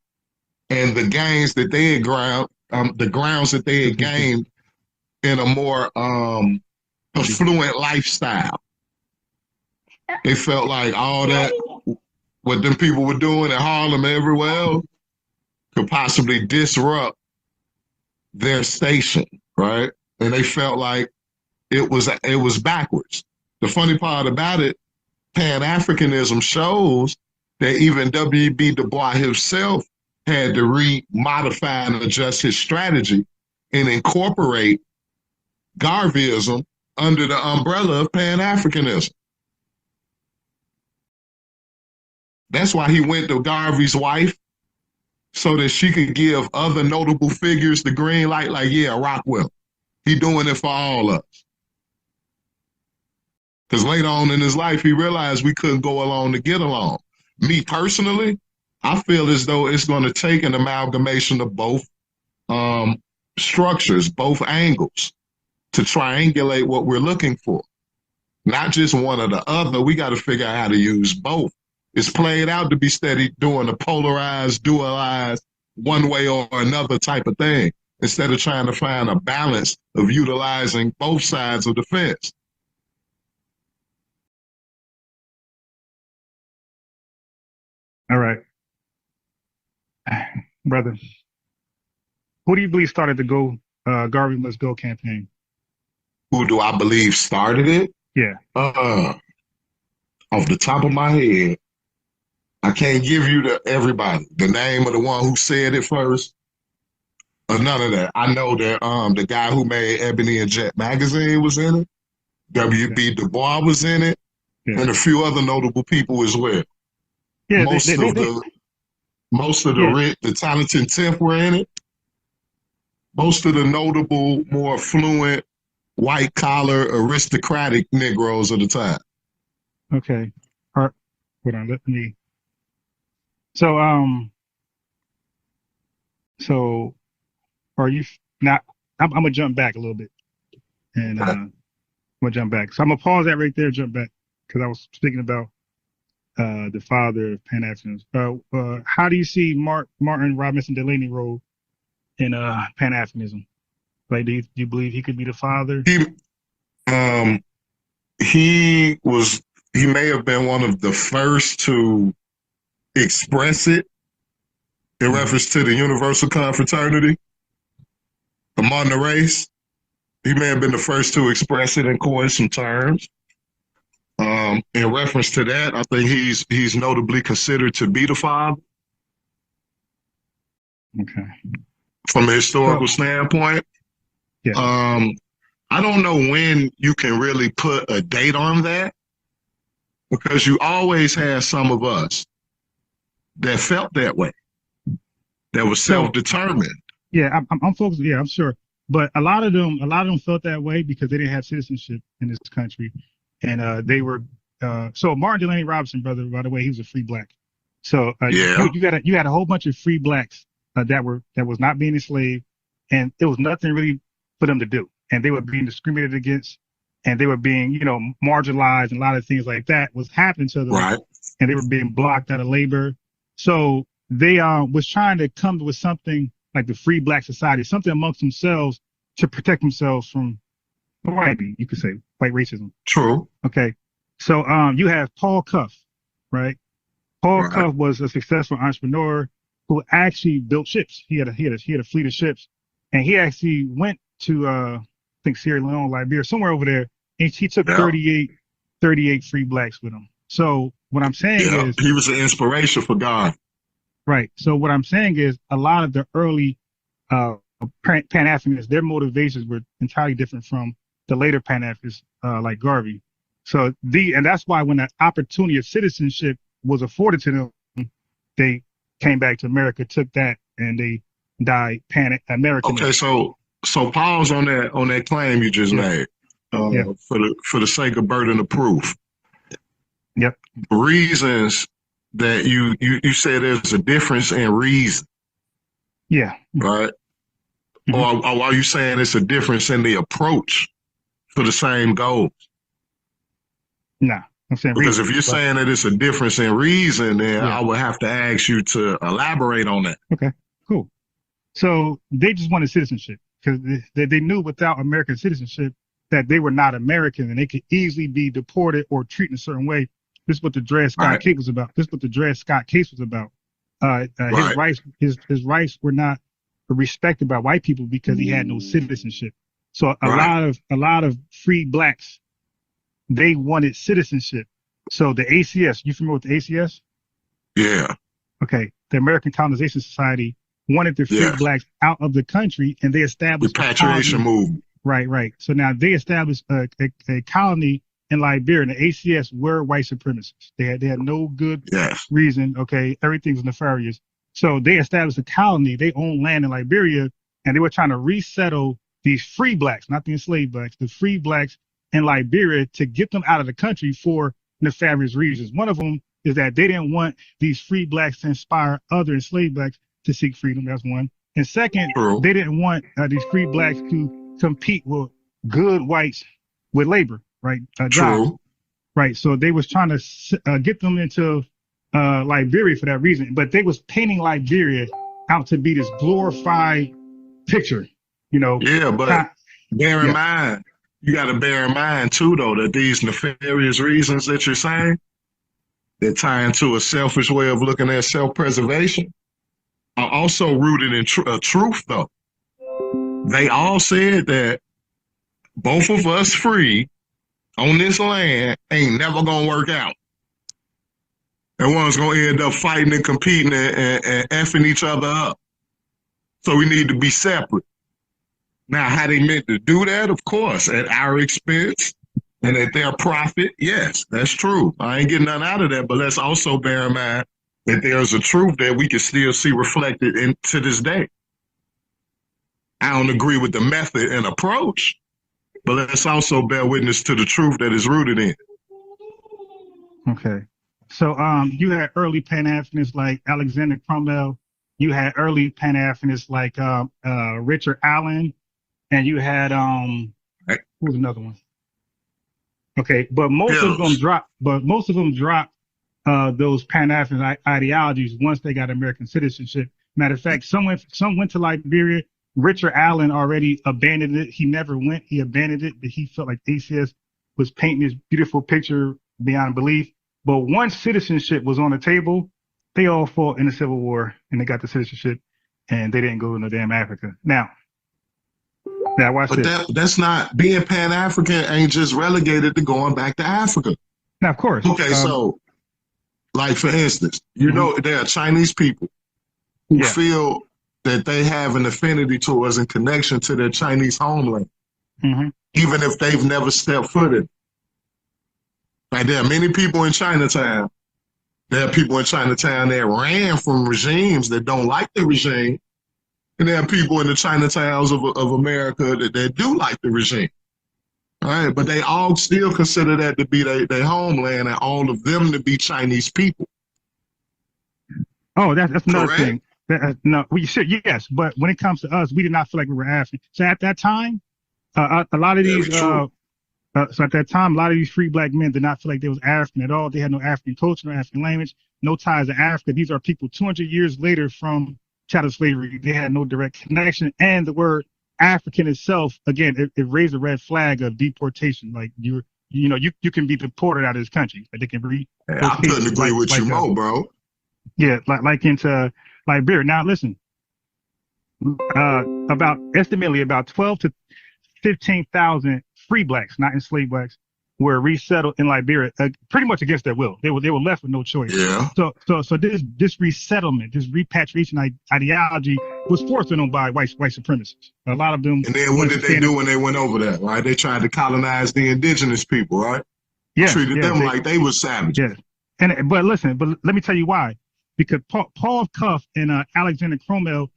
and the gains that they had the grounds that they had gained in a more affluent lifestyle. They felt like all that, what them people were doing in Harlem and everywhere else, could possibly disrupt their station, right? And they felt like it was backwards. The funny part about it, Pan-Africanism shows that even W.B. Du Bois himself had to modify and adjust his strategy and incorporate Garveyism under the umbrella of Pan-Africanism. That's why he went to Garvey's wife, so that she could give other notable figures the green light, like, yeah, Rockwell, he doing it for all of us. Because later on in his life, he realized we couldn't go along to get along. Me personally, I feel as though it's going to take an amalgamation of both structures, both angles, to triangulate what we're looking for. Not just one or the other. We got to figure out how to use both. It's played out to be steady doing a polarized, dualized one way or another type of thing, instead of trying to find a balance of utilizing both sides of the fence. All right. Brother, who do you believe started the Garvey Must Go campaign? Who do I believe started it? Yeah. Off the top of my head, I can't give you the name of the one who said it first, or none of that. I know that the guy who made Ebony and Jet magazine was in it. W.B. Du Bois was in it, and a few other notable people as well. Yeah, most of the talented 10th were in it. Most of the notable, more affluent, white-collar, aristocratic Negroes of the time. Okay. Hold on, let me. So, are you now? I'm gonna jump back a little bit, and I'm gonna jump back. So I'm gonna pause that right there, jump back, because I was speaking about the father of Pan-Africanism. How do you see Martin Robinson Delaney role in Pan-Africanism? Like, do you believe he could be the father? He may have been one of the first to express it in reference to the universal confraternity among the race. He may have been the first to express it in coercive terms. In reference to that, I think he's notably considered to be the father. Okay. From a historical standpoint. Yeah. I don't know when you can really put a date on that, because you always had some of us that felt that way, that was self-determined. Yeah, I'm focused. Yeah, I'm sure. But a lot of them felt that way because they didn't have citizenship in this country, and they were. So Martin Delaney Robinson, brother, by the way, he was a free black. So you had a whole bunch of free blacks that was not being enslaved, and it was nothing really for them to do, and they were being discriminated against, and they were being marginalized, and a lot of things like that was happening to them, right? And they were being blocked out of labor. So they was trying to come with something like the free black society, something amongst themselves to protect themselves from white racism. True. Okay. So you have Paul Cuff, right? Paul Cuff was a successful entrepreneur who actually built ships. He had a fleet of ships, and he actually went to I think Sierra Leone, Liberia, somewhere over there, and he took 38 free blacks with him. So what I'm saying is he was an inspiration for God. Right. So what I'm saying is a lot of the early Pan-Africanists, their motivations were entirely different from the later Pan-Africanists like Garvey. So and that's why when the opportunity of citizenship was afforded to them, they came back to America, took that, and they died Pan-American. Okay, so pause on that claim you just made for the sake of burden of proof. Yep. Reasons that you said there's a difference in reason. Yeah. Right. Mm-hmm. Or are you saying it's a difference in the approach for the same goals? Nah, I'm saying because if you're saying that it's a difference in reason, then I would have to ask you to elaborate on that. Okay, cool. So they just wanted citizenship because they knew without American citizenship that they were not American and they could easily be deported or treated in a certain way. This is what the Dred Scott case was about. His rights were not respected by white people because he had no citizenship. So a lot of free blacks, they wanted citizenship. So the ACS, you familiar with the ACS? Yeah. Okay. The American Colonization Society wanted the free blacks out of the country, and they established repatriation movement. Right. So now they established a colony in Liberia, and the ACS were white supremacists. They had no good reason. Okay, everything's nefarious. So they established a colony. They owned land in Liberia, and they were trying to resettle these free blacks, not the enslaved blacks, the free blacks in Liberia, to get them out of the country for nefarious reasons. One of them is that they didn't want these free blacks to inspire other enslaved blacks to seek freedom. That's one. And second, they didn't want these free blacks to compete with good whites with labor. Right. Jobs. Right. So they was trying to get them into Liberia for that reason, but they was painting Liberia out to be this glorified picture, you know. Yeah, but bear in mind, you got to bear in mind too, though, that these nefarious reasons that you're saying that tie into a selfish way of looking at self-preservation are also rooted in truth, though. They all said that both of us free on this land ain't never gonna work out. And one's gonna end up fighting and competing and effing each other up. So we need to be separate. Now, how they meant to do that, of course, at our expense and at their profit, yes, that's true. I ain't getting nothing out of that, but let's also bear in mind that there's a truth that we can still see reflected to this day. I don't agree with the method and approach, but let's also bear witness to the truth that is rooted in. Okay. So you had early Pan-Africanists like Alexander Cromwell. You had early Pan-Africanists like Richard Allen. And you had who was another one? Okay, but most of them dropped. But most of them dropped those Pan-African ideologies once they got American citizenship. Matter of fact, some went to Liberia. Richard Allen already abandoned it. He never went. He abandoned it. But he felt like ACS was painting this beautiful picture beyond belief. But once citizenship was on the table, they all fought in the Civil War and they got the citizenship, and they didn't go to no damn Africa. Now watch but this. That's not being Pan-African. Ain't just relegated to going back to Africa. Now, of course. Okay, so like for instance, you know there are Chinese people who feel that they have an affinity towards and connection to their Chinese homeland, even if they've never stepped foot in. Like there are many people in Chinatown. There are people in Chinatown that ran from regimes that don't like the regime. And there are people in the Chinatowns of America that do like the regime. All right, but they all still consider that to be their homeland and all of them to be Chinese people. Oh, that's another thing. No, we should, yes, but when it comes to us, we did not feel like we were African. So at that time, a lot of these, so at that time, a lot of these free black men did not feel like they was African at all. They had no African culture, no African language, no ties to Africa. These are people 200 years later from chattel slavery. They had no direct connection, and the word African itself, again, it raised a red flag of deportation. Like you can be deported out of this country. Like they can be. I couldn't agree with you more, bro. Yeah, like into Liberia. Now listen, estimately about 12 to 15,000 free blacks, not enslaved blacks, were resettled in Liberia, pretty much against their will. They were left with no choice. Yeah. So this resettlement, this repatriation ideology was forced on them by white supremacists. A lot of them. And then what did they do when they went over there? Right, they tried to colonize the indigenous people, right? Yeah. Treated them like they were savages. Yeah. But let me tell you why. Because Paul Cuff and Alexander Cromwell,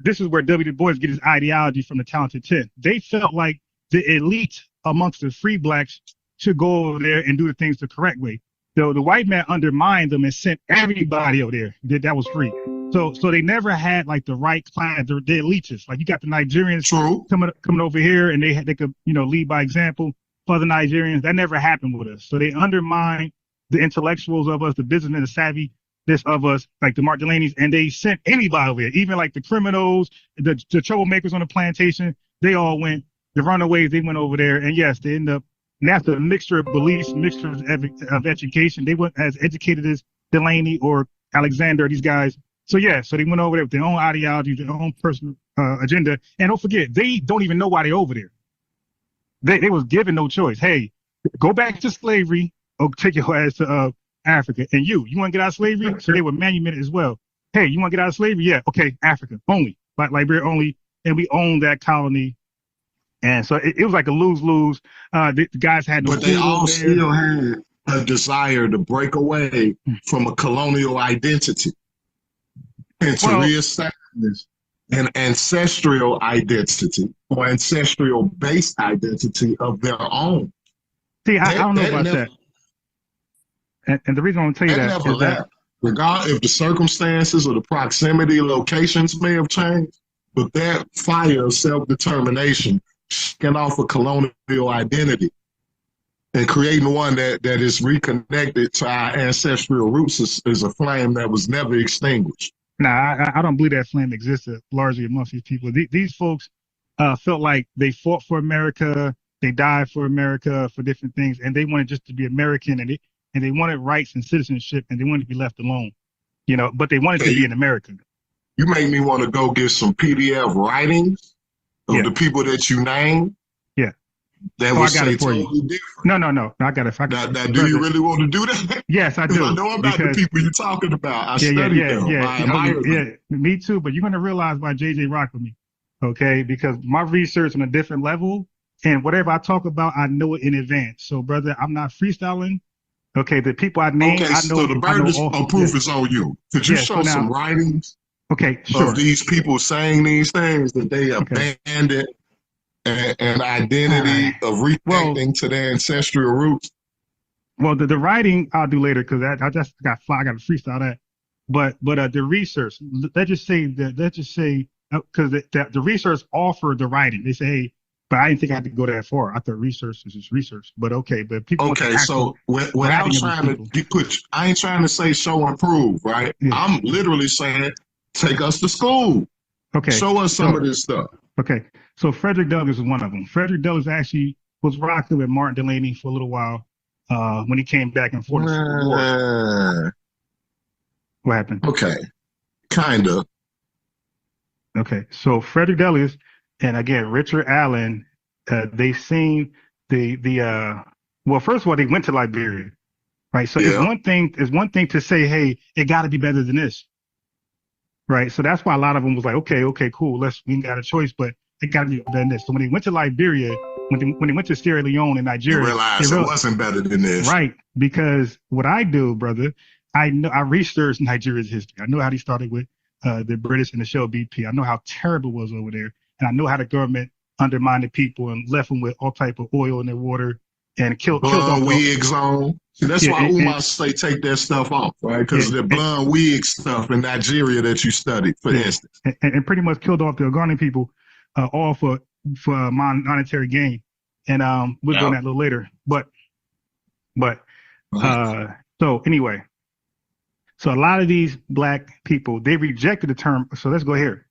this is where W. Du Bois get his ideology from the Talented 10. They felt like the elite amongst the free blacks should go over there and do the things the correct way. So the white man undermined them and sent everybody over there that was free. So they never had like the right class, the elitists. Like you got the Nigerians coming over here and they could lead by example for the Nigerians. That never happened with us. So they undermined the intellectuals of us, the businessmen, the savvy of us, like the Mark Delaney's, and they sent anybody over here, even like the criminals, the troublemakers on the plantation. They all went, the runaways, they went over there, and yes, they end up. And after a mixture of beliefs, mixture of education, they weren't as educated as Delaney or Alexander, these guys. So they went over there with their own ideology, their own personal agenda. And don't forget, they don't even know why they're over there. They was given no choice. Hey, go back to slavery or take your ass to Africa. And you want to get out of slavery? So they were manumitted as well. Hey, you want to get out of slavery? Yeah, okay, Africa only, like Liberia only. And we own that colony. And so it was like a lose-lose. The guys had no. But they all still had a desire to break away from a colonial identity and to reestablish an ancestral identity or ancestral-based identity of their own. See, I don't know about that. And the reason I'm going to tell you that is that regardless if the circumstances or the proximity locations may have changed, but that fire of self-determination shaking off a colonial identity and creating one that is reconnected to our ancestral roots is a flame that was never extinguished. Nah, I don't believe that flame existed largely amongst these people. These folks felt like they fought for America, they died for America for different things, and they wanted just to be American, and they wanted rights and citizenship, and they wanted to be left alone, you know. But they wanted to be an American. You make me want to go get some PDF writings of the people that you named. Yeah. That would say totally different. No. I got it. Now, do you really want to do that? Yes, I do. I know about the people you're talking about. I studied them. I admire them. Me too. But you're going to realize why JJ rocked with me, okay? Because my research on a different level, and whatever I talk about, I know it in advance. So, brother, I'm not freestyling. Okay, the people I named, I know. So the burden of proof is on you. Could you show some writings? Okay, sure. Of these people saying these things that they abandoned an identity of reconnecting to their ancestral roots? Well, the writing I'll do later because I got to freestyle that. But the research, let's just say because the research offered the writing. They say, hey, but I didn't think I had to go that far. I thought research is just research. But okay, but people. Okay, so without trying to put, I ain't trying to say show and prove, right? Yeah. I'm literally saying, take us to school. Okay. Show us some of this stuff. Okay. So Frederick Douglass is one of them. Frederick Douglass actually was rocking with Martin Delany for a little while when he came back and forth. What happened? Okay. Kind of. Okay. So Frederick Douglass and again Richard Allen, they seen well, first of all, they went to Liberia. Right. So it's one thing to say, hey, it got to be better than this. Right. So that's why a lot of them was like, okay, cool. We ain't got a choice, but it got to be better than this. So when they went to Liberia, when they went to Sierra Leone and Nigeria, they realized it wasn't better than this. Right. Because what I do, brother, I researched Nigeria's history. I know how they started with the British and the Shell BP. I know how terrible it was over there. And I know how the government undermined the people and left them with all type of oil in their water and killed off wigs on. See, that's why Umar say take that stuff off, right? Because the blonde wig stuff in Nigeria that you studied, for instance. And pretty much killed off the Ugandan people all for monetary gain. And we'll go on that a little later. But so anyway, so a lot of these black people, they rejected the term. So let's go here.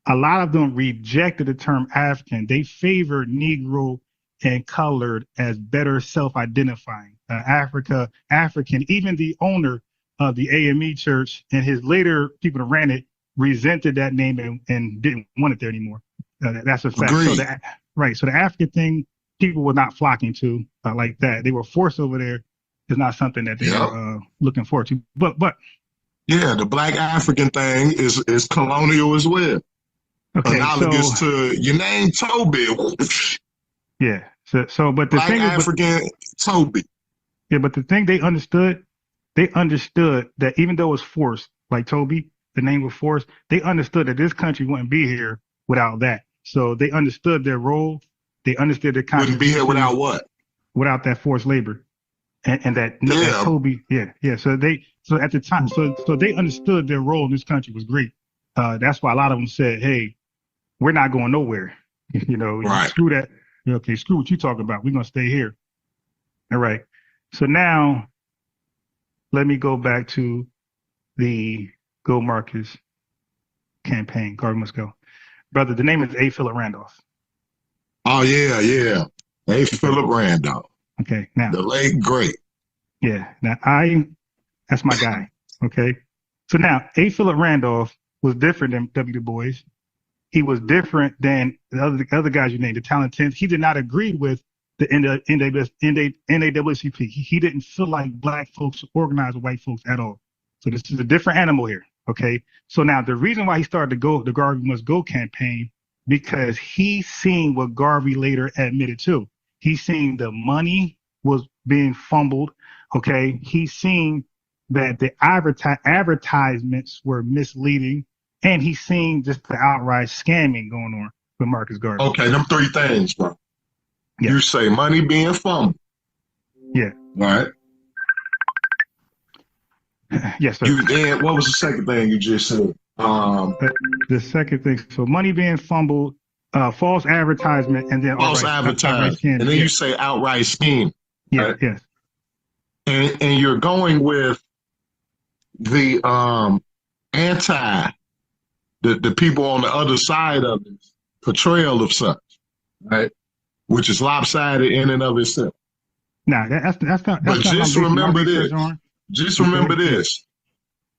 A lot of them rejected the term African. They favored Negro and colored as better self-identifying. African, even the owner of the AME church and his later people that ran it resented that name and didn't want it there anymore. That's a fact. So the African thing, people were not flocking to like that. They were forced over there. It's not something that they were looking forward to. But yeah, the black African thing is colonial as well. Okay, analogous to your name Toby. Yeah. So but the black thing African Toby. Yeah, but the thing they understood that even though it was forced, like Toby, the name was forced, they understood that this country wouldn't be here without that. So they understood their role. They understood their wouldn't be here without what? Without that forced labor. And that Toby, So at the time, so they understood their role in this country was great. That's why a lot of them said, hey, we're not going nowhere. Screw that. Okay, screw what you talk about. We're going to stay here. All right. So now let me go back to the Go Marcus campaign. Garvey must go. Brother, the name is A. Philip Randolph. Oh, yeah. A. Philip Randolph. Okay, now. The late great. Yeah, now that's my guy. Okay. So now, A. Philip Randolph was different than W. Du Bois. He was different than the other guys you named, the Talented. He did not agree with the NAACP. He didn't feel like black folks organized with white folks at all. So this is a different animal here. Okay. So now the reason why he started the Garvey Must Go campaign, because he seen what Garvey later admitted to. He seen the money was being fumbled. Okay. He seen that the advertisements were misleading, and he's seen just the outright scamming going on with Marcus Garvey. Okay, them three things, bro. Yeah. You say money being fumbled. Yeah. Right. Yes, sir. And what was the second thing you just said? The second thing, so money being fumbled, false advertisement, and then false advertisement, and then you say outright scheme. Yeah, right? Yes. And you're going with the anti the people on the other side of this portrayal of such, right? Which is lopsided in and of itself. Nah, that's not. But just remember this. Just remember this.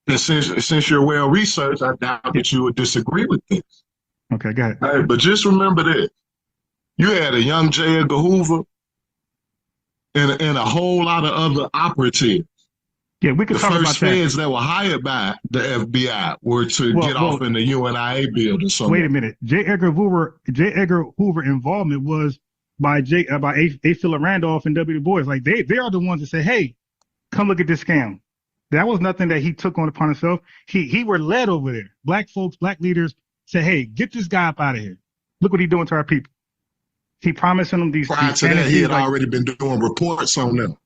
And since you're well researched, I doubt that you would disagree with this. Okay, go ahead. All right, but just remember this. You had a young J. Edgar Hoover and a whole lot of other operatives. Yeah, we could talk about that. The first feds that were hired by the FBI were to get off in the UNIA building. Wait a minute. J. Edgar Hoover involvement was by A. Philip Randolph and W. Du Bois. Like they are the ones that say, hey, come look at this scam. That was nothing that he took on upon himself. He were led over there. Black folks, black leaders said, hey, get this guy up out of here. Look what he's doing to our people. He promising them these. Prior to that, he had already been doing reports on them.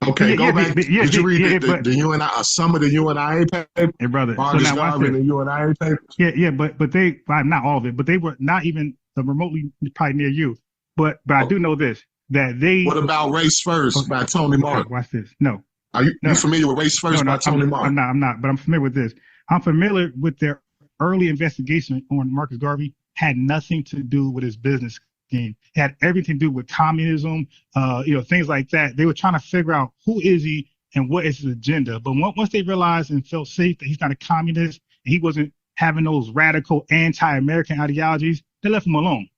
Okay, go back. Did you read the UNI, some of the UNIA papers? Hey, brother. So now watch the UNIA papers? Yeah, but they, not all of it, but they were not even remotely probably near you. But I do know this, that they. What about Race First by Tony Martin? Watch this. No. Are you familiar with Race First by Tony Martin? I'm not, but I'm familiar with this. I'm familiar with their early investigation on Marcus Garvey. Had nothing to do with his business scheme. It had everything to do with communism, things like that. They were trying to figure out who is he and what is his agenda. But once they realized and felt safe that he's not a communist and he wasn't having those radical anti-American ideologies, they left him alone.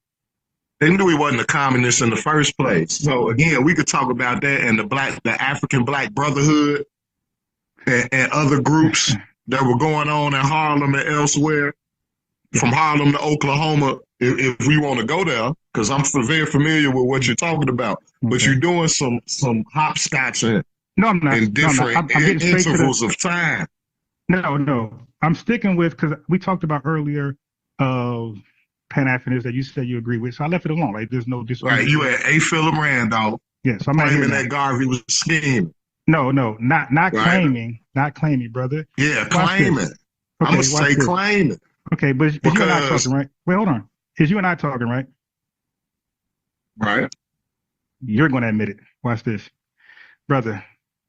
They knew he wasn't a communist in the first place. So again, we could talk about that and the African Black Brotherhood and other groups that were going on in Harlem and elsewhere, from Harlem to Oklahoma, if we want to go there, because I'm very familiar with what you're talking about. Okay. But you're doing some hopscotch in different intervals of time. No. I'm sticking with, because we talked about earlier Pan-Africanism that you said you agree with, so I left it alone. Right? There's no disagreement. Right, you had A. Philip Randolph. Yes, I'm claiming that Garvey was scheming. No, not right. not claiming, brother. Yeah, claiming. Okay, I'm gonna say claiming. Okay, but is you and I talking, right? Wait, hold on. Is you and I talking, right? Right. You're going to admit it. Watch this, brother.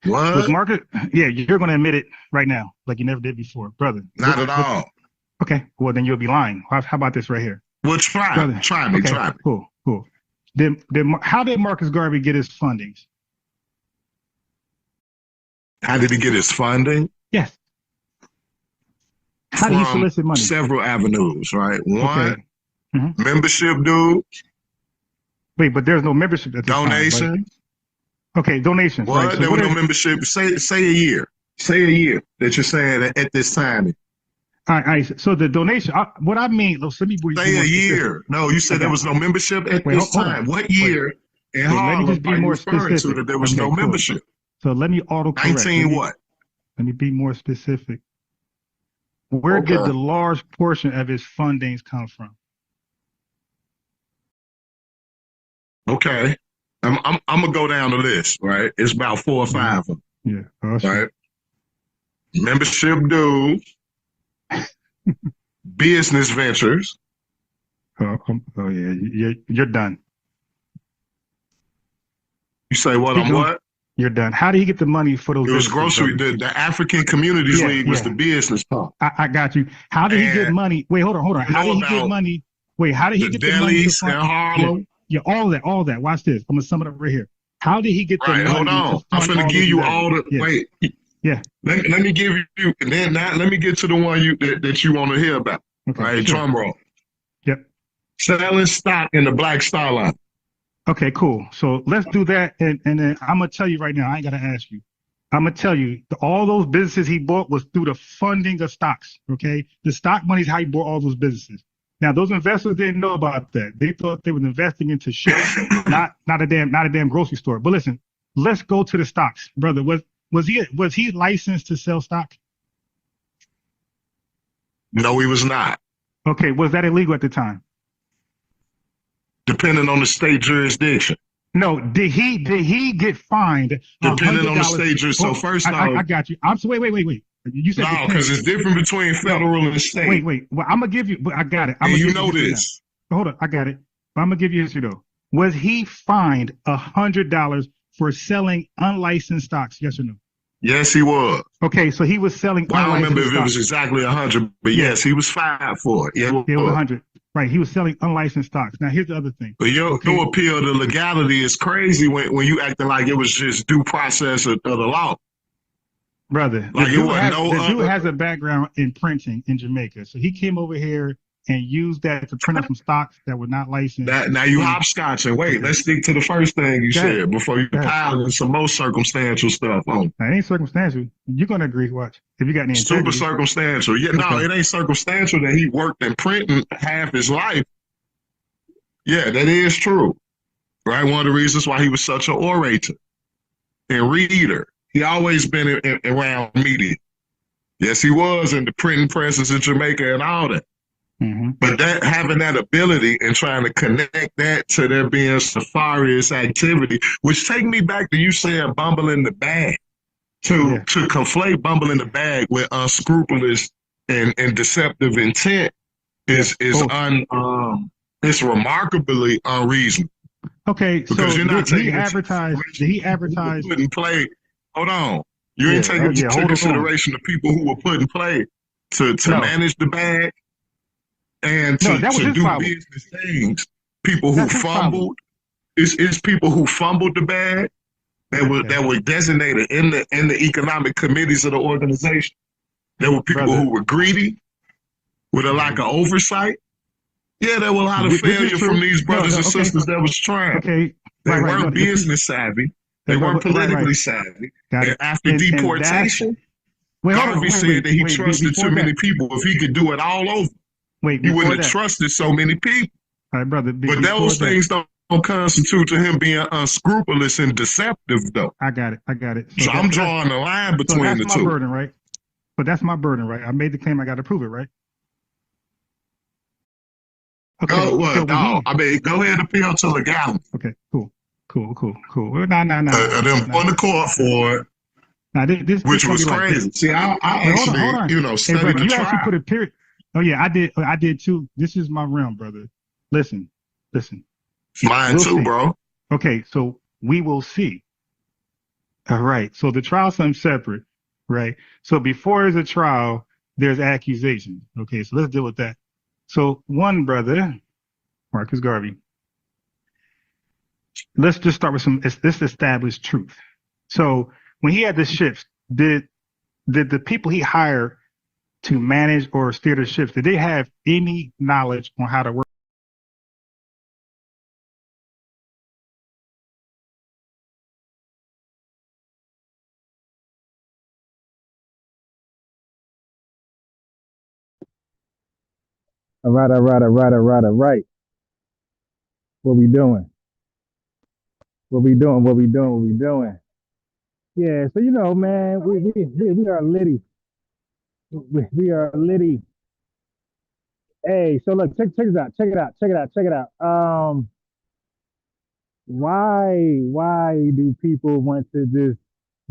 What? Was Marcus? Yeah, you're going to admit it right now, like you never did before, brother. Not at all. Okay, well then you'll be lying. How about this right here? Well, try me. Try me. Cool. How did Marcus Garvey get his fundings? How did he get his funding? Yes. How did he solicit money? Several avenues, right? One, membership dues. Wait, but there's no membership at this donation. Time, right? Okay, donations. Well, right? So there was no membership. Say a year. Say a year that you're saying at this time. All right. So the donation. What I mean, let me say a year. No, you said there was no membership at this time. What year? And how let me just be more specific. That there was no membership. So let me autocorrect. 19 what? Let me be more specific. Where did the large portion of his fundings come from? Okay, I'm gonna go down the list. Right, it's about 4 or 5 of them. Yeah. Right. Membership dues, business ventures. Oh yeah, you're done. You say what? What? You're done. How did he get the money for those? It was grocery. The African Communities League was the business part. I got you. How did he get money? Wait, hold on. How did he get money? Wait, how did he get the money? Delis in Harlem. Yeah, all that. Watch this. I'm gonna sum it up right here. How did he get the money? Hold on. I'm gonna give you all the. Yeah. Wait. Yeah. Let me give you, and then let me get to the one that you want to hear about. Okay, right, drum roll. Yep. Selling stock in the Black Star Line. Okay, cool. So let's do that, and then I'm gonna tell you right now. I ain't gotta ask you. I'm gonna tell you all those businesses he bought was through the funding of stocks. Okay, the stock money is how he bought all those businesses. Now those investors didn't know about that. They thought they were investing into shit, not a damn grocery store. But listen, let's go to the stocks, brother. Was he licensed to sell stock? No, he was not. Okay, was that illegal at the time? Depending on the state jurisdiction. No, did he get fined? Depending on the state jurisdiction. So first off, I got you. Wait. You said no, because it's different between federal and state. Wait. Well, I'm gonna give you. But I got it. You know this. Hold on, I got it. But I'm gonna give you history though. Was he fined $100 for selling unlicensed stocks? Yes or no? Yes, he was. Okay, so he was selling Well, I don't remember unlicensed if it was stocks. exactly 100, but Yeah. yes, he was fired for it. Yeah, It was 100. Right. He was selling unlicensed stocks. Now, here's the other thing. But your appeal to legality is crazy when you acting like it was just due process of the law. Brother, Like the dude has a background in printing in Jamaica. So he came over here and used that to print up some stocks that were not licensed. Now you hopscotching. Wait, let's stick to the first thing you said before you pile in some more circumstantial stuff on. That ain't circumstantial. You're gonna agree, watch. If you got any super circumstantial. Yeah, no, it ain't circumstantial that he worked in printing half his life. Yeah, that is true. Right? One of the reasons why he was such an orator and reader. He always been around media. Yes, he was in the printing presses in Jamaica and all that. Mm-hmm. But that having that ability and trying to connect that to there being nefarious activity, which take me back to you saying bumble in the bag. To conflate bumble in the bag with unscrupulous and deceptive intent is it's remarkably unreasonable. Okay, because so you're not did he advertise put in play. Hold on. You ain't taking into consideration the people who were put in play to manage the bag and to do business things. People who fumbled. It's people who fumbled the bag that were designated in the economic committees of the organization. There were people who were greedy with a lack of oversight. Yeah, there were a lot of failure from these brothers and sisters that was trying. Okay. They weren't business savvy. They weren't politically savy. And after deportation, Garvey said that he trusted too many people. If he could do it all over, he wouldn't have trusted so many people. All right, brother. But those things don't constitute to him being unscrupulous and deceptive, though. I got it. So I'm drawing the line between the two. That's my burden, right? But that's my burden, right? I made the claim. I got to prove it, right? Okay. Go ahead and appeal to legality. Okay, cool. No. Then on the court for it. Now, which was crazy. Like See, I actually, hold on. Studied brother, the you trial. actually put a period. Oh yeah, I did too. This is my realm, brother. Listen. Mine we'll too, see. bro. Okay, so we will see. All right. So the trial's something separate, right? So before there's a trial, there's accusations. Okay, so let's deal with that. So one brother, Marcus Garvey. Let's just start with let's establish truth. So when he had the ships, did the people he hired to manage or steer the ships, did they have any knowledge on how to work? All right. What we doing? Yeah, so man, we are litty. We are litty. Hey, so look, check it out. Why do people want to just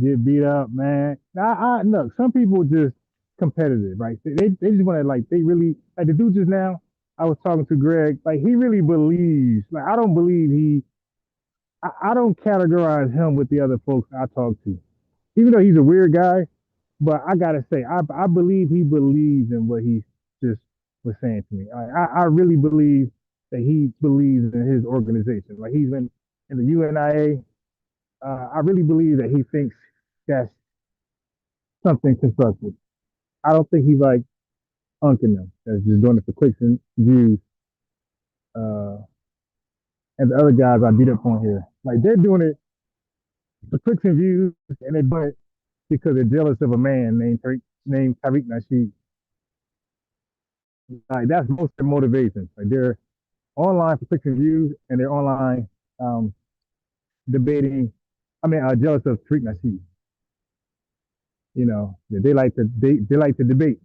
get beat up, man? I look, some people just competitive, right? They just want to they really like the dude just now. I was talking to Greg, like he really believes. Like I don't believe I don't categorize him with the other folks I talk to, even though he's a weird guy. But I gotta say, I believe he believes in what he just was saying to me. I really believe that he believes in his organization. Like he's been in the UNIA. I really believe that he thinks that's something constructive. I don't think he's like unking them. That's just doing it for clicks and views. And the other guys I beat up on here, like they're doing it for clicks and views, and they do it because they're jealous of a man named Tariq Nasheed. Like that's most of their motivation. Like they're online for clicks and views, and they're online debating. Jealous of Tariq Nasheed. They like to debate.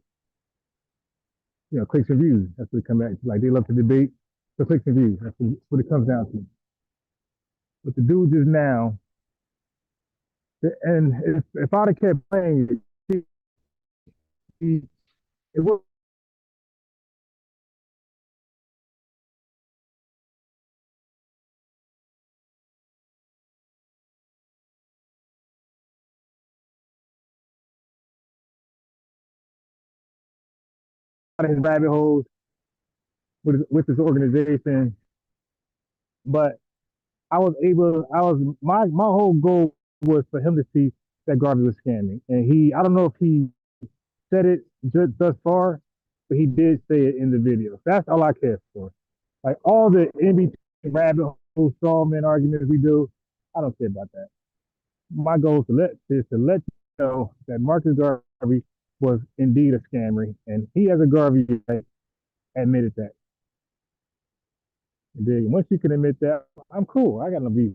Clicks and views. That's what it comes back to. Like they love to debate for clicks and views. That's what it comes down to. But the dude just now, and if I'd have kept playing it, it would of his rabbit holes with this organization, but my whole goal was for him to see that Garvey was scamming. And I don't know if he said it just thus far, but he did say it in the video. That's all I care for. Like all the in-between rabbit hole strawman arguments we do, I don't care about that. My goal is to let you know that Marcus Garvey was indeed a scammer, and he as a Garvey admitted that. And once you can admit that, I'm cool. I got no beef.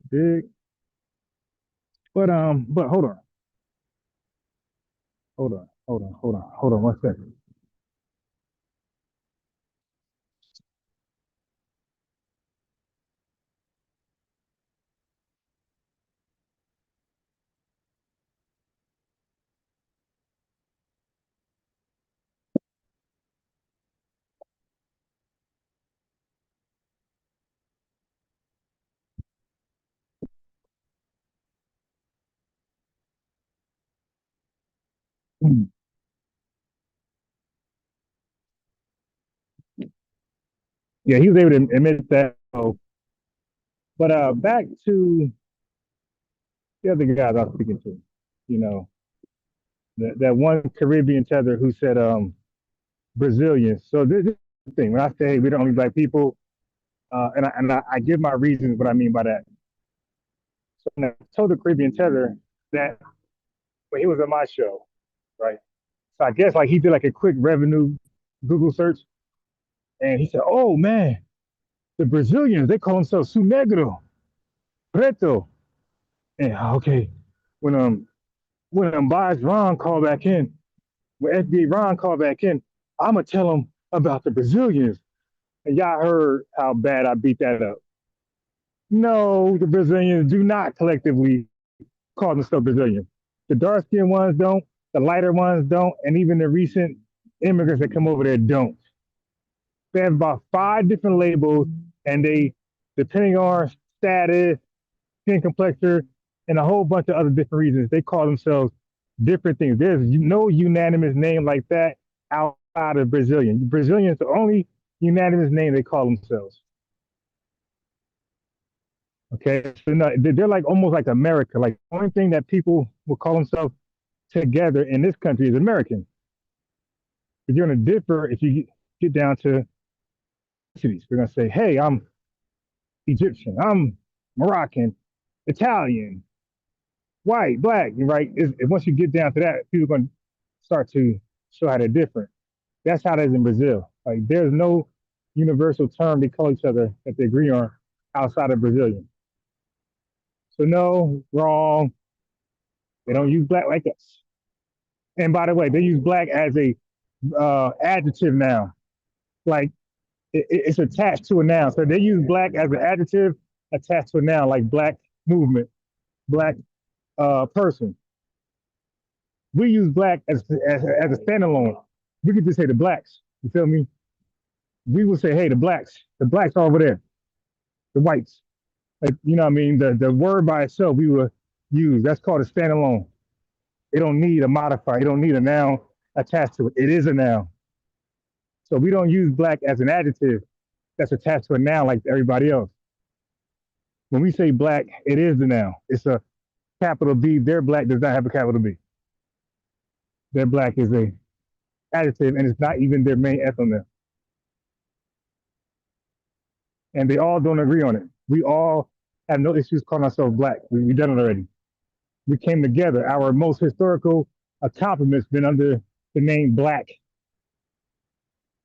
Dig. But hold on. Hold on 1 second. Yeah, he was able to admit that. But back to the other guys I was speaking to, you know, that one Caribbean tether who said Brazilians. So this is the thing. When I say we don't only black people, and I give my reasons what I mean by that. So when I told the Caribbean tether that when he was on my show, right? So I guess like he did like a quick revenue Google search, and he said, "Oh man, the Brazilians, they call themselves su negro, preto." And okay, when Bias Ron called back in, when FBA Ron called back in, I'ma tell him about the Brazilians. And y'all heard how bad I beat that up. No, the Brazilians do not collectively call themselves Brazilian. The dark-skinned ones don't, the lighter ones don't, and even the recent immigrants that come over there don't. They have about 5 different labels, and they, depending on status, skin complexion, and a whole bunch of other different reasons, they call themselves different things. There's no unanimous name like that outside of Brazilian. Brazilians, the only unanimous name they call themselves. Okay, so no, they're like almost like America. Like the only thing that people will call themselves together in this country is American. But you're gonna differ if you get down to cities. We're gonna say, hey, I'm Egyptian, I'm Moroccan, Italian, white, black, right? Once you get down to that, people are gonna start to show how they're different. That's how it is in Brazil. Like there's no universal term they call each other that they agree on outside of Brazilian. So no, wrong. They don't use black like us. And by the way, they use black as a adjective now. Like it's attached to a noun. So they use black as an adjective attached to a noun, like black movement, black person. We use black as a standalone. We could just say the blacks. You feel me? We would say, hey, the blacks are over there. The whites. Like, you know what I mean? The word by itself we would use. That's called a standalone. It don't need a modifier. It don't need a noun attached to it. It is a noun. So we don't use black as an adjective that's attached to a noun like everybody else. When we say black, it is the noun. It's a capital B. Their black does not have a capital B. Their black is a adjective, and it's not even their main ethnonym. And they all don't agree on it. We all have no issues calling ourselves black. We've done it already. We came together. Our most historical accomplishments been under the name black.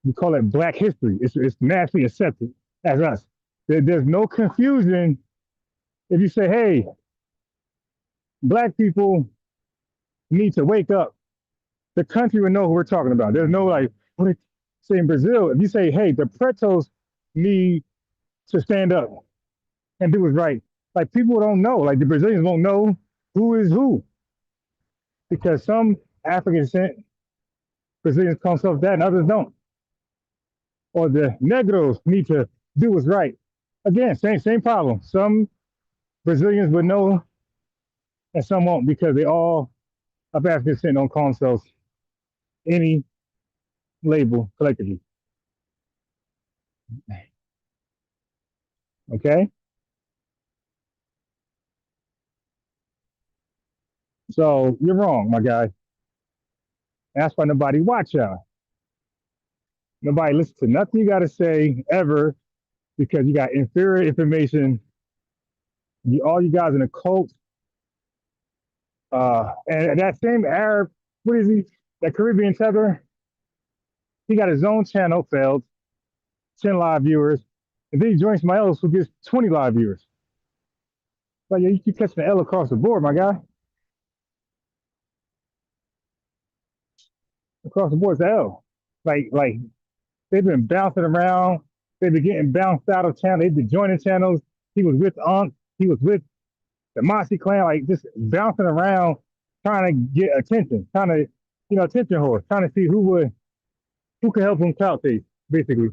We call it black history. It's nationally accepted as us. There's no confusion if you say, hey, black people need to wake up. The country would know who we're talking about. There's no like, what they say in Brazil, if you say, hey, the pretos need to stand up and do what's right. Like people don't know, like the Brazilians won't know who is who. Because some African descent Brazilians call themselves that and others don't. Or the Negros need to do what's right. Again, same problem. Some Brazilians would know and some won't because they all of African descent don't call themselves any label collectively. Okay? So you're wrong, my guy. That's why nobody watch y'all. Nobody listen to nothing you got to say ever because you got inferior information. All you guys in a cult. And that same Arab, what is he? That Caribbean tether, he got his own channel, failed, 10 live viewers. And then he joins somebody else who gets 20 live viewers. Like, yeah, you keep catching the L across the board, my guy. Across the board, it's the L. Like they've been bouncing around. They've been getting bounced out of channels. They've been joining channels. He was with Unc. He was with the Mossy clan, like just bouncing around, trying to get attention, trying to, attention horse, trying to see who could help him clout chase, basically.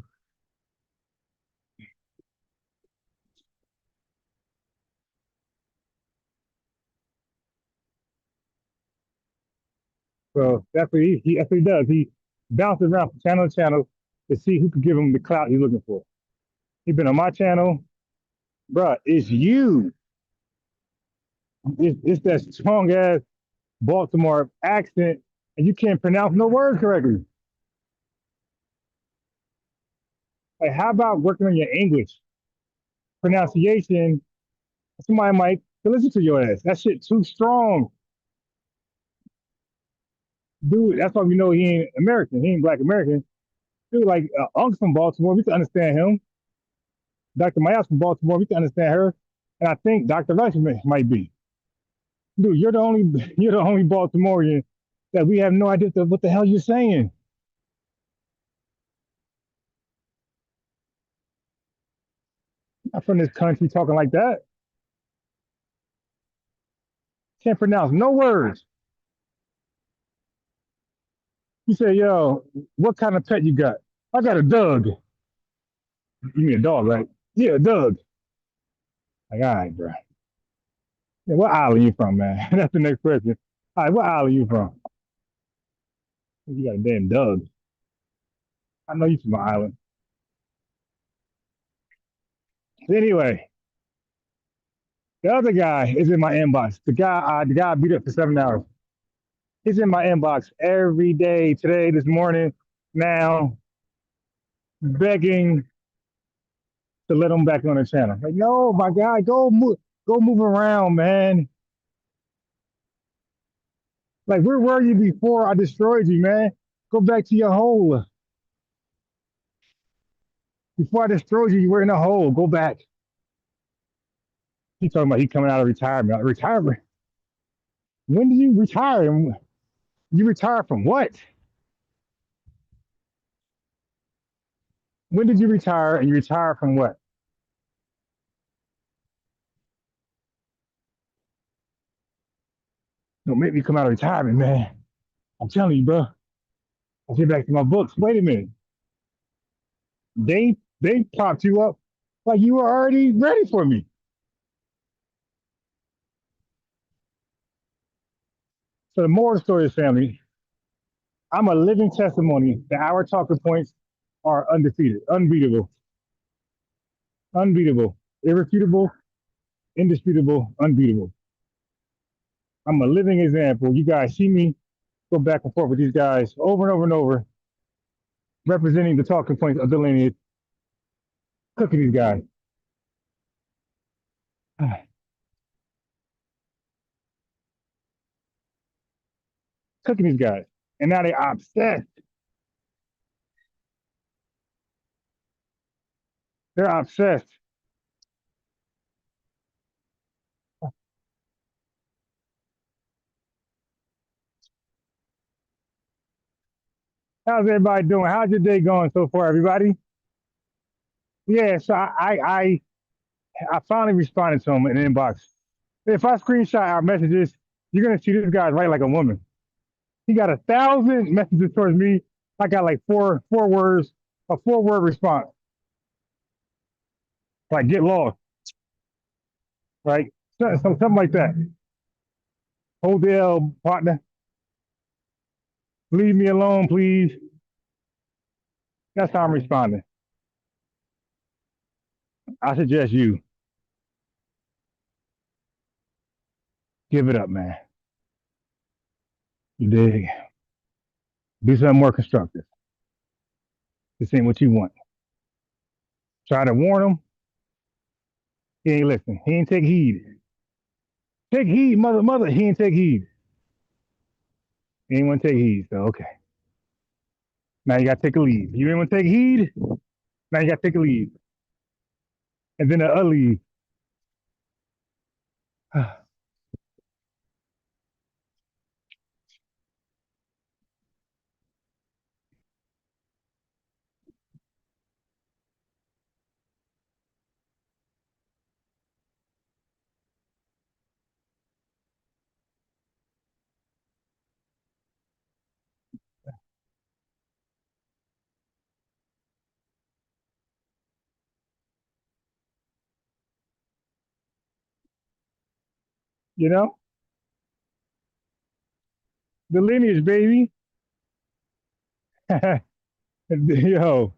So that's what that's what he does. He bounces around from channel to channel to see who could give him the clout he's looking for. He's been on my channel, bruh. It's you. It's that strong ass Baltimore accent, and you can't pronounce no words correctly. Like, how about working on your English pronunciation? Somebody might listen to your ass. That shit too strong. Dude, that's why we know he ain't American. He ain't Black American. Dude, like Unc's from Baltimore, we can understand him. Dr. Mayas from Baltimore, we can understand her. And I think Dr. Rice might be. Dude, you're the only Baltimorean that we have no idea what the hell you're saying. Not from this country talking like that. Can't pronounce no words. You say, yo, what kind of pet you got? I got a Doug. You mean a dog, right? Yeah, Doug. Like, all right, bro. Yeah, what island you from, man? That's the next question. All right, what island you from? You got a damn Doug. I know you from my island. Anyway, the other guy is in my inbox. The guy I beat up for 7 hours. He's in my inbox every day, today, this morning, now, begging to let him back on the channel. Like, no, my guy, go move around, man. Like, where were you before I destroyed you, man? Go back to your hole. Before I destroyed you, you were in a hole. Go back. He talking about he coming out of retirement. Retirement? When did you retire? You retire from what? When did you retire and you retire from what? Don't make me come out of retirement, man. I'm telling you, bro. I'll get back to my books. Wait a minute. They propped you up like you were already ready for me. So the moral of the story is, family, I'm a living testimony that our talking points are undefeated, unbeatable, irrefutable, indisputable, unbeatable. I'm a living example. You guys see me go back and forth with these guys over and over and over, representing the talking points of the lineage, cooking these guys. Cooking these guys. And now they're obsessed. They're obsessed. How's everybody doing? How's your day going so far, everybody? Yeah, so I finally responded to him in the inbox. If I screenshot our messages, you're gonna see this guy's right like a woman. He got 1,000 messages towards me. I got like four words, a 4-word response. Like, get lost. Right? Something like that. Hold the L, partner. Leave me alone, please. That's how I'm responding. I suggest you give it up, man. You dig? Do something more constructive. This ain't what you want. Try to warn him. He ain't listen. He ain't take heed. Take heed, mother. He ain't take heed. He ain't want to take heed, so okay. Now you got to take a leave. You ain't want to take heed? Now you got to take a leave. And then a leave. You know? The lineage, baby. Yo,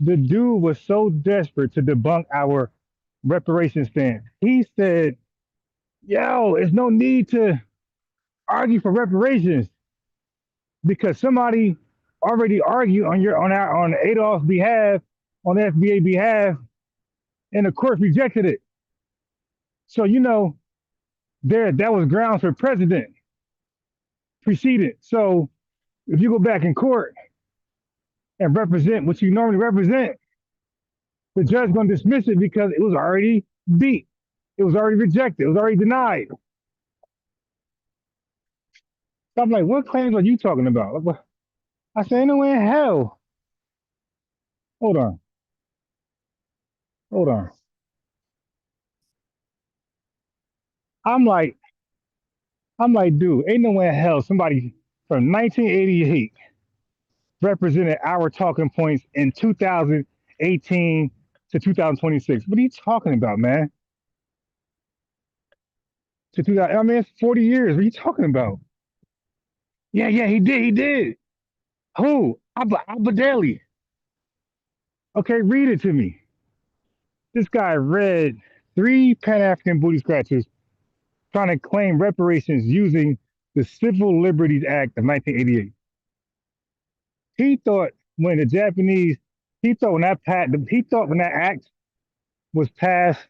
the dude was so desperate to debunk our reparations stance. He said, yo, there's no need to argue for reparations because somebody already argued on Adolf's behalf, on the FBA behalf, and the court rejected it. So that was grounds for precedent. So if you go back in court and represent what you normally represent, the judge going to dismiss it because it was already beat. It was already rejected. It was already denied. So I'm like, what claims are you talking about? I said, ain't no way in hell. Hold on. I'm like, dude, ain't no way in hell somebody from 1988 represented our talking points in 2018 to 2026. What are you talking about, man? To 2000, I mean, it's 40 years. What are you talking about? Yeah, he did. Who? Abadeli. Okay, read it to me. This guy read 3 Pan-African booty scratchers trying to claim reparations using the Civil Liberties Act of 1988. He thought when that act was passed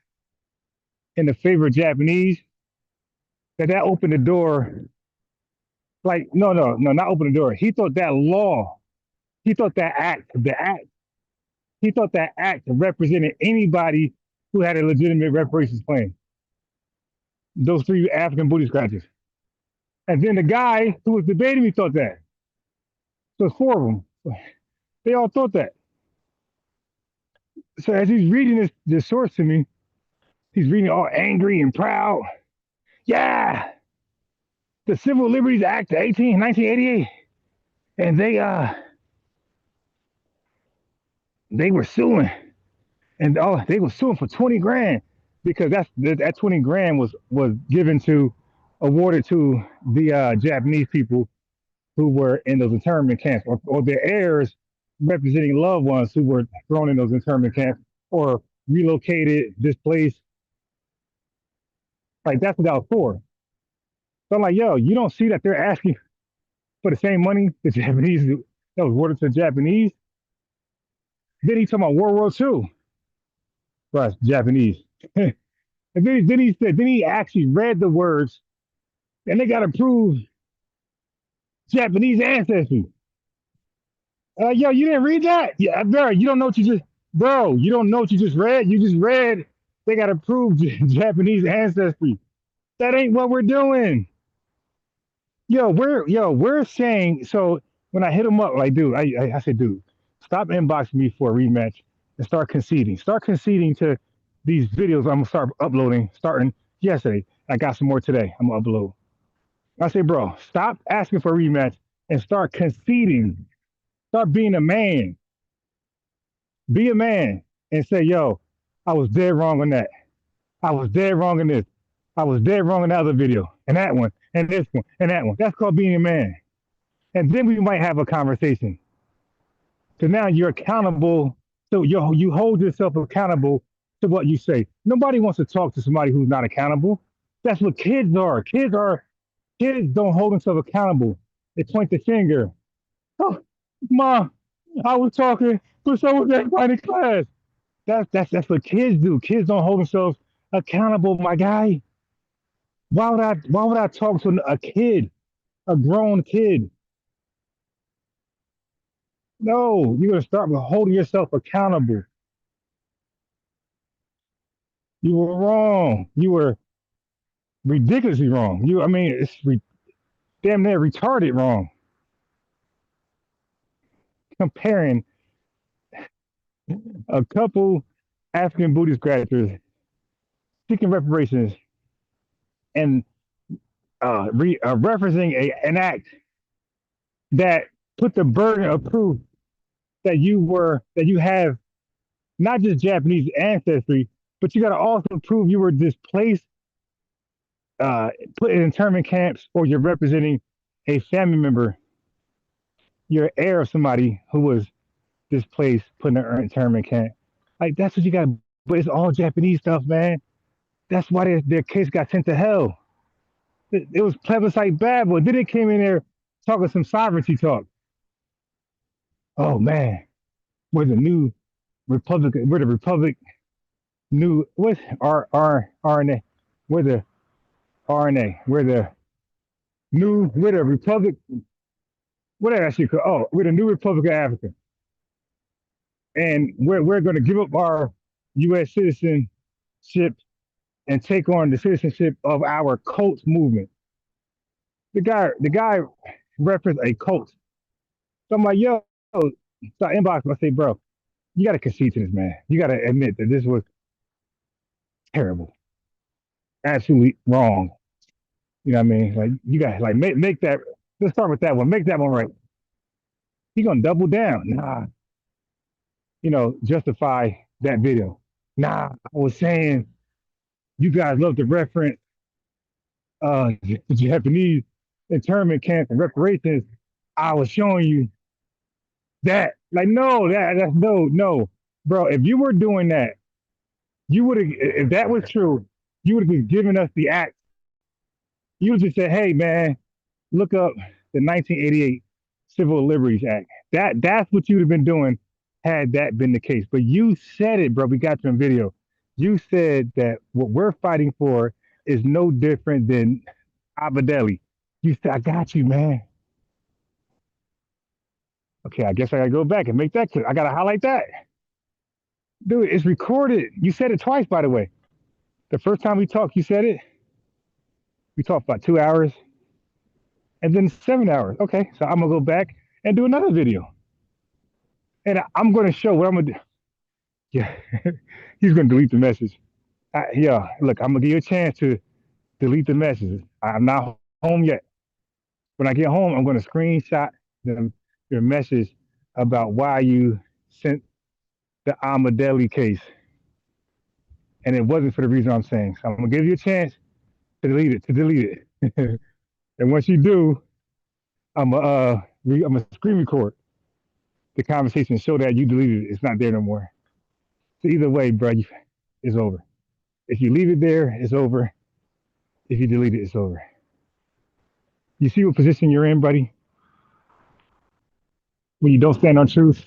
in the favor of Japanese, that opened the door. Like, no, not open the door. He thought that law, he thought that act represented anybody who had a legitimate reparations claim. Those 3 African booty scratchers. And then the guy who was debating me thought that. So it's 4 of them. They all thought that. So as he's reading this source to me, he's reading all angry and proud. Yeah, the Civil Liberties Act of 1988. And they were suing. And they were suing for 20 grand because that 20 grand was awarded to the Japanese people who were in those internment camps or their heirs representing loved ones who were thrown in those internment camps or relocated, displaced. Like, that's what that was for. So I'm like, yo, you don't see that they're asking for the same money the Japanese that was awarded to the Japanese? Then he talking about World War II. Right, Japanese. And then he actually read the words, and they got to prove Japanese ancestry. Yo, you didn't read that? Yeah, bro, you don't know what you just read. You just read they got to prove Japanese ancestry. That ain't what we're doing. We're saying, so when I hit him up, like, dude, I said, dude, stop inboxing me for a rematch and start conceding. Start conceding to these videos I'm gonna start uploading starting yesterday. I got some more today. I'm gonna upload. I say, bro, stop asking for a rematch and start conceding. Start being a man. Be a man and say, yo, I was dead wrong on that. I was dead wrong in this. I was dead wrong in that other video. And that one. And this one. And that one. That's called being a man. and then we might have a conversation. So now you're accountable. So you hold yourself accountable to what you say. Nobody wants to talk to somebody who's not accountable. That's what kids are. Kids don't hold themselves accountable. They point the finger. Oh, Mom, I was talking to someone in class. That's what kids do. Kids don't hold themselves accountable, my guy. Why would I talk to a kid, a grown kid? No, you're gonna start with holding yourself accountable. You were wrong. You were ridiculously wrong. I mean, it's damn near retarded wrong. Comparing a couple African Buddhist graduates seeking reparations and referencing an act that put the burden of proof that you have not just Japanese ancestry, but you got to also prove you were displaced, put in internment camps, or you're representing a family member. You're heir of somebody who was displaced, put in an internment camp. Like that's what you got. But it's all Japanese stuff, man. That's why their case got sent to hell. It was plebiscite bad, but then it came in there talking some sovereignty talk. Oh man, we're the new republic. We're the republic. New what? RNA. We're the RNA. We're the new. We're the republic. What did I actually call? Oh, we're the new Republic of Africa, and we're going to give up our U.S. citizenship and take on the citizenship of our cult movement. The guy referenced a cult. So I'm like, yo, so I inbox him. I say, bro, you got to concede to this, man. You got to admit that this was terrible, absolutely wrong. You know what I mean? Like you got like make that. Let's start with that one. Make that one right. He gonna double down. Nah, justify that video. Nah, I was saying you guys love to reference Japanese internment camps and reparations. I was showing you that. Like, no, that's no. Bro, if you were doing that, you would have, if that was true, you would have just given us the act. You would just say, hey man, look up the 1988 Civil Liberties Act. That's what you'd have been doing had that been the case. But you said it, bro. We got you on video. You said that what we're fighting for is no different than Abadeli. You said, I got you, man. Okay, I guess I gotta go back and make that clear. I gotta highlight that. Dude, it's recorded. You said it twice, by the way. The first time we talked, you said it. We talked about 2 hours and then 7 hours. Okay, so I'm gonna go back and do another video. And I'm gonna show what I'm gonna do. Yeah, he's gonna delete the message. Yeah, look, I'm gonna give you a chance to delete the messages. I'm not home yet. When I get home, I'm gonna screenshot your message about why you sent the Ahmadeli case. And it wasn't for the reason I'm saying. So I'm gonna give you a chance to delete it. And once you do, I'm gonna screen record the conversation and show that you deleted it. It's not there no more. So either way, bro, it's over. If you leave it there, it's over. If you delete it, it's over. You see what position you're in, buddy? When you don't stand on truth?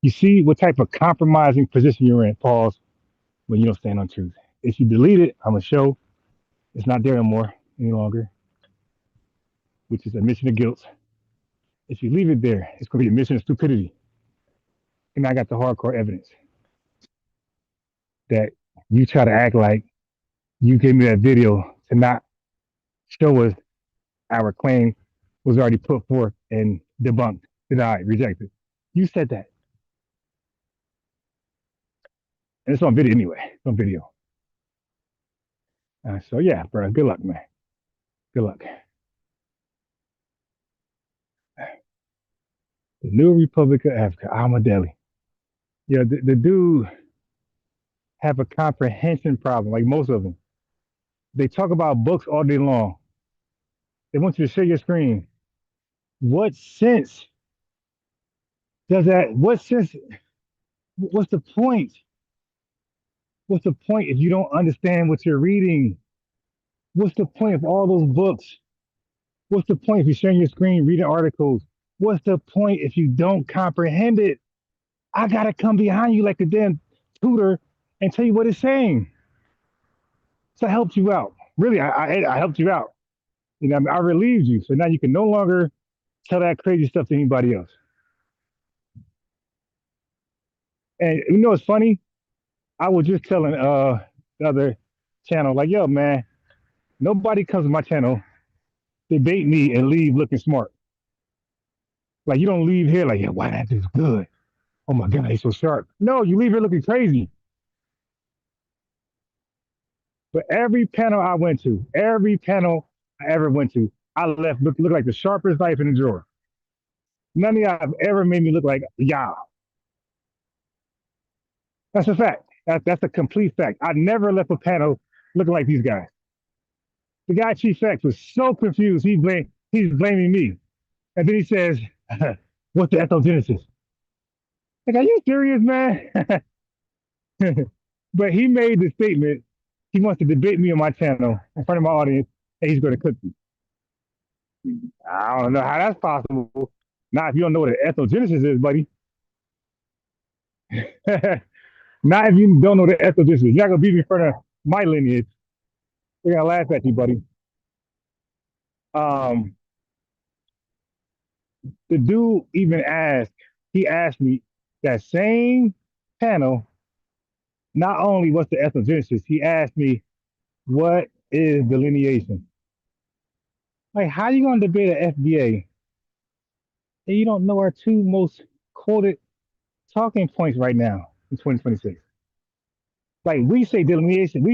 You see what type of compromising position you're in, pause, when you don't stand on truth. If you delete it, I'm gonna show it's not there no more any longer, which is admission of guilt. If you leave it there, it's gonna be admission of stupidity. And I got the hardcore evidence that you try to act like you gave me that video to not show us our claim was already put forth and debunked, denied, rejected. You said that. And it's on video anyway. It's on video. So yeah, bro, good luck, man. Good luck. The new Republic of Africa, Ahmadeli. Yeah, the dude have a comprehension problem, like most of them. They talk about books all day long. They want you to share your screen. What sense does that? What sense? What's the point? What's the point if you don't understand what you're reading? What's the point of all those books? What's the point if you're sharing your screen, reading articles? What's the point if you don't comprehend it? I gotta come behind you like a damn tutor and tell you what it's saying. So I helped you out. Really, I helped you out. You know, I relieved you. So now you can no longer tell that crazy stuff to anybody else. And you know what's funny? I was just telling the other channel, like, yo, man, nobody comes to my channel, debate me and leave looking smart. Like you don't leave here like, yeah, wow, that is good. Oh my God, he's so sharp. No, you leave here looking crazy. But every panel I went to, every panel I ever went to, I left look like the sharpest knife in the drawer. None of y'all have ever made me look like y'all. That's a fact. That's a complete fact. I never left a panel looking like these guys. The guy Chief X was so confused. He's blaming me, and then he says, "What's the ethnogenesis?" Like, are you serious, man? But he made the statement. He wants to debate me on my channel in front of my audience, and he's going to cook me. I don't know how that's possible. Not if you don't know what an ethnogenesis is, buddy. Not if you don't know the ethnogenesis. You're not going to beat me in front of my lineage. They're going to laugh at you, buddy. The dude even he asked me that same panel, not only what's the ethnogenesis, he asked me, what is delineation? Like, how you going to debate an FBA and you don't know our two most quoted talking points right now in 2026? Like, we say delineation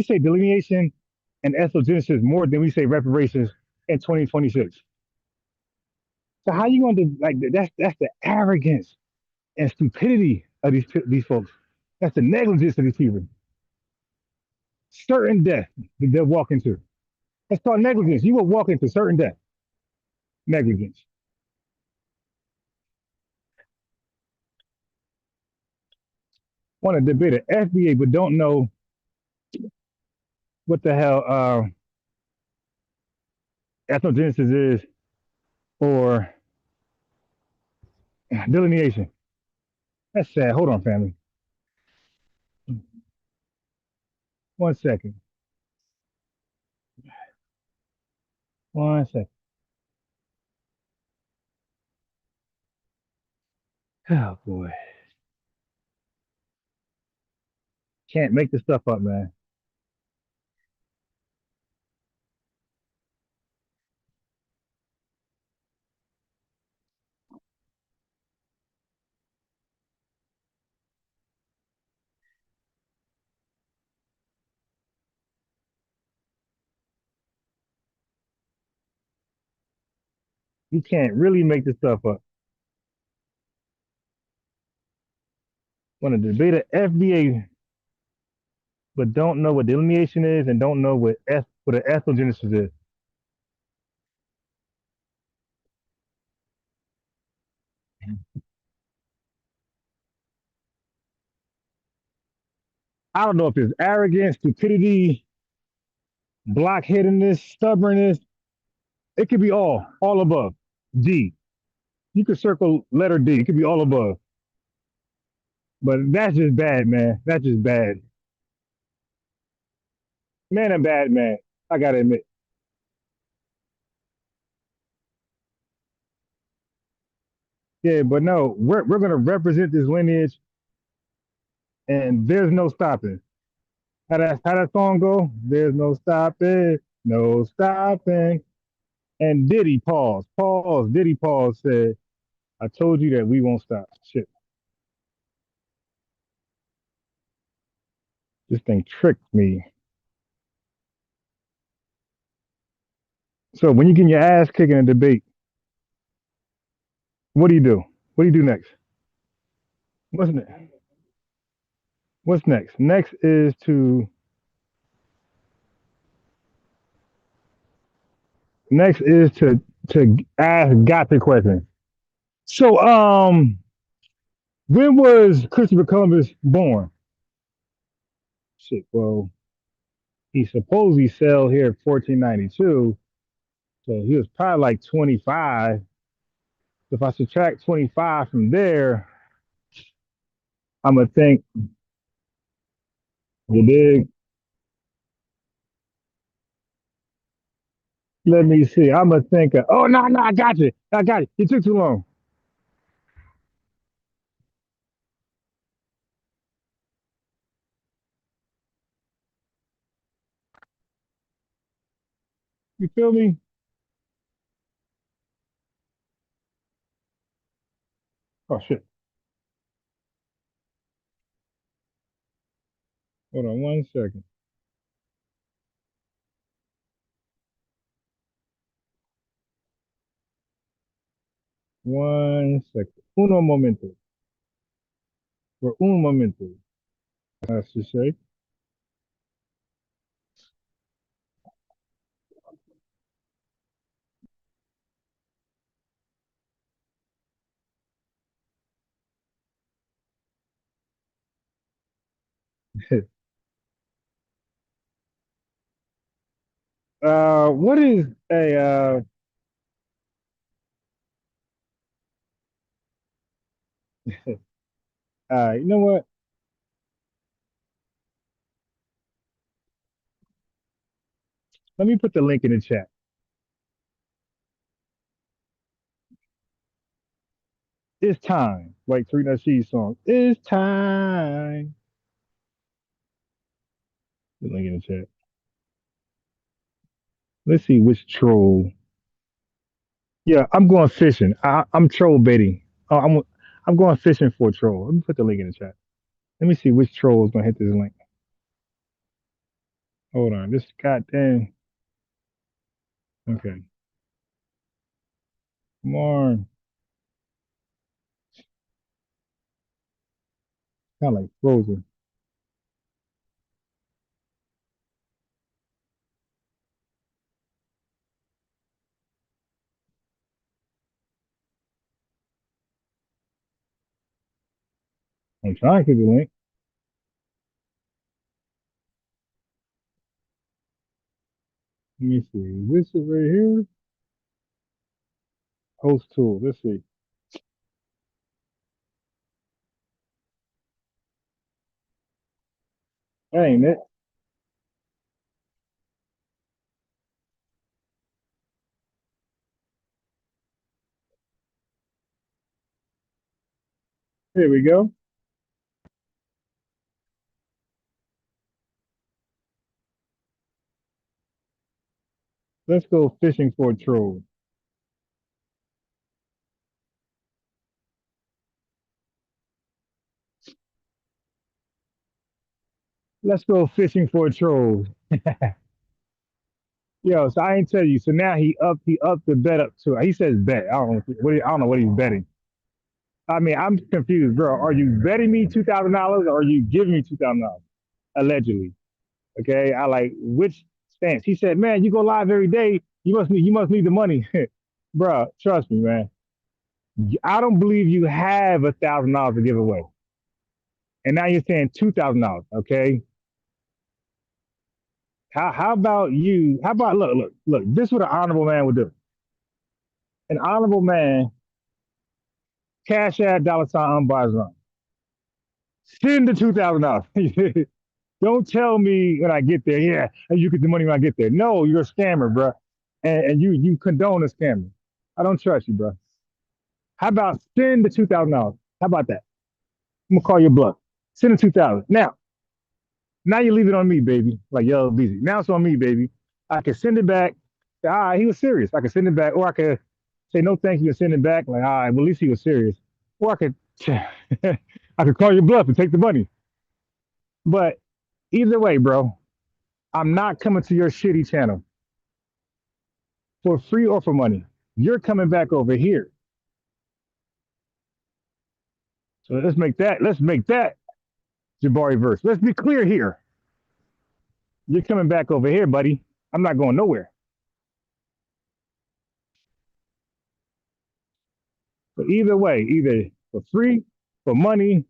and ethnogenesis more than we say reparations in 2026. So how you going to, like, that's the arrogance and stupidity of these folks. That's the negligence of these people. Certain death that they're walking to. That's called negligence. You will walk into certain death. Negligence. Want to debate an FBA, but don't know what the hell ethnogenesis is or delineation. That's sad. Hold on, family. 1 second. 1 second. Oh boy. Can't make this stuff up, man. You can't really make this stuff up. Want to debate an FBA, but don't know what delineation is and don't know what an ethnogenesis is. I don't know if it's arrogance, stupidity, blockheadedness, stubbornness. It could be all above. D. You could circle letter D. It could be all above. But that's just bad, man. That's just bad. Man, I'm bad, man. I gotta admit. Yeah, but no, we're gonna represent this lineage, and there's no stopping. How that song go? There's no stopping, no stopping. And Diddy pause. Diddy pause said, "I told you that we won't stop." Shit, this thing tricked me. So when you get your ass kicked in a debate, what do you do? What do you do next? What's next? What's next? Next is to to ask got the question. So, when was Christopher Columbus born? Shit, well, he supposedly sailed here in 1492, so he was probably like 25. If I subtract 25 from there, I'm gonna think, you dig? Let me see. I'm gonna think of, oh, no, I got you. I got you. You took too long. You feel me? Oh, shit. Hold on 1 second. One second. Uno momento. For un momento. I should say. What is a you know what? Let me put the link in the chat. It's time. Like Three Nut She's song. It's time. The link in the chat. Let's see which troll. Yeah, I'm going fishing. I'm troll baiting. Oh, I'm going fishing for a troll. Let me put the link in the chat. Let me see which troll is gonna hit this link. Hold on. This goddamn. Okay. Come on. Kind of like frozen. I'm trying to get the link. Let me see. This is right here. Host tool. Let's see. That ain't it. Here we go. Let's go fishing for a troll. Let's go fishing for a troll. Yo, so I ain't tell you. So now he upped the bet up to. He says bet. I don't know what he's betting. I mean, I'm confused, bro. Are you betting me $2,000 or are you giving me $2,000 allegedly? Okay, I like which stance. He said, man, you go live every day. You must need the money, bro. Trust me, man. I don't believe you have $1,000 to give away, and now you're saying $2,000. Okay, how about you? How about look? This is what an honorable man would do. An honorable man, cash ad $ unbiased run. Send the $2,000. Don't tell me when I get there, yeah, and you get the money when I get there. No, you're a scammer, bro. And you condone a scammer. I don't trust you, bro. How about send the $2,000? How about that? I'm gonna call your bluff. Send the 2,000. Now you leave it on me, baby. Like yo, busy. Now it's on me, baby. I can send it back. Say, all right, he was serious. I can send it back, or I could say no, thank you, and send it back. Like, all right, well, at least he was serious. Or I could, I could call your bluff and take the money. But either way, bro, I'm not coming to your shitty channel for free or for money. You're coming back over here. So let's make that Jabari verse. Let's be clear here. You're coming back over here, buddy. I'm not going nowhere. But either way, either for free, for money,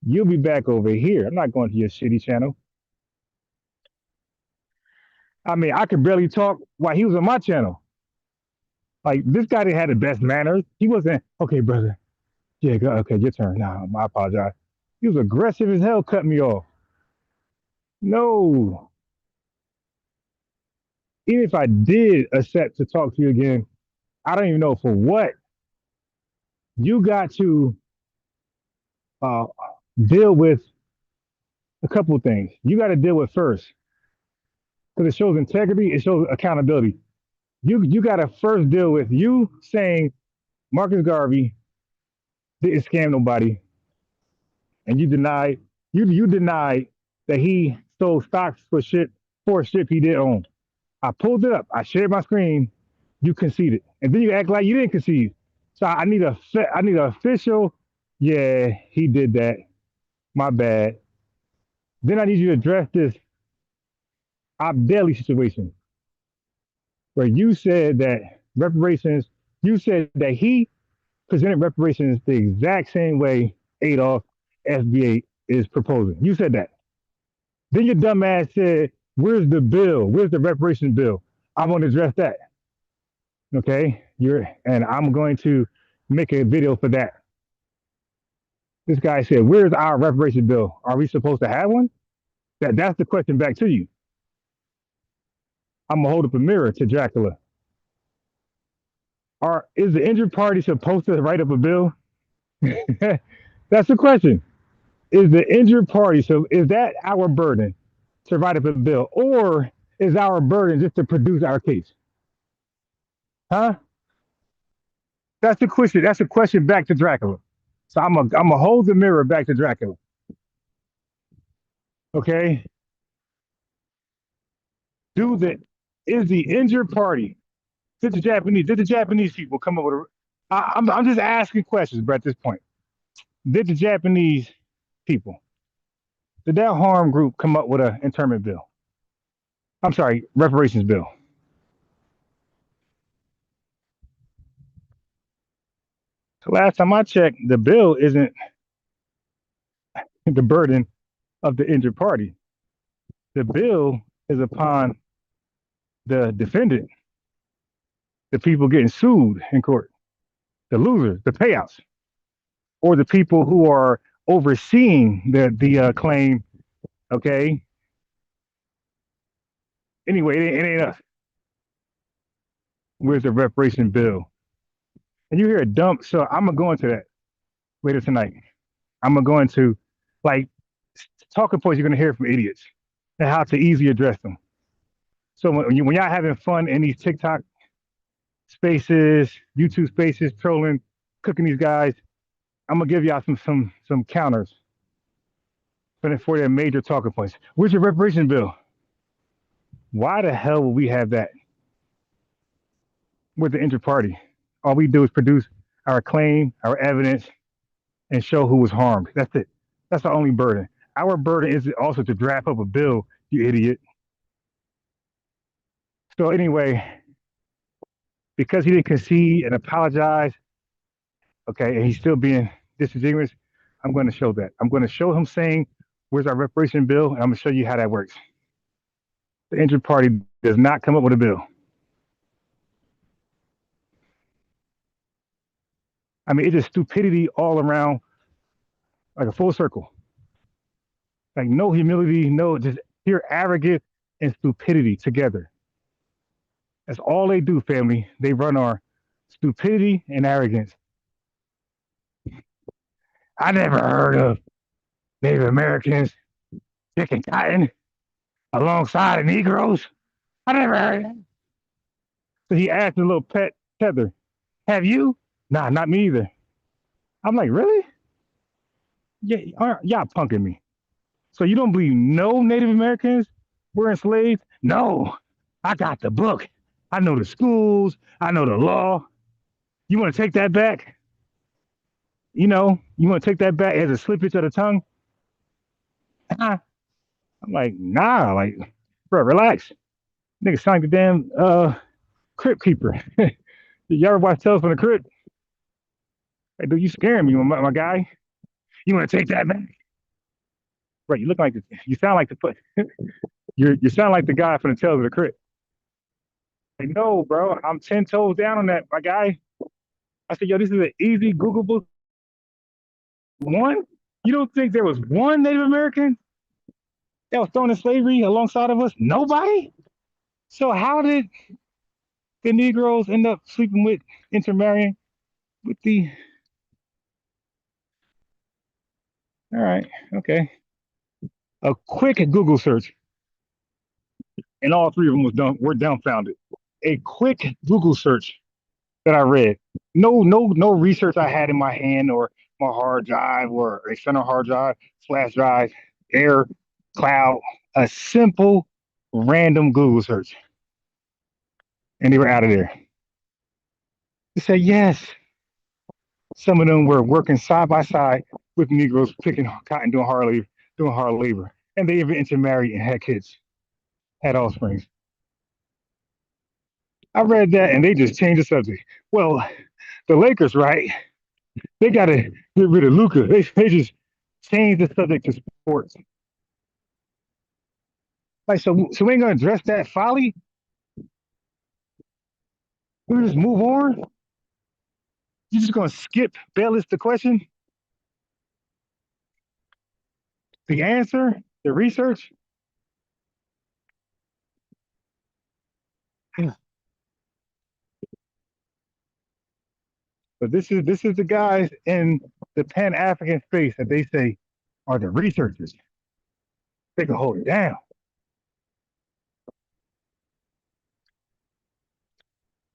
you'll be back over here. I'm not going to your shitty channel. I mean, I could barely talk while he was on my channel. Like, this guy didn't have the best manners. He wasn't, okay, brother. Yeah, go, okay, your turn. No, I apologize. He was aggressive as hell, cut me off. No. Even if I did accept to talk to you again, I don't even know for what. You got to deal with a couple of things. You got to deal with first, because it shows integrity, it shows accountability. You got to first deal with you saying Marcus Garvey didn't scam nobody, and you denied that he stole stocks for shit he did own. I pulled it up. I shared my screen. You conceded, and then you act like you didn't concede. So I need an official. Yeah, he did that. My bad. Then I need you to address this Abdeli situation, where you said that reparations. You said that he presented reparations the exact same way Adolf FBA is proposing. You said that. Then your dumb ass said, "Where's the bill? Where's the reparations bill?" I want to address that. Okay, and I'm going to make a video for that. This guy said, "Where's our reparation bill? Are we supposed to have one?" That's the question back to you. I'm gonna hold up a mirror to Dracula. Is the injured party supposed to write up a bill? That's the question. Is the injured party, so is that our burden to write up a bill, or is our burden just to produce our case? Huh? That's the question. That's a question back to Dracula. So I'm gonna hold the mirror back to Dracula. Okay. Is the injured party? Did the Japanese people come up with a? I'm just asking questions, but at this point, did the Japanese people, did that harm group come up with an internment bill? I'm sorry, reparations bill. So last time I checked, the bill isn't the burden of the injured party. The bill is upon the defendant, the people getting sued in court, the losers, the payouts, or the people who are overseeing the claim. Okay. Anyway, it ain't us. Where's the reparation bill? And you hear a dump. So I'm gonna go into that later tonight. I'm gonna go into like talking points you're gonna hear from idiots and how to easily address them. So when y'all having fun in these TikTok spaces, YouTube spaces, trolling, cooking these guys, I'm gonna give y'all some counters for their major talking points. Where's your reparation bill? Why the hell would we have that with the injured party? All we do is produce our claim, our evidence, and show who was harmed. That's it. That's the only burden. Our burden is also to draft up a bill, you idiot. So anyway, because he didn't concede and apologize, okay, and he's still being disingenuous, I'm going to show that. I'm going to show him saying, "Where's our reparation bill?" And I'm going to show you how that works. The injured party does not come up with a bill. I mean, it's just stupidity all around, like a full circle. Like no humility, no, just pure arrogance and stupidity together. That's all they do, family. They run our stupidity and arrogance. I never heard of Native Americans picking cotton alongside of Negroes. I never heard of that. So he asked a little pet tether, "Have you?" "Nah, not me either." I'm like, really? Yeah, y'all punking me. So you don't believe no Native Americans were enslaved? No, I got the book. I know the schools. I know the law. You want to take that back? You want to take that back as a slippage of the tongue? I'm like, nah, like, bro, relax. Nigga sound like the damn crypt keeper. Y'all ever watch Tales from the Crypt? Hey, dude, you scaring me, my guy. You want to take that back? Right, you look like you sound like the you sound like the guy from the Tales of the Crypt. Like, no, bro, I'm 10 toes down on that, my guy. I said, yo, this is an easy Googleable one. You don't think there was one Native American that was thrown in slavery alongside of us? Nobody? So how did the Negroes end up sleeping with, intermarrying with the... All right, okay. A quick Google search, and all three of them were dumbfounded. A quick Google search that I read. No research I had in my hand or my hard drive or external hard drive, flash drive, air, cloud. A simple, random Google search, and they were out of there. They said yes. Some of them were working side by side with Negroes picking cotton, doing hard labor, and they even intermarried and had kids, had offspring. I read that and they just changed the subject. Well, the Lakers, right? They got to get rid of Luka. They just changed the subject to sports. Like, so we ain't gonna address that folly. We just move on. You just gonna skip Bellis the question, the answer, the research. Yeah. But this is the guys in the Pan-African space that they say are the researchers. They can hold it down.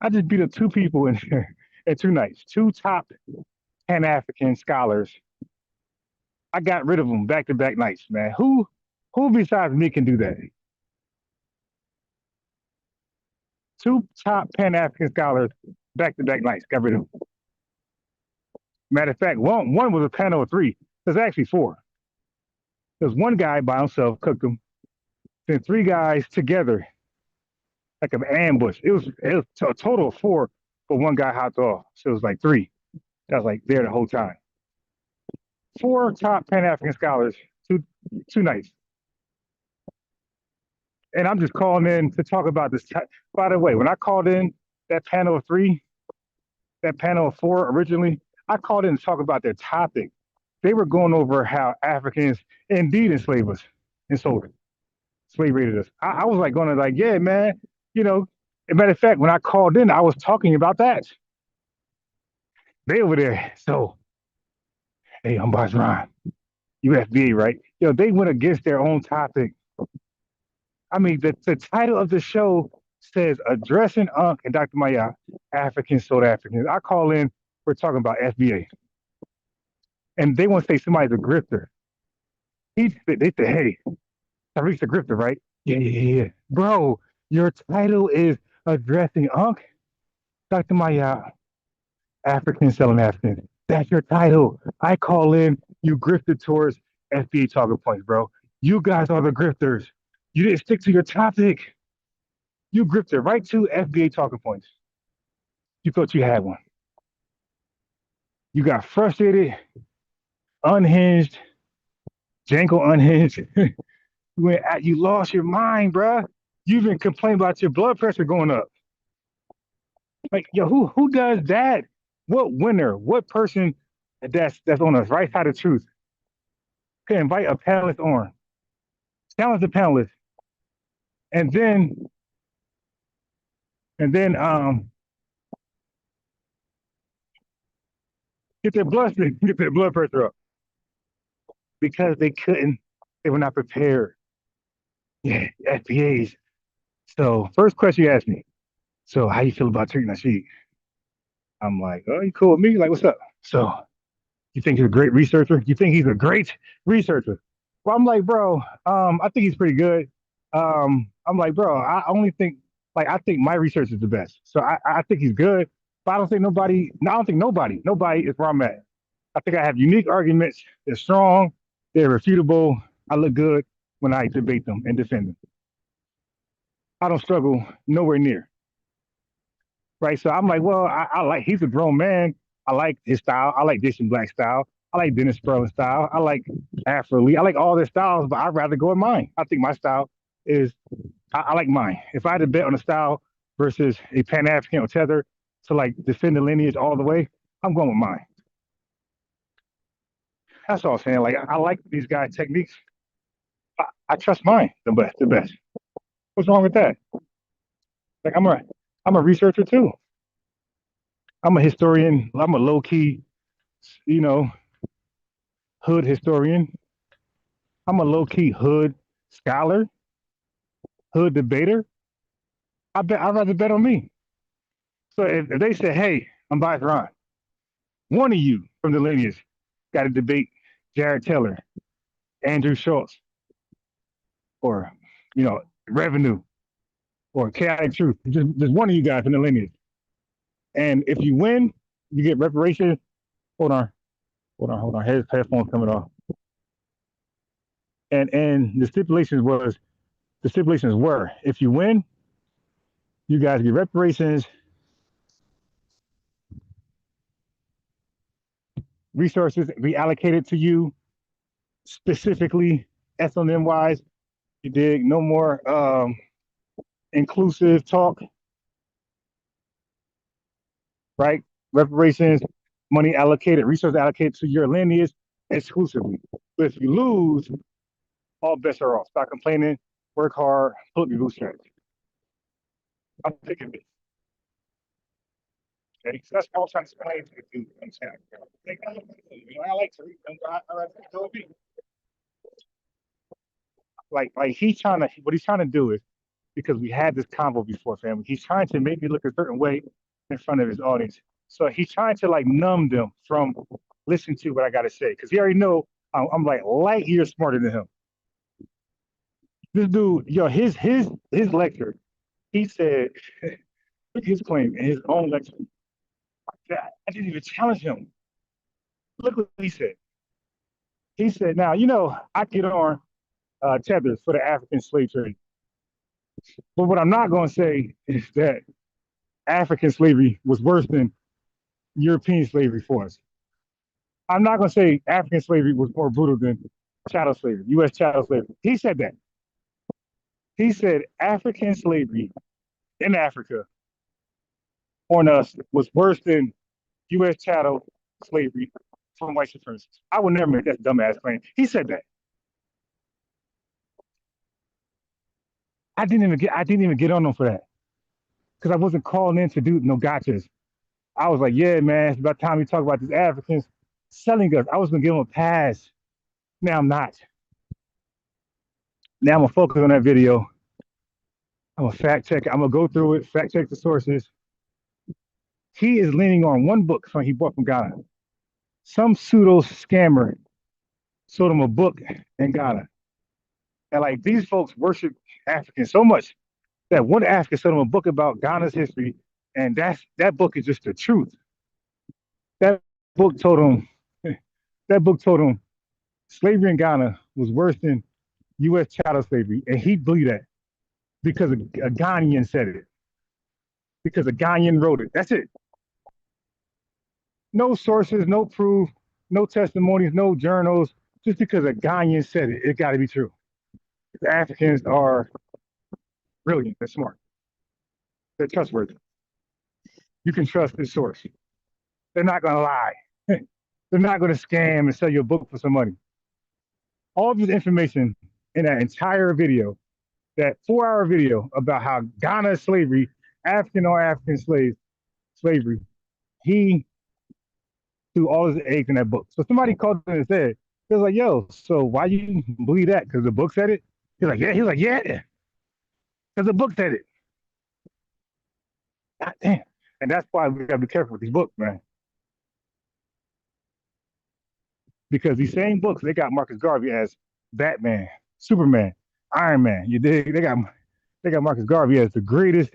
I just beat up two people in 2 nights, two top Pan-African scholars. I got rid of them back-to-back nights, man. Who besides me can do that? Two top Pan-African scholars back-to-back nights, got rid of them. Matter of fact, one was a panel of 3. There's actually 4. There's one guy by himself, cooked them. Then 3 guys together, like an ambush. It was a total of 4, but one guy hopped off. So it was like 3. That was like there the whole time. 4 top Pan-African scholars, two nights. And I'm just calling in to talk about this. By the way, when I called in that panel of 3, that panel of 4 originally, I called in to talk about their topic. They were going over how Africans indeed enslaved us and sold it. Slave raided us. I was like going to like, yeah, man, you know, as a matter of fact, when I called in, I was talking about that. They over there. So, hey, I'm Boss Ron. You FBA, right? Yo, they went against their own topic. I mean, the title of the show says Addressing Unc and Dr. Maya, Africans sold Africans. I call in, we're talking about FBA. And they want to say somebody's a grifter. They say, hey, Tariq's a grifter, right? Yeah. Bro, your title is Addressing Unc, Dr. Maya, Africans selling Africans. That's your title. I call in, you grifted towards FBA talking points, bro. You guys are the grifters. You didn't stick to your topic. You grifted right to FBA talking points. You thought you had one. You got frustrated, unhinged, Janko unhinged. You lost your mind, bro. You even complained about your blood pressure going up. Like, yo, who does that? What winner? What person that's on the right side of truth can invite a panelist on, challenge the panelist, and then get their blood pressure up because they were not prepared. Yeah, FBAs. So first question you asked me, so how you feel about Tariq Nasheed? I'm like, oh, you cool with me? Like, what's up? So you think he's a great researcher? You think he's a great researcher? Well, I'm like, bro, I think he's pretty good. I'm like, bro, I think my research is the best. So I think he's good, but I don't think nobody is where I'm at. I think I have unique arguments. They're strong. They're refutable. I look good when I debate them and defend them. I don't struggle nowhere near. Right. So I'm like, well, I like, he's a grown man. I like his style. I like Dish and Black style. I like Dennis Sperling style. I like Afro-Lee. I like all their styles, but I'd rather go with mine. I think my style is, I like mine. If I had to bet on a style versus a Pan-African or tether to like defend the lineage all the way, I'm going with mine. That's all I'm saying. Like, I like these guys' techniques. I trust mine the best. What's wrong with that? Like, I'm a researcher too. I'm a historian. I'm a low-key, hood historian. I'm a low-key hood scholar, hood debater. I'd rather bet on me. So if they say, hey, I'm biased Ron, one of you from the lineage got to debate Jared Taylor, Andrew Schultz, or, Revenue, or Chaotic Truth. Just one of you guys from the lineage. And if you win, you get reparations. Hold on. His headphones coming off. And the stipulations were, if you win, you guys get reparations, resources reallocated to you, specifically SNM wise. You dig? No more inclusive talk, right? Reparations, money allocated, resources allocated to your lineage exclusively. But if you lose, all bets are off. Stop complaining, work hard, pull up your bootstraps. I'm picking this. Okay, so that's all I'm trying to explain to the dude. I like to like he's trying to, what he's trying to do is, because we had this convo before, family, he's trying to make me look a certain way in front of his audience. So he's trying to like numb them from listening to what I got to say, because he already know I'm like light years smarter than him. This dude, his lecture, he said, his claim in his own lecture, I didn't even challenge him. Look what he said. He said, now, I get on tethers for the African slave trade. But what I'm not going to say is that African slavery was worse than European slavery for us. I'm not going to say African slavery was more brutal than chattel slavery, U.S. chattel slavery. He said that. He said African slavery in Africa on us was worse than U.S. chattel slavery from white supremacists. I would never make that dumbass claim. He said that. I didn't even get on them for that, because I wasn't calling in to do no gotchas. I was like, yeah, man, it's about time we talk about these Africans selling us. I was gonna give them a pass. Now I'm not. Now I'm gonna focus on that video. I'm gonna fact check it. I'm gonna go through it, fact check the sources. He is leaning on one book he bought from Ghana. Some pseudo scammer sold him a book in Ghana. And like, these folks worship Africans so much that one African sold him a book about Ghana's history, and that book is just the truth. That book told him slavery in Ghana was worse than U.S. chattel slavery, and he believed that because a Ghanaian said it, because a Ghanaian wrote it. That's it. No sources, no proof, no testimonies, no journals. Just because a Ghanaian said it, it got to be true. The Africans are brilliant. They're smart. They're trustworthy. You can trust this source. They're not going to lie. They're not going to scam and sell you a book for some money. All of this information in that entire video, that 4-hour video about how Ghana's slavery, African or African slavery, he threw all his eggs in that book. So somebody called in and said, he was like, yo, so why you believe that? Because the book said it? He's like, yeah. He was like, yeah, because the book said it. God damn. And that's why we got to be careful with these books, man. Because these same books, they got Marcus Garvey as Batman, Superman, Iron Man. You dig? They got Marcus Garvey as the greatest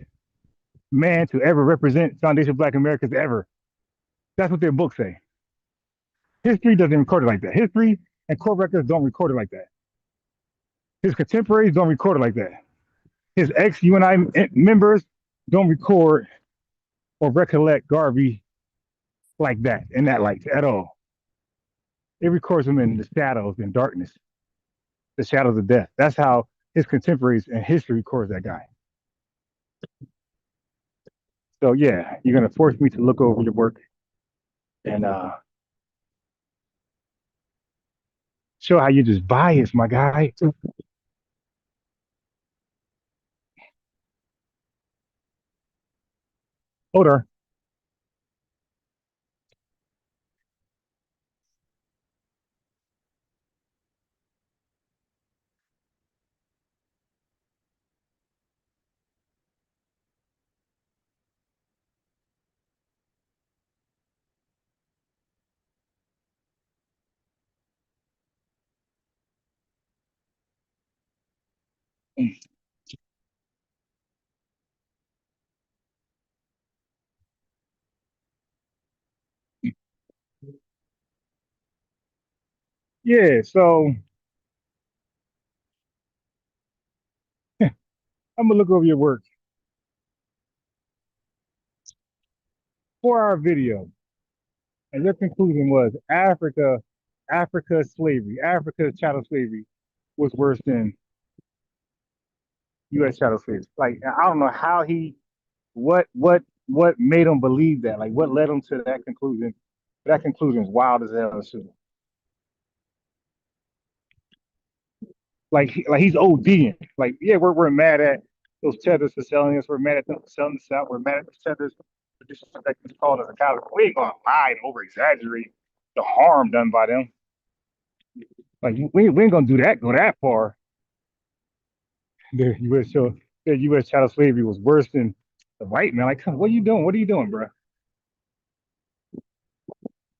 man to ever represent Foundation Black Americans ever. That's what their books say. History doesn't record it like that. History and court records don't record it like that. His contemporaries don't record it like that. His ex-UNI members don't record or recollect Garvey like that, in that light at all. It records him in the shadows and darkness, the shadows of death. That's how his contemporaries and history records that guy. So yeah, you're gonna force me to look over your work and show how you're just biased, my guy. Hold on. Yeah, so I'm gonna look over your work for our video, and your conclusion was Africa's slavery, Africa's chattel slavery was worse than U.S. chattel slavery. Like I don't know how what made him believe that? Like what led him to that conclusion? That conclusion is wild as hell too. Like he's ODing. Like yeah, we're mad at those tethers for selling us. We're mad at them for selling us out. We're mad at those tethers for disrespecting calling us a college. We ain't gonna lie and over exaggerate the harm done by them. Like we ain't gonna do that. Go that far. The U.S. chattel slavery was worse than the white man. Like, what are you doing? What are you doing, bro?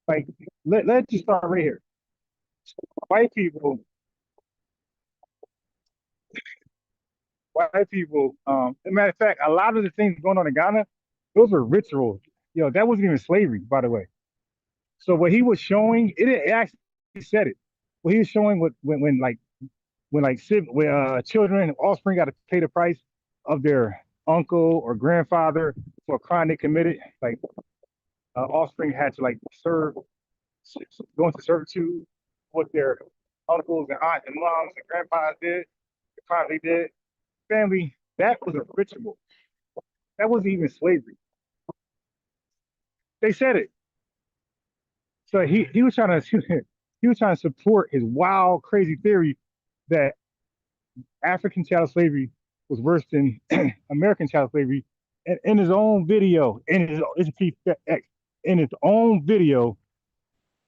Like, let's just start right here. White people, as a matter of fact, a lot of the things going on in Ghana, those are rituals. That wasn't even slavery, by the way. So what he was showing, it actually said it. What he was showing when children, offspring got to pay the price of their uncle or grandfather for a crime they committed. Like offspring had to like go into servitude what their uncles and aunts and moms and grandpas did, the crime they did. Family, that was a ritual. That wasn't even slavery. They said it. So he was trying to he was trying to support his wild, crazy theory that African chattel slavery was worse than American chattel slavery. And in his own video, in his own video,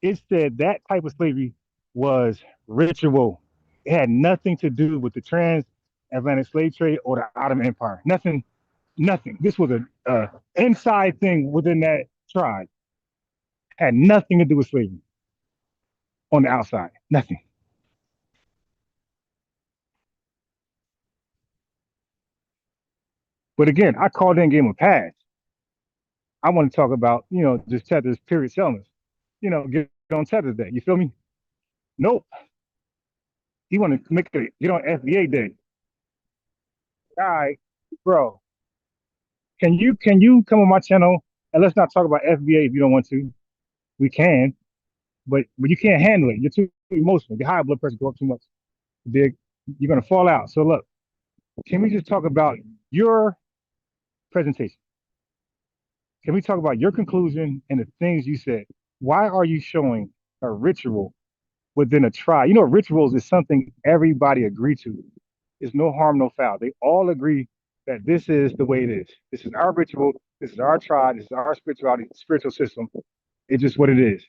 it said that type of slavery was ritual. It had nothing to do with the transatlantic slave trade or the Ottoman Empire. Nothing. This was a inside thing within that tribe. Had nothing to do with slavery on the outside. Nothing. But again, I called in game of pass. I want to talk about, just Tether's period sellers. Get on Tether's day. You feel me? Nope. He want to get on FBA day. All right, bro. Can you come on my channel and let's not talk about FBA if you don't want to. We can, but you can't handle it. You're too emotional. Your high blood pressure go up too much. Big, you're gonna fall out. So look, can we just talk about your presentation? Can we talk about your conclusion and the things you said? Why are you showing a ritual within a tribe? Rituals is something everybody agree to. It's no harm, no foul. They all agree that this is the way it is. This is our ritual. This is our tribe. This is our spirituality, spiritual system. It's just what it is.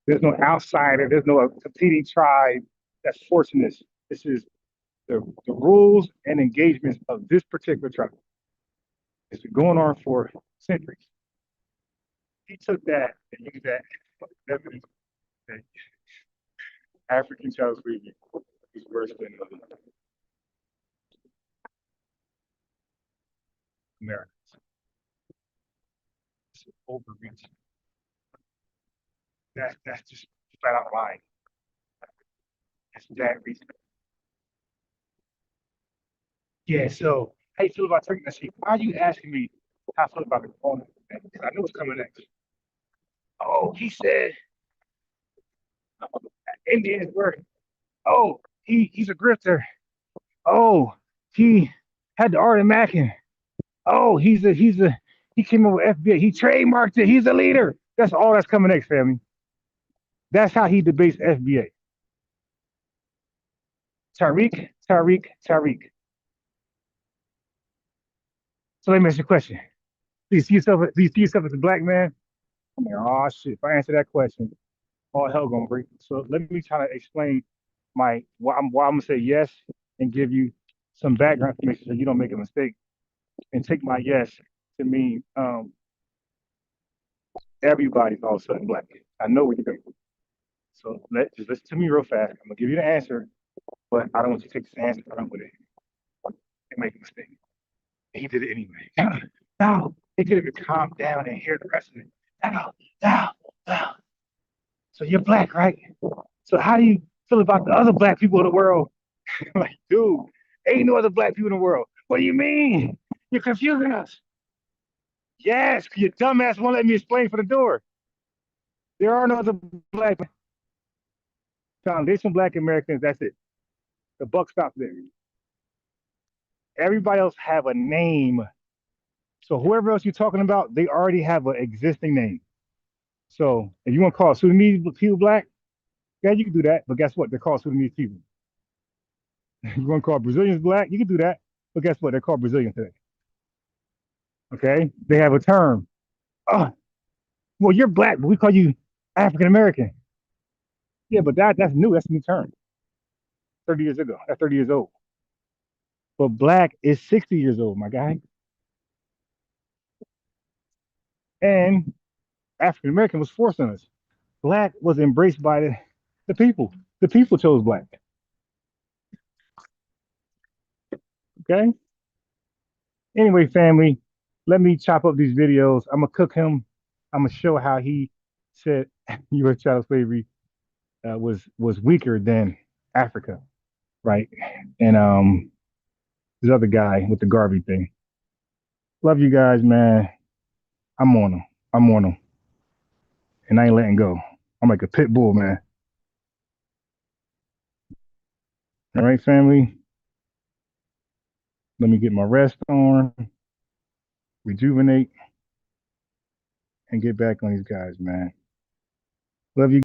There's no outsider. There's no competing tribe that's forcing this. This is the rules and engagements of this particular tribe. It's been going on for centuries. He took that and used that evidence that African child slavery is worse than Americans. It's overreaching. That's just flat out lying. It's that reason. Yeah, so how you feel about turkey? Now, see, why are you asking me how I feel about the opponent. I knew it was coming next. Oh, he said Indians were. Oh, he's a grifter. Oh, he had the art of macking. Oh, he came up with FBA. He trademarked it. He's a leader. That's all that's coming next, family. That's how he debates FBA. Tariq. So let me ask you a question. Do you see yourself as a black man? I'm like, oh shit. If I answer that question, all hell gonna break. So let me try to explain why I'm gonna say yes and give you some background information so you don't make a mistake and take my yes to mean everybody's all of a sudden black. I know what you're doing. So just listen to me real fast. I'm gonna give you the answer, but I don't want you to take this answer and run with it and make a mistake. And he did it anyway. No, he could have calm down and hear the rest of it. No. So you're black, right? So how do you feel about the other black people in the world? Like, dude, ain't no other black people in the world. What do you mean? You're confusing us. Yes, your dumbass won't let me explain for the door. There are no other black foundation black Americans. That's it. The buck stops there. Everybody else have a name. So whoever else you're talking about, they already have an existing name. So if you want to call Sudanese people black, yeah, you can do that. But guess what? They're called Sudanese people. You want to call Brazilians black? You can do that. But guess what? They're called Brazilians today. Okay? They have a term. Oh, well, you're black, but we call you African American. Yeah, but that's new. That's a new term. 30 years ago. That's 30 years old. But black is 60 years old, my guy. And African American was forced on us. Black was embraced by the people. The people chose black. Okay? Anyway, family, let me chop up these videos. I'm gonna cook him. I'm gonna show how he said U.S. chattel slavery was weaker than Africa, right? And this other guy with the Garvey thing. Love you guys, man. I'm on them, and I ain't letting go. I'm like a pit bull, man. All right, family. Let me get my rest on, rejuvenate, and get back on these guys, man. Love you.